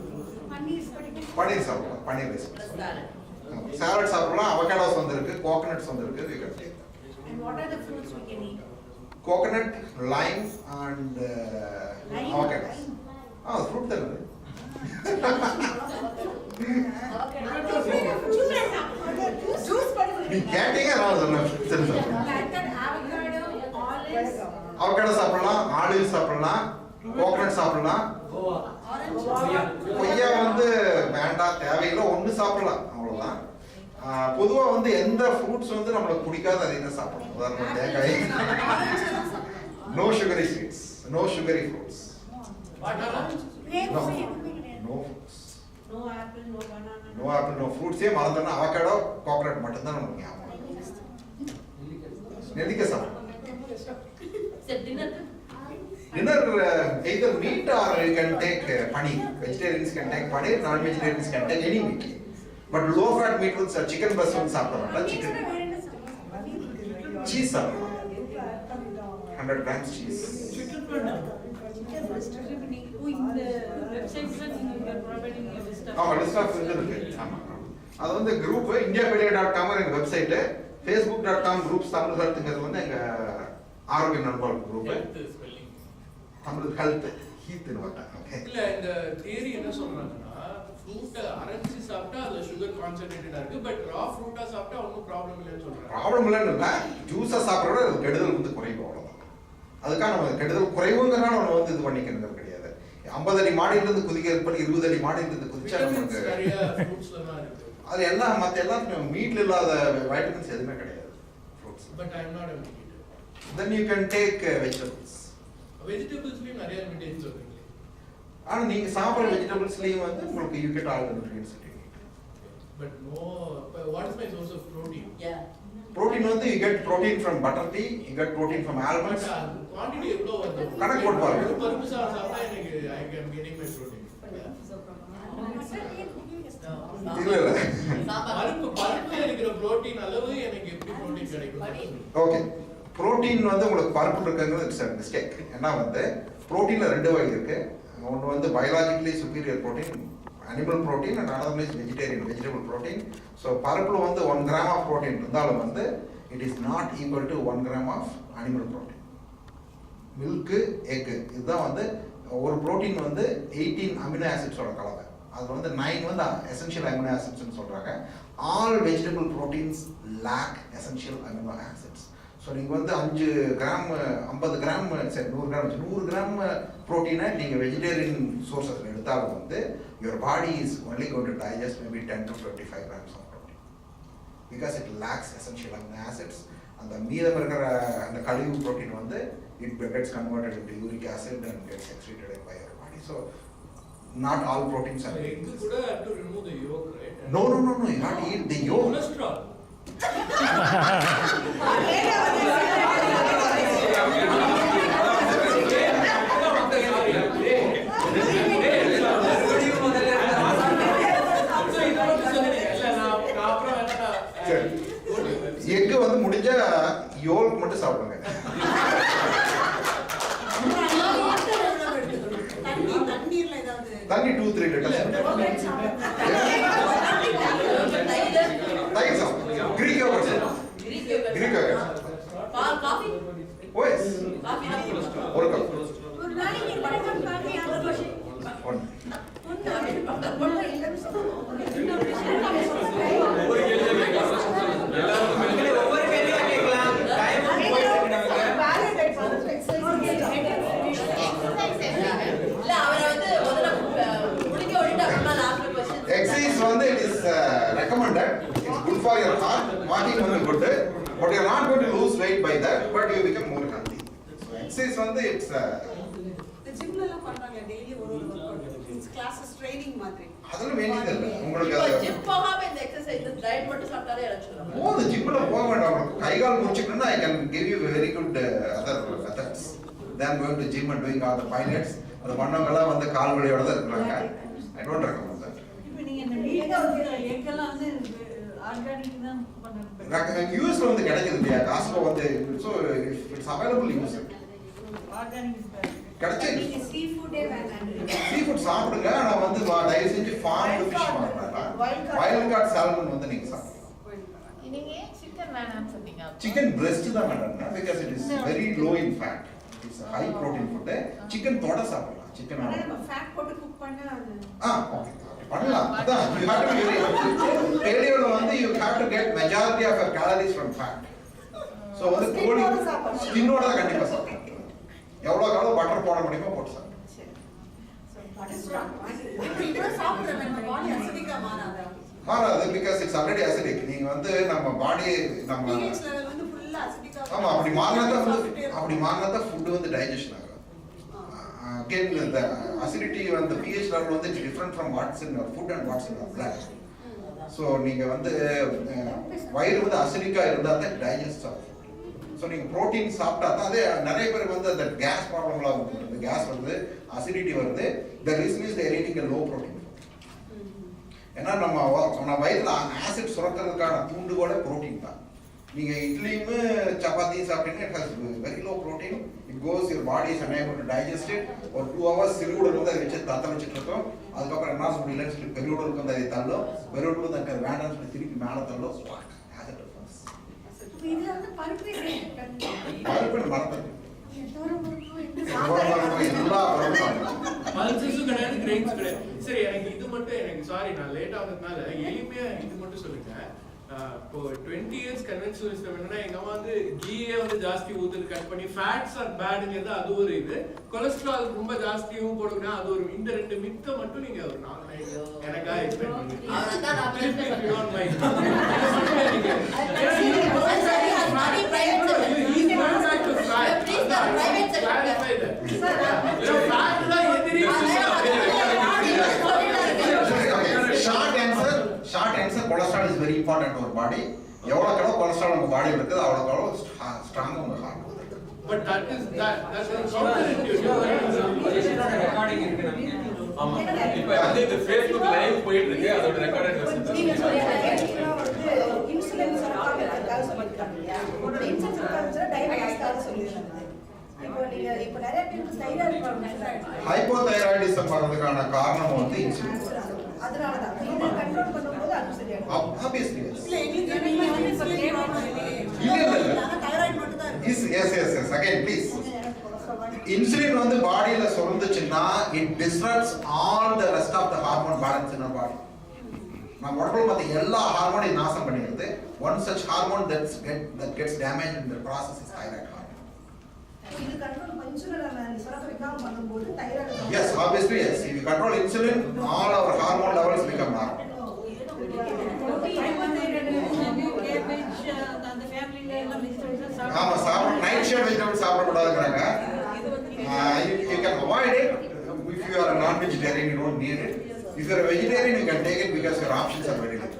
பன்னீர் சாப்பிடலாம், பன்னீர் ரைஸ். சாலட் சாப்பிடலாம். அவகாடோஸ் வந்திருக்கு, கோகனட்ஸ் வந்திருக்கு. And what are the fruits we can eat? Coconut, lime and avocados. Fruit தான் அது. ஜூஸ் பண்ணுங்க. நீ கேட்டீங்க நான் சொன்னேன். சரி சார். அவகாடோ சாப்பிடலாம், ஆலிவ் சாப்பிடலாம், கோகனட் சாப்பிடலாம். கொய்யா வந்து வேண்டாம், தேவையில்லை, ஒன்று சாப்பிடலாம், அவ்வளோதான். பொதுவா வந்து எந்த ஃப்ரூட்ஸ் வந்து நம்மளுக்கு பிடிக்காத அதை தான் சாப்பிடணும். உதாரணம் தேங்காய். No sugary sweets, no sugary fruits. No apple, no banana. No apple, no ஃப்ரூட்ஸே மறந்துடணும். அவகாடோ, கோகனட் மட்டும்தான் நமக்கு ஞாபகம். நெல்லிக்காய் சாப்பிடணும். Dinner either meat or you can take paneer. Vegetarians can take paneer, non-vegetarians can take any meat. But low-fat meat with chicken breast வந்து சாப்பிடலாம். Chicken. Cheese சாப்பிடலாம். 100 grams cheese. Chicken breast. இந்த வெப்சைட்ஸ்ல நீங்க ப்ரொவைடிங் லிஸ்ட் ஆஃப். ஆமா, list of இருக்கு. ஆமா. அது வந்து குரூப் indiapaleo.com எங்க வெப்சைட், facebook.com groups தமிழ் ஹெல்த்ங்கிறது வந்து எங்க ஆரோக்கிய நண்பர்கள் குரூப். தமிழ் ஹெல்த் ஹீத்னு வட்டாங்க. இல்ல இந்த தியரி என்ன சொல்றாங்கன்னா ஃப்ரூட்டை அரைச்சு சாப்பிட்டா அதுல சுகர் கான்சென்ட்ரேட்டடா இருக்கு, பட் ரா ஃப்ரூட்டா சாப்பிட்டா ஒன்றும் ப்ராப்ளம் இல்லைன்னு சொல்றாங்க. ப்ராப்ளம் இல்லைன்னு இல்லை, ஜூஸா சாப்பிட்றத அது கெடுதல் வந்து குறைவு, அவ்வளோதான். அதுக்காக நம்ம கெடுதல் குறைவுங்கிறனால நம்ம வந்து இது பண்ணிக்கிறது கிடையாது. 50 அடி மாடியிலிருந்து குதிக்கிறது பண்ணி 20 அடி மாடியிலிருந்து குதிச்சா நமக்கு நிறைய ஃப்ரூட்ஸ்ல தான் இருக்கு. அது எல்லாம் மற்ற எல்லாம் மீட்ல இல்லாத வைட்டமின்ஸ் எதுவுமே கிடையாது fruits. But I am not ability. Then you can take vegetables. வெஜிடபிள்ஸ்லயும் நிறைய லிமிடேஷன்ஸ் இருக்கு. ஆனா நீங்க சாப்பிடுற வெஜிடபிள்ஸ்லயும் வந்து உங்களுக்கு you get all the nutrients. But no, what is my source of protein? Yeah. Protein வந்து you get protein from butter tea, you get protein from almonds. Quantity எவ்வளவு வருது? கணக்கு போட்டு பாருங்க. ஒரு பருப்பு சாப்பிட்டா எனக்கு I am getting my protein. இல்ல இல்ல. பருப்புல இருக்கிற புரோட்டீன் அளவு எனக்கு எப்படி புரோட்டீன் கிடைக்கும்? ஓகே. புரோட்டீன் வந்து உங்களுக்கு பருப்பு இருக்குங்கிறது இட்ஸ் a mistake. ஏன்னா வந்து புரோட்டீன்ல 2 வகை இருக்கு. ஒன்று வந்து biologically superior protein, animal protein, and another is vegetarian vegetable protein. ஸோ பருப்புல வந்து 1 gram of protein இருந்தாலும் வந்து it is not equal to 1 gram of animal protein. Milk, egg இதுதான் வந்து ஒரு புரோட்டீன் வந்து 18 அமினோ ஆசிட்ஸோட கலவை. அது வந்து 9 வந்து எசென்ஷியல் அமினோ ஆசிட்ஸ்னு சொல்றாங்க. All vegetable proteins lack essential amino acids. So நீங்கள் வந்து 5 கிராம் 50 கிராம் சரி 100 கிராம் ப்ரோட்டீனை நீங்கள் வெஜிடேரியன் சோர்ஸஸ் எடுத்தாலும் வந்து your body is only going to digest maybe 10 to 25 grams of protein because it lacks essential amino acids. அந்த மீதம் இருக்கிற அந்த கழிவு ப்ரோட்டீன் வந்து it gets converted into uric acid and gets excreted by your body. So not all proteins are egg could have to remove the yolk, right? No, you have to eat the yolk. Cholesterol. Egg வந்து முடிஞ்சா யோல்க் மட்டும் சாப்பிடுங்க. தண்ணி 2-3 litre தயிர் சாப்பிடுங்க. Greek yoghurt பால் coffee OS ஒரு cup ஒரு நாளைக்கு எத்தனை கப் காஃபி ஆகுது? Exercise வந்து it is recommended. It's good for your heart. Walking வந்து good, but you are not going to lose weight by that, but you become more healthy. So exercise வந்து it's the gymல எல்லாம் பண்றாங்க daily ஒரு workout classes training மாதிரி. அதெல்லாம் வேண்டியது இல்ல உங்களுக்கு. இப்போ ஜிம் போகாம இந்த எக்சர்சைஸ் டயட் மட்டும் சாப்பிட்டாலே இறச்சிடலாம். ஓ the gymல போக வேண்டாம். உங்களுக்கு கை கால் முடிச்சுக்கணும்னா I can give you very good other methods than going to gym and doing all the pilates. அது பண்ணவங்க வந்து கால் வலியோட தான் இருக்காங்க. I don't recommend that. இப்போ நீங்க இந்த மீட் எக்கெல்லாம் வந்து ஆர்கானிக் தான் பண்ணணும். யூஎஸ்ல வந்து கிடைக்குது இல்லையா காஸ்ட்ல வந்து so it's available use organic is better. கிடைச்சே நீங்க சீ ஃபுட்டே வேண்டாம். சீ ஃபுட் சாப்பிடுங்க. ஆனா வந்து தயவு செஞ்சு ஃபார்ம்டு ஃபிஷ் வாங்கலாம். வைல்ட் காட் சால்மன் வந்து நீங்க சாப்பிடலாம். நீங்க சிக்கன் வேணாம்னு சொன்னீங்க. சிக்கன் breast தான் வேண்டாம் because it is very low in fat. It's a high protein food. Chicken தோட சாப்பிடலாம். சிக்கன் ஆனா நம்ம ஃபேட் போட்டு குக் பண்ணா அது ஓகே பண்ணலாம். அதான் you have to be very paleo வந்து you have to get majority of your calories from fat. So வந்து கோழி ஸ்கின்னோட தான் கண்டிப்பா சாப்பிடணும். எவ்வளவு காலம் பட்டர் போட முடியுமோ போட்டு சாப்பிடணும். மாறாது because it's already acidic. நீங்க வந்து நம்ம பாடி நம்ம pH level வந்து ஃபுல்லா acidic ஆ ஆமா அப்படி மாறினா ஃபுட் வந்து டைஜஷன் ஆகும். Again the acidity and the pH level வந்து different from what's in your food and what's in your blood. So நீங்க வந்து வயிறு வந்து அசிடிக்கா இருந்தா தான் டைஜஸ்ட் ஆகும். ஸோ நீங்க புரோட்டீன் சாப்பிட்டா தான் அதே நிறைய பேருக்கு வந்து அந்த கேஸ் ப்ராப்ளம்லாம் வருது. கேஸ் வருது, அசிடிட்டி வருது. The reason is they are eating a low protein. ஏன்னா நம்ம வயிற்றுல ஆசிட் சுரக்கிறதுக்கான தூண்டுகோலே புரோட்டீன் தான். நீங்க இட்லியும் சப்பாத்தியும் சாப்பிட்டீங்கன்னா it has very low protein. It goes your body is unable to digest it. ஒரு 2 hours சிறுகுடல் வந்து அதை வச்சு தத்த வச்சுட்டு இருக்கோம். அதுக்கப்புறம் என்ன முடியலன்னு சொல்லி பெருகுடலுக்கு வந்து அதை தள்ளும். பெருகுடலுக்கு வந்து வேண்டாம்னு சொல்லி திருப்பி மேலே தள்ளும். இதுல வந்து பருப்பு மறந்துட்டு பல்சஸும் கிடையாது, கிரெயின்ஸ் கிடையாது. சரி எனக்கு இது மட்டும் எனக்கு சாரி நான் லேட் ஆகுறதுனால எளிமையா இது மட்டும் சொல்லுங்க. இப்போ 20 years கன்வென்ஷனல் சிஸ்டம் என்னன்னா எங்க அம்மா வந்து கீயே வந்து ஜாஸ்தி ஊத்துறது கட் பண்ணி ஃபேட்ஸ் ஆர் பேடுங்கிறது அது ஒரு இது, கொலஸ்ட்ரால் ரொம்ப ஜாஸ்தியும் போடுங்கன்னா அது ஒரு. இந்த ரெண்டு மித்த மட்டும் நீங்க ஒரு 4 நைட் எனக்கா எக்ஸ்பிளைன் பண்ணுங்க. அதான் நான் If you don't mind. Short answer, cholesterol is very important to our body. எவ்வளவு cholesterol நம்ம பாடியில இருக்குது அவ்வளவு ஸ்ட்ராங்கா உங்க heart. But that is counterintuitive. Recording இருக்கு நமக்கு. ஆமா. இப்போ வந்து இந்த Facebook லைவ் போயிட்டு இருக்கு. அதோட ரெக்கார்டட் வெர்ஷன். நீங்க சொல்றீங்க வந்து இன்சுலின் சர்க்காக சொல்லிருக்காங்க. உங்களோட இன்சுலின் சர்க்காக டயபெட்டிஸ்க்காக சொல்லிருக்காங்க. இப்போ நிறைய பேருக்கு தைராய்டு ப்ராப்ளம். ஹைப்போதைராய்டிசம் வரதுக்கான காரணம் வந்து இன்சுலின். அதனால தான் இத கண்ட்ரோல் பண்ணும்போது அது சரியாகும். Obviously. இல்ல எங்களுக்கு நீங்க வந்து இன்சுலின் ப்ராப்ளம் இல்லையே. இல்ல தைராய்டு மட்டும் தான் இருக்கு. Yes. Again, please. இன்சுலின் வந்து பாடியில சுரந்துச்சுன்னா it disrupts all the rest of the hormone balance in body. நம்ம உடம்புல மற்ற எல்லா ஹார்மோனையும் நாசம் பண்ணிடுது. One such hormone that gets damaged in the process is thyroid hormone. இது கண்ட்ரோல் இன்சுலின் நம்ம சுரக்க விகாம பண்ணும்போது thyroid. Yes, obviously yes. If you control insulin, all our hormone levels become normal. ஆமா, சாப்பிட நைட் ஷேட் வெஜிடபிள் சாப்பிடக்கூடாதுங்கிறாங்க. You can avoid it if you are a non-vegetarian. You don't need it. If you are a vegetarian, you can take it because your options are very limited.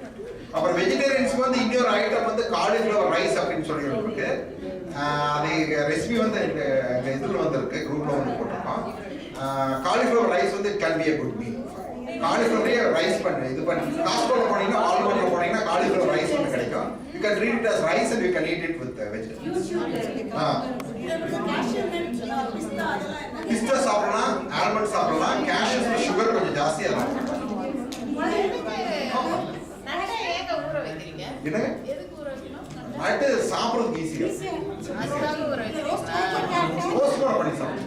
அப்புறம் வெஜிடேரியன்ஸ்க்கு வந்து இன்னொரு item வந்து cauliflower rice அப்படின்னு சொல்லி இருக்கு. அது recipe வந்து இதில் வந்துருக்கு, குரூப்ல வந்து போட்டிருக்கோம். காலிஃப்ளவர் ரைஸ் வந்து can be a good meal. காலிஃப்ளவரே ரைஸ் பண்ணி இது பண்ணி காஸ்ட்ரோல போனீங்கன்னா ஆல்மோட்ல போனீங்கன்னா காலிஃப்ளவர் ரைஸ் வந்து கிடைக்கும். You can treat it as rice and you can eat it with vegetables. பிஸ்தா சாப்பிடலாம், ஆல்மண்ட் சாப்பிடலாம். கேஷ்யூஸ்ல சுகர் கொஞ்சம் ஜாஸ்தியா இருக்கும். என்ன நட்டு சாப்பிடுறதுக்கு ஈஸியா ரோஸ்ட் பண்ணி சாப்பிடலாம்.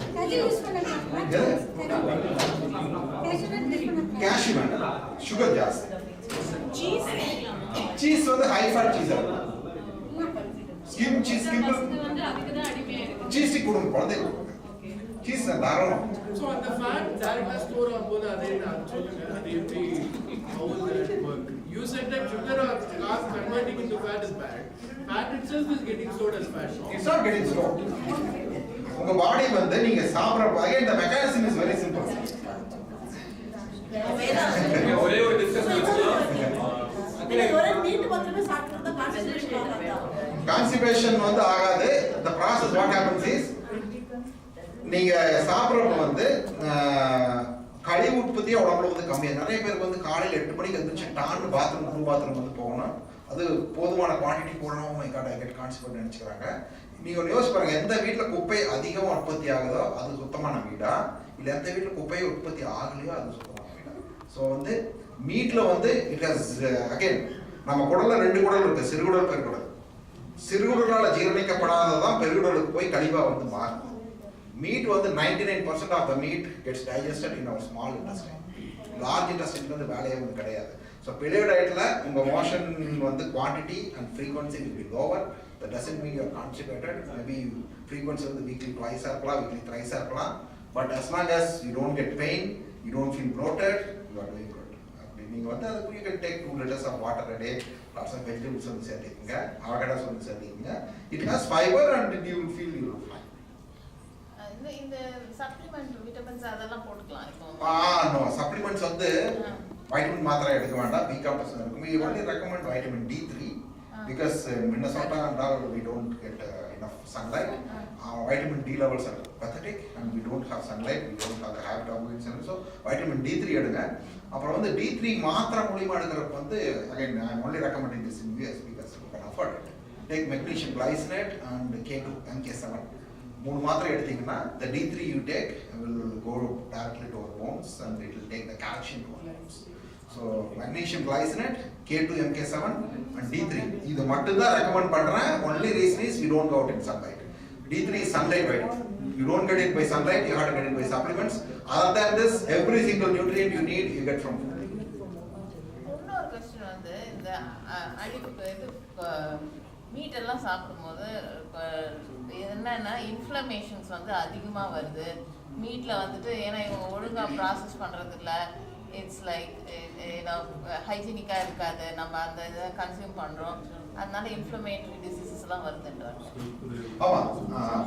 கேஷ்யூ வேண்டாம், சுகர் ஜாஸ்தி. சீஸ் வந்து high fat cheese. Skim cheese cheese கொடுங்க குழந்தைகளுக்கு. சீஸ் தாராளம். So அந்த fat direct store ஆகும்போது அதே நான் சொல்லுங்க, அது எப்படி how will that work? You said that sugar or carbs converting into fat is bad. Fat itself is getting stored as fat. It's not getting stored. உங்க பாடி வந்து நீங்க சாப்பிடுற again the mechanism is very simple. ஒரே ஒரு discussion வச்சுக்கலாம். Constipation வந்து ஆகாது. The process what happens is நீங்க சாப்பிடுறப்ப வந்து கழிவு உற்பத்தியே உடம்புல வந்து கம்மியாக. நிறைய பேருக்கு வந்து காலையில் 8 மணிக்கு எழுந்திரிச்சு டான்னு பாத்ரூம் வந்து போகணும். அது போதுமான குவான்டிட்டி போடணும். My god I get constipate நினைச்சுக்கிறாங்க. நீங்க ஒன்று யோசிச்சு பாருங்க, எந்த வீட்டில் குப்பை அதிகமாக உற்பத்தி ஆகுதோ அது சுத்தமான வீடா, இல்லை எந்த வீட்டில் குப்பையை உற்பத்தி ஆகலையோ அது சுத்தமான வீடா. ஸோ வந்து மீட்ல வந்து இட் ஹஸ் அகைன் நம்ம குடல்ல 2 குடல் இருக்கு, சிறுகுடல் பெருகுடல். சிறுகுடலால ஜீரணிக்கப்படாததான் பெருகுடலுக்கு போய் கழிவா வந்து மாறும். மீட் வந்து 99% of the meat gets digested in our small intestine. Large இன்டெஸ்டைனுக்கு வந்து வேலையே வந்து கிடையாது. ஸோ பெலியோ டயட்ல உங்க மோஷன் வந்து quantity and frequency will be lower. That doesn't mean you are constipated. Maybe frequency வந்து weekly twice இருக்கலாம், weekly thrice இருக்கலாம். But as long as you don't get pain, you don't feel bloated, you are doing good. நீங்க வந்து அதுக்கு you can take 2 liters of water a day. Lots of vegetables வந்து சேர்த்துக்கங்க, avocados வந்து சேர்த்துக்கங்க. It has fiber and you will feel you will fine. இந்த supplement vitamins அதெல்லாம் போட்டுக்கலாம் இப்போ. நோ சப்ளிமெண்ட்ஸ் வந்து வைட்டமின் மாத்திரை எடுக்க வேண்டாம். பி காம்ப்ளெக்ஸ் இருக்கும். We only recommend vitamin D3 because Minnesota and all we don't get enough sunlight. Vitamin D levels are pathetic and we don't have sunlight. We don't have the habit of doing sunlight. So vitamin D3 எடுங்க. அப்புறம் வந்து D3 மாத்திரை மூலமா எடுக்கிறப்ப வந்து again I am only recommending this in US because you can afford it. Take magnesium glycinate and K2 MK7. 3 மாத்திரை எடுத்தீங்கன்னா the D3 you take will go directly to our bones and it will take the calcium to our bones. So magnesium glycinate, K2 MK7 and D3 இது மட்டும் தான் recommend பண்றேன். Only reason is you don't go out in sunlight. D3 is sunlight vitamin. You don't get it by sunlight, you have to get it by supplements. Other than this, every single nutrient you need you get from food. இன்னொரு question வந்து இந்த அடிப்பு இது meet எல்லாம் சாப்பிடும்போது என்னன்னா inflammations வந்து அதிகமாக வருது மீட்ல வந்துட்டு. ஏன்னா இவங்க ஒழுங்கா ப்ராசஸ் பண்றது இல்லை. இட்ஸ் லைக் ஹைஜீனிக்காக இருக்காது. நம்ம அந்த இதை கன்சியூம் பண்ணுறோம், அதனால இன்ஃப்ளமேட்டரி டிசீசஸ்லாம் வருதுன்றாங்க. ஆமாம்,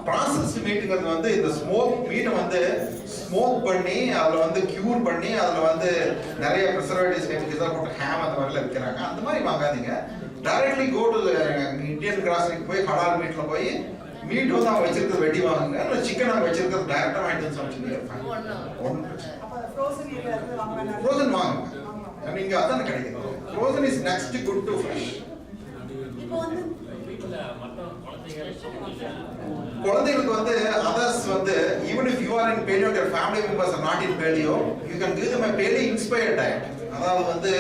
ப்ராசஸ்டு மீட்டுங்கிறது வந்து இந்த ஸ்மோக் மீட்டை வந்து ஸ்மோக் பண்ணி அதில் வந்து க்யூர் பண்ணி அதில் வந்து நிறைய ப்ரிசர்வேட்டிவ்ஸ் கெமிக்கல்ஸ் போட்டு ஹேம் அந்த மாதிரிலாம் விற்கிறாங்க. அந்த மாதிரி வாங்காதீங்க. டைரக்ட்லி கோ டு இந்தியன் கிராசரிக்கு போய் ஹலால் மீட்டில் போய் மீட் வந்து அவங்க வச்சிருக்கிறது வெட்டி வாங்குங்க, இல்லை சிக்கன் அவங்க வச்சிருக்கிறது டைரக்டாக வாங்கிட்டு வந்து சமைச்சு ஃப்ரோசன் வாங்குங்க. நீங்க அதான கிடைக்குது. Frozen is next good to fresh. இப்போ வந்து குழந்தைகளுக்கு வந்து அதர்ஸ் வந்து even if you are in paleo your family members are not in paleo you can give them a paleo inspired diet. அதாவது வந்து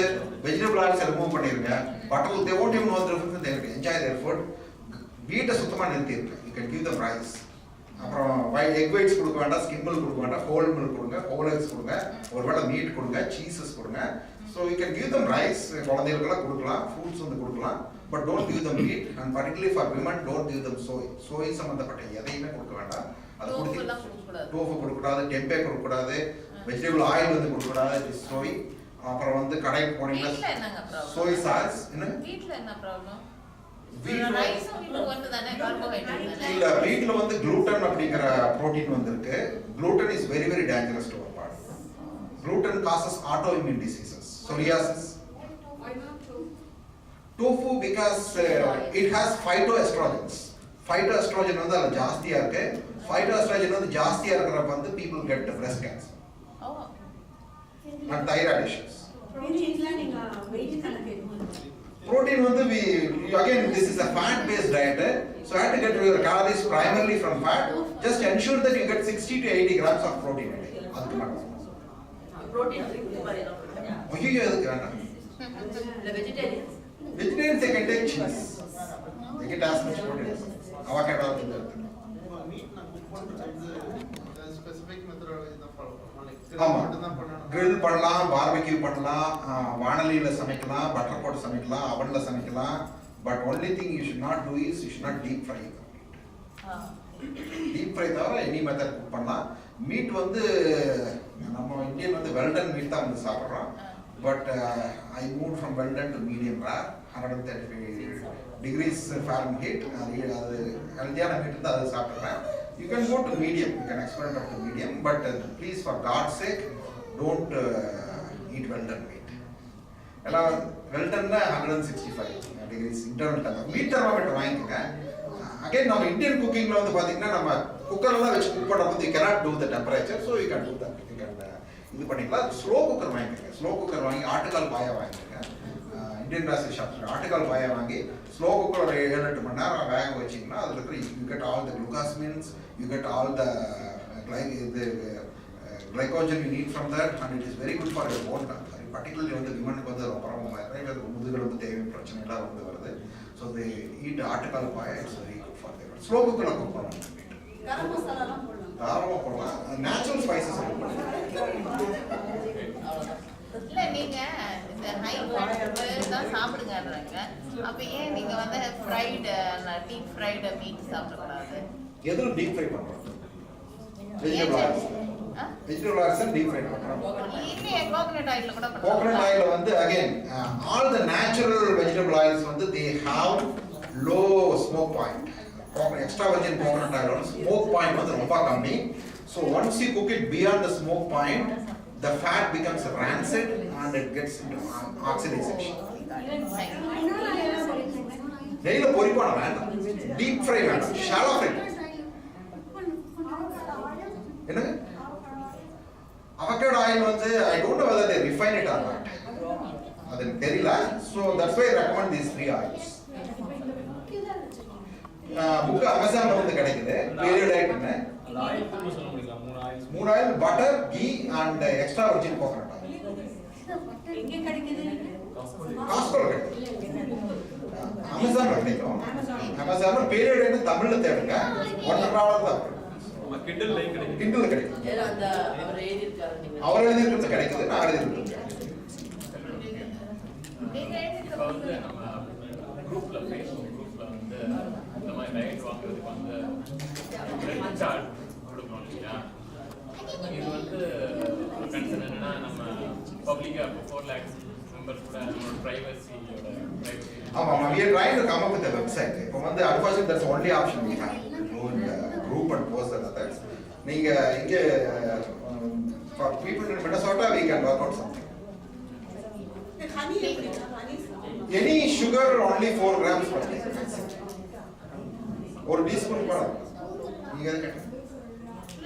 vegetable oils remove பண்ணிருங்க. Butter they won't even know the difference, they will enjoy their food. வீட்டை சுத்தமா நிறுத்திருங்க. You can give them rice. அப்புறம் egg whites கொடுக்க வேண்டாம், skim milk கொடுக்க வேண்டாம், ஹோல் மில்க் கொடுங்க, ஹோல் எக்ஸ் கொடுங்க, ஒருவேளை மீட் கொடுங்க, சீசஸ் கொடுங்க. So you can give them rice, குழந்தைகளுக்கெல்லாம் கொடுக்கலாம், ஃப்ரூட்ஸ் வந்து கொடுக்கலாம். But don't give them meat and particularly for women don't give them soy சம்மந்தப்பட்ட எதையுமே கொடுக்க வேண்டாம். அது டோஃபு கொடுக்கக்கூடாது, டெம்பே கொடுக்கக்கூடாது, வெஜிடபிள் ஆயில் வந்து கொடுக்கக்கூடாது, சோய். அப்புறம் வந்து கடைக்கு போனீங்கன்னா சோய் சாஸ். என்ன வீட்ல என்ன ப்ராப்ளம்? இல்ல வீட்ல வந்து gluten அப்படிங்கற புரோட்டீன் வந்திருக்கு. gluten is very very dangerous to our body. gluten causes autoimmune diseases, psoriasis. Why not tofu? Because it has phytoestrogens. Phytoestrogen வந்து அது ஜாஸ்தியா இருக்கு. Phytoestrogen வந்து ஜாஸ்தியா இருக்கறப்ப வந்து people get breast cancer. And thyroid issues. Protein வந்து again this is a fat based diet, so you have to get your calories primarily from fat. Just ensure that you get 60 to 80 grams of protein a day. அதுக்கு மேல protein இது மாதிரி தான். ஐயோ அதுக்கு வேண்டாம். The vegetarians they can take cheese. They get as much protein as avocado வந்து meet நான் குக் பண்றது ஸ்பெசிபிக் மெத்தடாலஜி தான் ஃபாலோ பண்ணுவோம். ஆமா, grill பண்ணலாம், barbecue பண்ணலாம், வாணலியில சமைக்கலாம், பட்டர் போட்டு சமைக்கலாம், அவன்ல சமைக்கலாம். But only thing you should not do is you should not deep fry it. Deep fry தவிர any method cook பண்ணலாம். மீட் வந்து நம்ம இந்தியன் வந்து well done மீட் தான் வந்து சாப்பிடுறோம். But I moved from well done to medium rare, 135 degrees Fahrenheit. அது ஹெல்தியான மீட் தான் அது சாப்பிடுறேன். You can go to medium, you can experiment up to medium, but please for God's sake don't eat well done meat. எல்லாம் well done 165 degrees internal temperature. Meet thermometer வாங்கிக்கங்க. Again நம்ம Indian குக்கிங்ல வந்து பாத்தீங்கன்னா நம்ம குக்கர்ல வச்சு குக் பண்ணும்போது you cannot do the temperature, so you can do that. You can இது பண்ணிக்கலாம். ஸ்லோ குக்கர் வாங்கிக்கங்க. ஸ்லோ குக்கர் வாங்கி ஆட்டுக்கால் பாயா வாங்கிக்கங்க. இந்தியன் ராசி ஷாப்ல ஆட்டுக்கால் பாயா வாங்கி ஸ்லோ குக்கர் ஒரு 7-8 மணி நேரம் வேக வச்சீங்கன்னா அதுல இருக்கிற you get all the glucosamines, you get all the glycogen you need from that, and it is very good for your bone health. Particularly வந்து விமனுக்கு வந்து ரொம்ப நிறைய முதுகுல வந்து தேவை பிரச்சனை எல்லாம் வந்து வருது. So they eat ஆட்டுக்கால் பாயா, it's very good for them. Slow குக்கர்ல குக் பண்ணலாம். கரம் மசாலாலாம் போடலாம். தாராளமா போடலாம். நேச்சுரல் ஸ்பைசஸ் இல்ல நீங்க இந்த ஹை ஃபேட் தான் சாப்பிடுங்கன்றாங்க. அப்ப ஏன் நீங்க வந்து ஃப்ரைட் டீப் ஃப்ரைட் மீட் சாப்பிட கூடாது? எதுல டீப் ஃப்ரை பண்றோம்? வெஜிடபிள் ஆயில்ஸ் டீப் ஃப்ரை பண்றோம். இல்ல கோகனட் ஆயில்ல கூட பண்றோம். கோகனட் ஆயில்ல வந்து again all the natural vegetable oils வந்து they have low smoke point. Extra virgin coconut oil smoke point வந்து ரொம்ப கம்மி. So once you cook it beyond the smoke point, the fat becomes rancid and it gets into oxidization. நெய்ல பொரிப்பான வேண்டாம், deep fry வேண்டாம், shallow fry. என்ன avocado oil வந்து I don't know whether they refine it or not. அது எனக்கு தெரியல. So that's why I recommend these 3 oils. Book அமேசான்ல வந்து கிடைக்குது. பீரியட் ஆயிட்டுன்னு ஆயில் கூட சொல்ல முடியல. 3 oil butter, ghee and extra virgin coconut oil. எங்க கிடைக்குது? காஸ்கோல கிடைக்குது. அமேசான்ல கிடைக்கும். அமேசான்ல பீரியட் ஆயிட்டு தமிழ்ல தேடுங்க. $1 தான். கிண்டல்ல கிடைக்கும். கிண்டல்ல கிடைக்கும். அந்த அவர் எழுதிருக்காரு நீங்க. அவர் எழுதிருக்கிறது கிடைக்குது, நான் எழுதிருக்கேன். இப்போ வந்து நம்ம குரூப்ல ஃபேஸ்புக் குரூப்ல வந்து இந்த மாதிரி டயட் வாங்குறதுக்கு வந்து ரெட் சார்ட் கொடுக்கணும் இல்லையா? இது வந்து கன்சர்ன் என்னன்னா நம்ம பப்ளிக்கா 4 lakhs மெம்பர்ஸ் கூட நம்மளோட பிரைவசியோட ஆமா, we are trying to come up with a website. இப்போ வந்து unfortunately that's the only option we have. Go in the group and post the others. நீங்க இங்க for people in Minnesota we can work out something. honey எப்படி? honey Any sugar only 4 grams per day. ஒரு teaspoon கூட நீங்க எது கேட்டீங்க?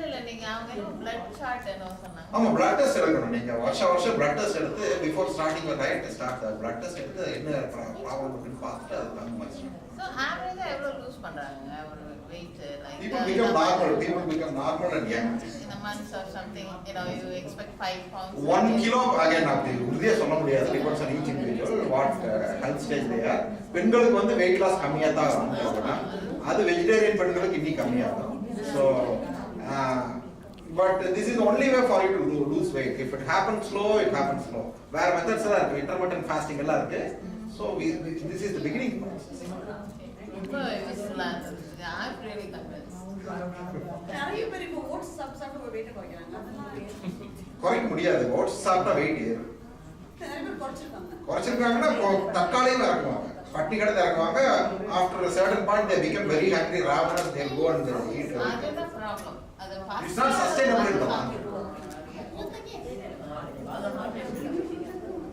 இல்ல நீங்க அவங்க blood chart என்ன சொன்னாங்க? ஆமா, blood test எடுக்கணும். நீங்க வருஷம் blood test எடுத்து before starting your diet start the blood test எடுத்து என்ன ப்ராப்ளம் இருக்குன்னு பார்த்துட்டு அது தகுந்த மாதிரி. So average எவ்வளவு லூஸ் பண்றாங்க ஒரு weight like People become normal and young. in a month or something, you know, you expect 5 pounds. 1 kilo again அப்படி உறுதியா சொல்ல முடியாது. depends on each individual what health stage they are. பெண்களுக்கு வந்து weight loss கம்மியா தான் ஆகும். அது வெஜிடேரியன் பெண்களுக்கு இன்னி கம்மியாகும். So this is the only way for you to lose weight. If it happens slow, it happens slow. Where methods are intermittent fasting எல்லாம் இருக்கு. So this is the beginning process. I'm really convinced. நிறைய பேர் இப்போ oats சாப்பிட்டு wait குறைக்கிறாங்க. குறைக்க முடியாது. Oats சாப்பிட்டா wait ஏறும். நிறைய பேர் குறைச்சிருக்காங்க. குறைச்சிருக்காங்கன்னா தக்காளியும் இறக்குவாங்க. பட்டி கடை இறக்குவாங்க. After a certain point they become very hungry, ravenous, they'll go and eat. That's the problem. It's not sustainable in the market.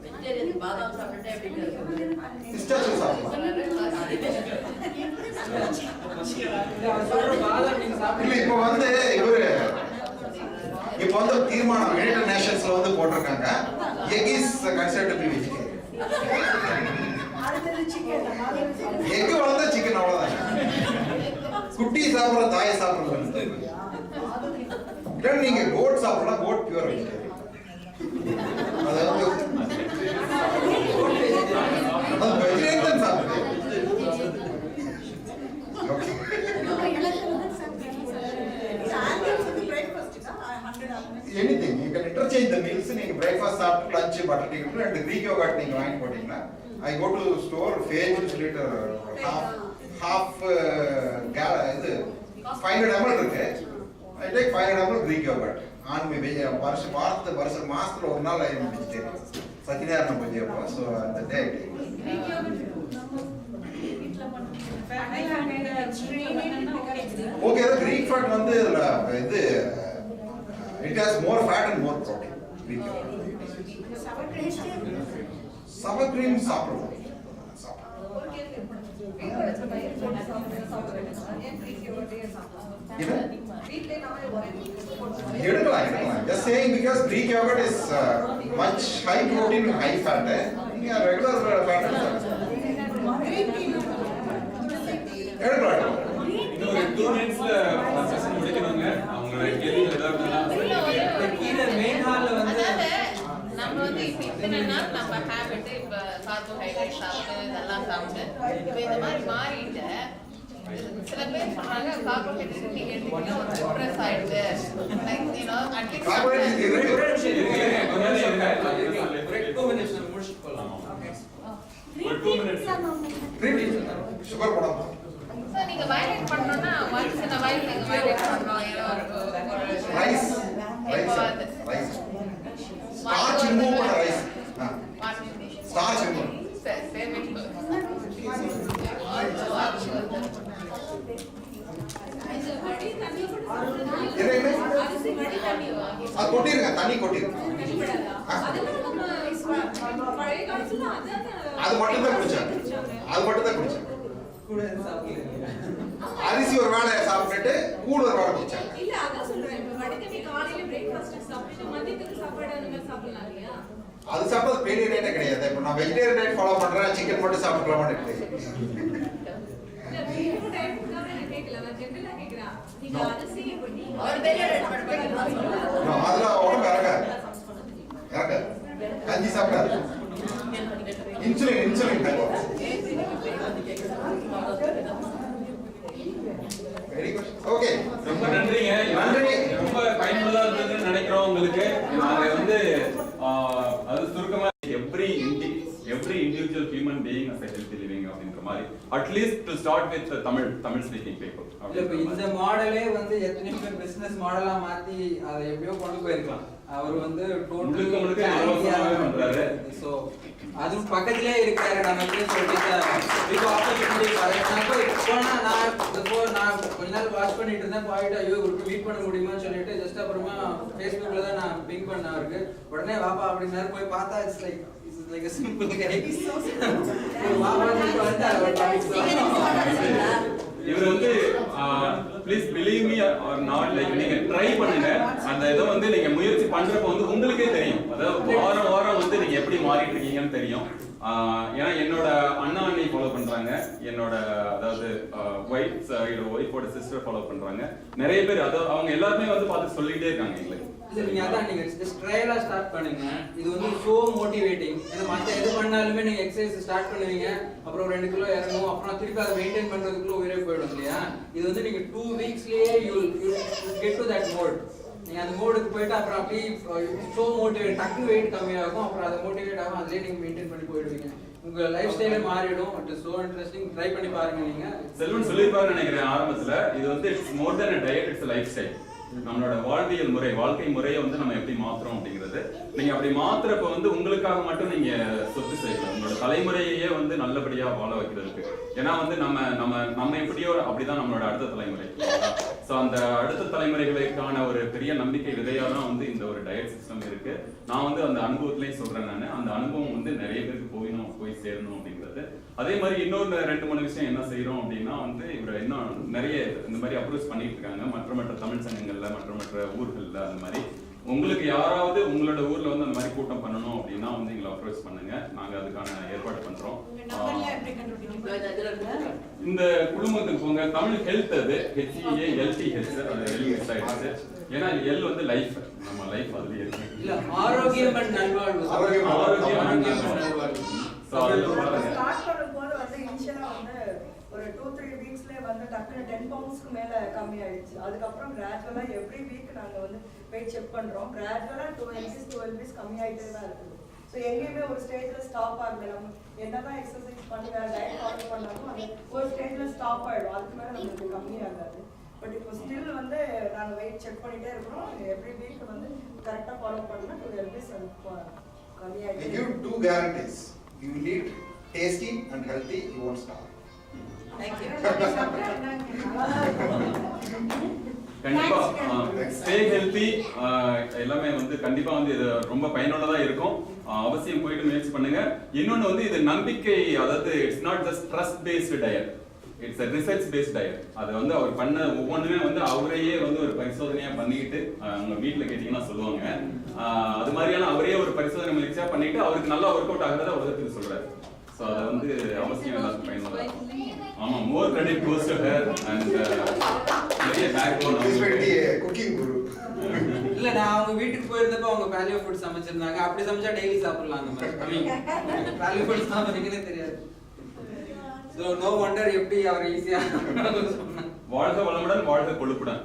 Vegetarian பாதாம் சாப்பிட்டுட்டே எப்படி Pistachio சாப்பிடலாம். இல்ல இப்போ வந்து தீர்மானம் யுனைடெட் நேஷன்ஸ்ல வந்து போட்டிருக்காங்க egg is considered to be vegetarian. Egg வளர்ந்தா சிக்கன் அவ்வளவுதான். குட்டி சாப்பிடுற தாயை சாப்பிடுறது இல்ல. நீங்க கோட் சாப்பிடலாம். Goat pure vegetarian. அதாவது வெஜிடேரியன் சாப்பிடுறது. Anything you can interchange the meals. நீங்க breakfast சாப்பிட்டு lunch butter chicken and Greek yogurt நீங்க வாங்கி போட்டீங்கன்னா I go to store phage சொல்லிட்டு half இது 500 ml இருக்கு. I take 500 ml Greek yogurt on me மாசத்துல ஒரு நாள் I am vegetarian. சத்தியநாராயண பூஜை அப்போ so அந்த day okay the Greek fat வந்து இது it has more fat and more protein. Greek yogurt. Sour cream சாப்பிடுவோம். எடுக்கலாம். Just saying because Greek yogurt is much high protein and high fat. நீங்க regular fat எடுக்கலாம். இன்னொரு 2 மினிட்ஸ்ல session முடிக்கணுங்க. அவங்களோட கேள்விகள் ஏதாவது கீழ மெயின் ஹால்ல வந்து நம்ம வந்து இத்தனை நாள் நம்ம ஹேபிட் இப்ப கார்போஹைட்ரேட் சாப்பிட்டு இதெல்லாம் சாப்பிட்டு இப்ப இந்த மாதிரி மாறிட்டு சில பேர் சொல்றாங்க கார்போஹைட்ரேட் நீங்க எடுத்தீங்கன்னா ஒரு டிப்ரெஸ் ஆயிடுது. Like you know at least sugar போடாம நீங்க வயலேட் பண்ணனும்னா once in a while நீங்க வயலேட் பண்ணனும். ரைஸ் ஸ்டார்ச் ரிமூவ் பண்ண ரைஸ் ஸ்டார்ச் ரிமூவ் அது கொட்டிருங்க. தண்ணி கொட்டிருங்க. அது மட்டும் தான் குடிச்சாங்க. அரிசி ஒரு வேளை சாப்பிட்டுட்டு கூழ் ஒரு வேளை குடிச்சாங்க. இல்ல அதான் சொல்றேன். இப்ப வடிகட்டி காலையில பிரேக்ஃபாஸ்ட் சாப்பிட்டு மதியத்துக்கு சாப்பாடு அந்த மாதிரி சாப்பிடலாம் இல்லையா? அது சாப்பிட்டது பெரிய டயட்டே கிடையாது. இப்போ நான் வெஜிடேரியன் டயட் ஃபாலோ பண்றேன். சிக்கன் மட்டும் சாப்பிடலாமான்னு இல்ல வெஜிடேரியன் டயட் நான் கேட்கல. நான் ஜெனரலா கேக்குறேன். நீங்க அரிசி பண்ணி ஒரு பெரிய டயட் பண்ணுவீங்க. அதுல உடம்பு இறங்காது. கஞ்சி சாப்பிடாது. Insulin very good. ஓகே ரொம்ப நன்றிங்க. ரொம்ப பயனுள்ளதா இருந்ததுன்னு நினைக்கிறோம் உங்களுக்கு. நாங்க வந்து அது சுருக்கமா every individual human being as a healthy living அப்படின்ற மாதிரி at least to start with Tamil speaking people. இப்போ இந்த மாடலே வந்து எத்தனை பேர் பிசினஸ் மாடலா மாத்தி அதை எப்படியோ கொண்டு போயிருக்கலாம். அவர் வந்து டோட்டலி பண்றாரு. சோ அது பக்கத்திலே இருக்காரு நமக்கு. இப்போ ஆப்பர்ச்சுனிட்டி ஃபார் எக்ஸாம்பிள் நான் கொஞ்ச நாள் வாட்ச் பண்ணிட்டு இருந்தேன். போயிட்டு ஐயோ இவருக்கு மீட் பண்ண முடியுமான்னு சொல்லிட்டு ஜஸ்ட் அப்புறமா ஃபேஸ்புக்ல தான் நான் பிங் பண்ண அவருக்கு. உடனே வாப்பா அப்படின்னாரு. போய் பார்த்தா it's like a simple guy. இவர் வந்து please believe me or not like நீங்க ட்ரை பண்ணுங்க. அந்த இதை வந்து நீங்க முயற்சி பண்றப்ப வந்து உங்களுக்கே தெரியும். அதாவது வாரம் வந்து நீங்க எப்படி மாறிட்டு இருக்கீங்கன்னு தெரியும். ஏன்னா என்னோட அண்ணா அண்ணி ஃபாலோ பண்றாங்க. என்னோட அதாவது ஒய்ஃபோட சிஸ்டர் ஃபாலோ பண்றாங்க. நிறைய பேர் அதாவது அவங்க எல்லாருமே வந்து பார்த்து சொல்லிட்டே இருக்காங்க எங்களுக்கு. நீங்க அதான் நீங்க ஜஸ்ட் ட்ரையலா ஸ்டார்ட் பண்ணுங்க. இது வந்து சோ மோட்டிவேட்டிங். ஏன்னா மத்த எது பண்ணாலுமே நீங்க எக்சர்சைஸ் ஸ்டார்ட் பண்ணுவீங்க, அப்புறம் 2 கிலோ இறங்கும், அப்புறம் திருப்பி அதை மெயின்டைன் பண்றதுக்குள்ள உயிரே போயிடும் இல்லையா? இது வந்து நீங்க 2 வீக்ஸ்லயே you get to that mode. நீங்க அந்த மோடுக்கு போயிட்டு அப்புறம் அப்படியே ஸோ மோட்டிவேட் டக்குனு வெயிட் கம்மியாகும், அப்புறம் அதை மோட்டிவேட் ஆகும், அதிலே நீங்க மெயின்டைன் பண்ணி போயிடுவீங்க. உங்க லைஃப் ஸ்டைலே மாறிடும். It is so interesting. Try பண்ணி பாருங்க. நீங்க செல்வன் சொல்லியிருப்பாரு நினைக்கிறேன் ஆரம்பத்துல, இது வந்து it's more then a diet, it's life style. நம்மளோட வாழ்வியல் முறை, வாழ்க்கை முறையை வந்து நம்ம எப்படி மாத்துறோம் அப்படிங்கிறது. நீங்க அப்படி மாத்துறப்ப வந்து உங்களுக்காக மட்டும் நீங்க சொத்து செய்யலாம், உங்களோட தலைமுறையே வந்து நல்லபடியா வாழ வைக்கிறதுக்கு. ஏன்னா வந்து நம்ம எப்படியோ அப்படிதான் நம்மளோட அடுத்த தலைமுறை. ஸோ அந்த அடுத்த தலைமுறைகளுக்கான ஒரு பெரிய நம்பிக்கை விதையா தான் வந்து இந்த ஒரு டயட் சிஸ்டம் இருக்கு. நான் வந்து அந்த அனுபவத்திலையும் சொல்றேன், நான் அந்த அனுபவம் வந்து நிறைய பேருக்கு போய் சேரணும் அப்படிங்கிறது. அதே மாதிரி இன்னொரு 2-3 விஷயம் என்ன செய்யறோம் அப்படின்னா வந்து இவர் இன்னும் நிறைய இந்த மாதிரி அப்ரோச் பண்ணிட்டு இருக்காங்க மற்ற தமிழ் சங்கங்கள்ல, மற்ற ஊர்கள்ல. அந்த மாதிரி உங்களுக்கு யாராவது உங்களோட ஊர்ல வந்து அந்த மாதிரி கூட்டம் பண்ணணும் அப்படின்னா வந்து எங்களை அப்ரோச் பண்ணுங்க, நாங்க அதுக்கான ஏற்பாடு பண்றோம். இந்த குழுமத்துக்கு போங்க, தமிழ் ஹெல்த், அது HEALTH, அது ஏன்னா எல் வந்து லைஃப், நம்ம லைஃப் அதுலயே இருக்கு. இல்ல ஆரோக்கியம் அண்ட் நல்வாழ்வு, ஆரோக்கியம் அண்ட் நல்வாழ்வு. சோ அதுல பாருங்க, ஸ்டார்ட் பண்ணும்போது வந்து இனிஷியலா வந்து ஒரு 2-3 வீக்ஸ்லயே வந்து டக்குனு 10 பவுண்ட்ஸ்க்கு மேல கம்மி ஆயிடுச்சு. அதுக்கப்புறம் கிராஜுவலா எவ்ரி வீக் நாங்க வந்து வெயிட் செக் பண்றோம். கிராஜுவலா 12 weeks கம்மி ஆயிட்டே தான் இருக்குது. ஸோ எங்கேயுமே ஒரு ஸ்டேஜ்ல ஸ்டாப் ஆகல. நம்ம என்னதான் எக்ஸசைஸ் பண்ணி வேற டயட் ஃபாலோ பண்ணாலும் அது ஒரு ஸ்டேஜ்ல ஸ்டாப் ஆயிடும். அதுக்கு மேல நமக்கு கம்மி ஆகாது. பட் இப்போ ஸ்டில் வந்து நாங்க வெயிட் செக் பண்ணிட்டே இருக்கிறோம். எவ்ரி வீக் வந்து கரெக்டா ஃபாலோ பண்ணா 12 weeks கம்மி ஆயிடுச்சு. They give 2 guarantees. You will eat tasty and healthy, you won't starve. Thank you. கண்டிப்பா ஸ்டே ஹெல்தி எல்லாமே வந்து கண்டிப்பா வந்து இது ரொம்ப பயனுள்ளதா இருக்கும். அவசியம் போயிட்டு முயற்சி பண்ணுங்க. இன்னொன்னு வந்து இது நம்பிக்கை, அதாவது it's not just trust based diet, it's a research paste diet. அது வந்து அவர் பண்ண ஒவ்வொன்றுமே வந்து அவரையே வந்து ஒரு பரிசோதனையா பண்ணிட்டு, உங்க வீட்டுல கேட்டீங்கன்னா சொல்லுவாங்க, அது மாதிரியான அவரே ஒரு பரிசோதனை முயற்சியா பண்ணிட்டு அவருக்கு நல்லா ஒர்க் அவுட் ஆகிறத உலகத்துக்கு சொல்றாரு. ஸோ அது வந்து அவசியம் எல்லாத்துக்கும் பயனுள்ளதா. ஆமா, more credit goes to her and நிறைய பேக் போன் குக்கிங் குரு. இல்ல நான் அவங்க வீட்டுக்கு போயிருந்தப்ப அவங்க பாலியோ ஃபுட் சமைச்சிருந்தாங்க. அப்படி சமைச்சா டெய்லி சாப்பிடலாம். பாலியோ ஃபுட் சாப்பிடுறீங்கன்னே தெரியாது. So no wonder எப்படி அவர் ஈஸியா வாழ்க வளமுடன், வாழ்க கொழுப்புடன்.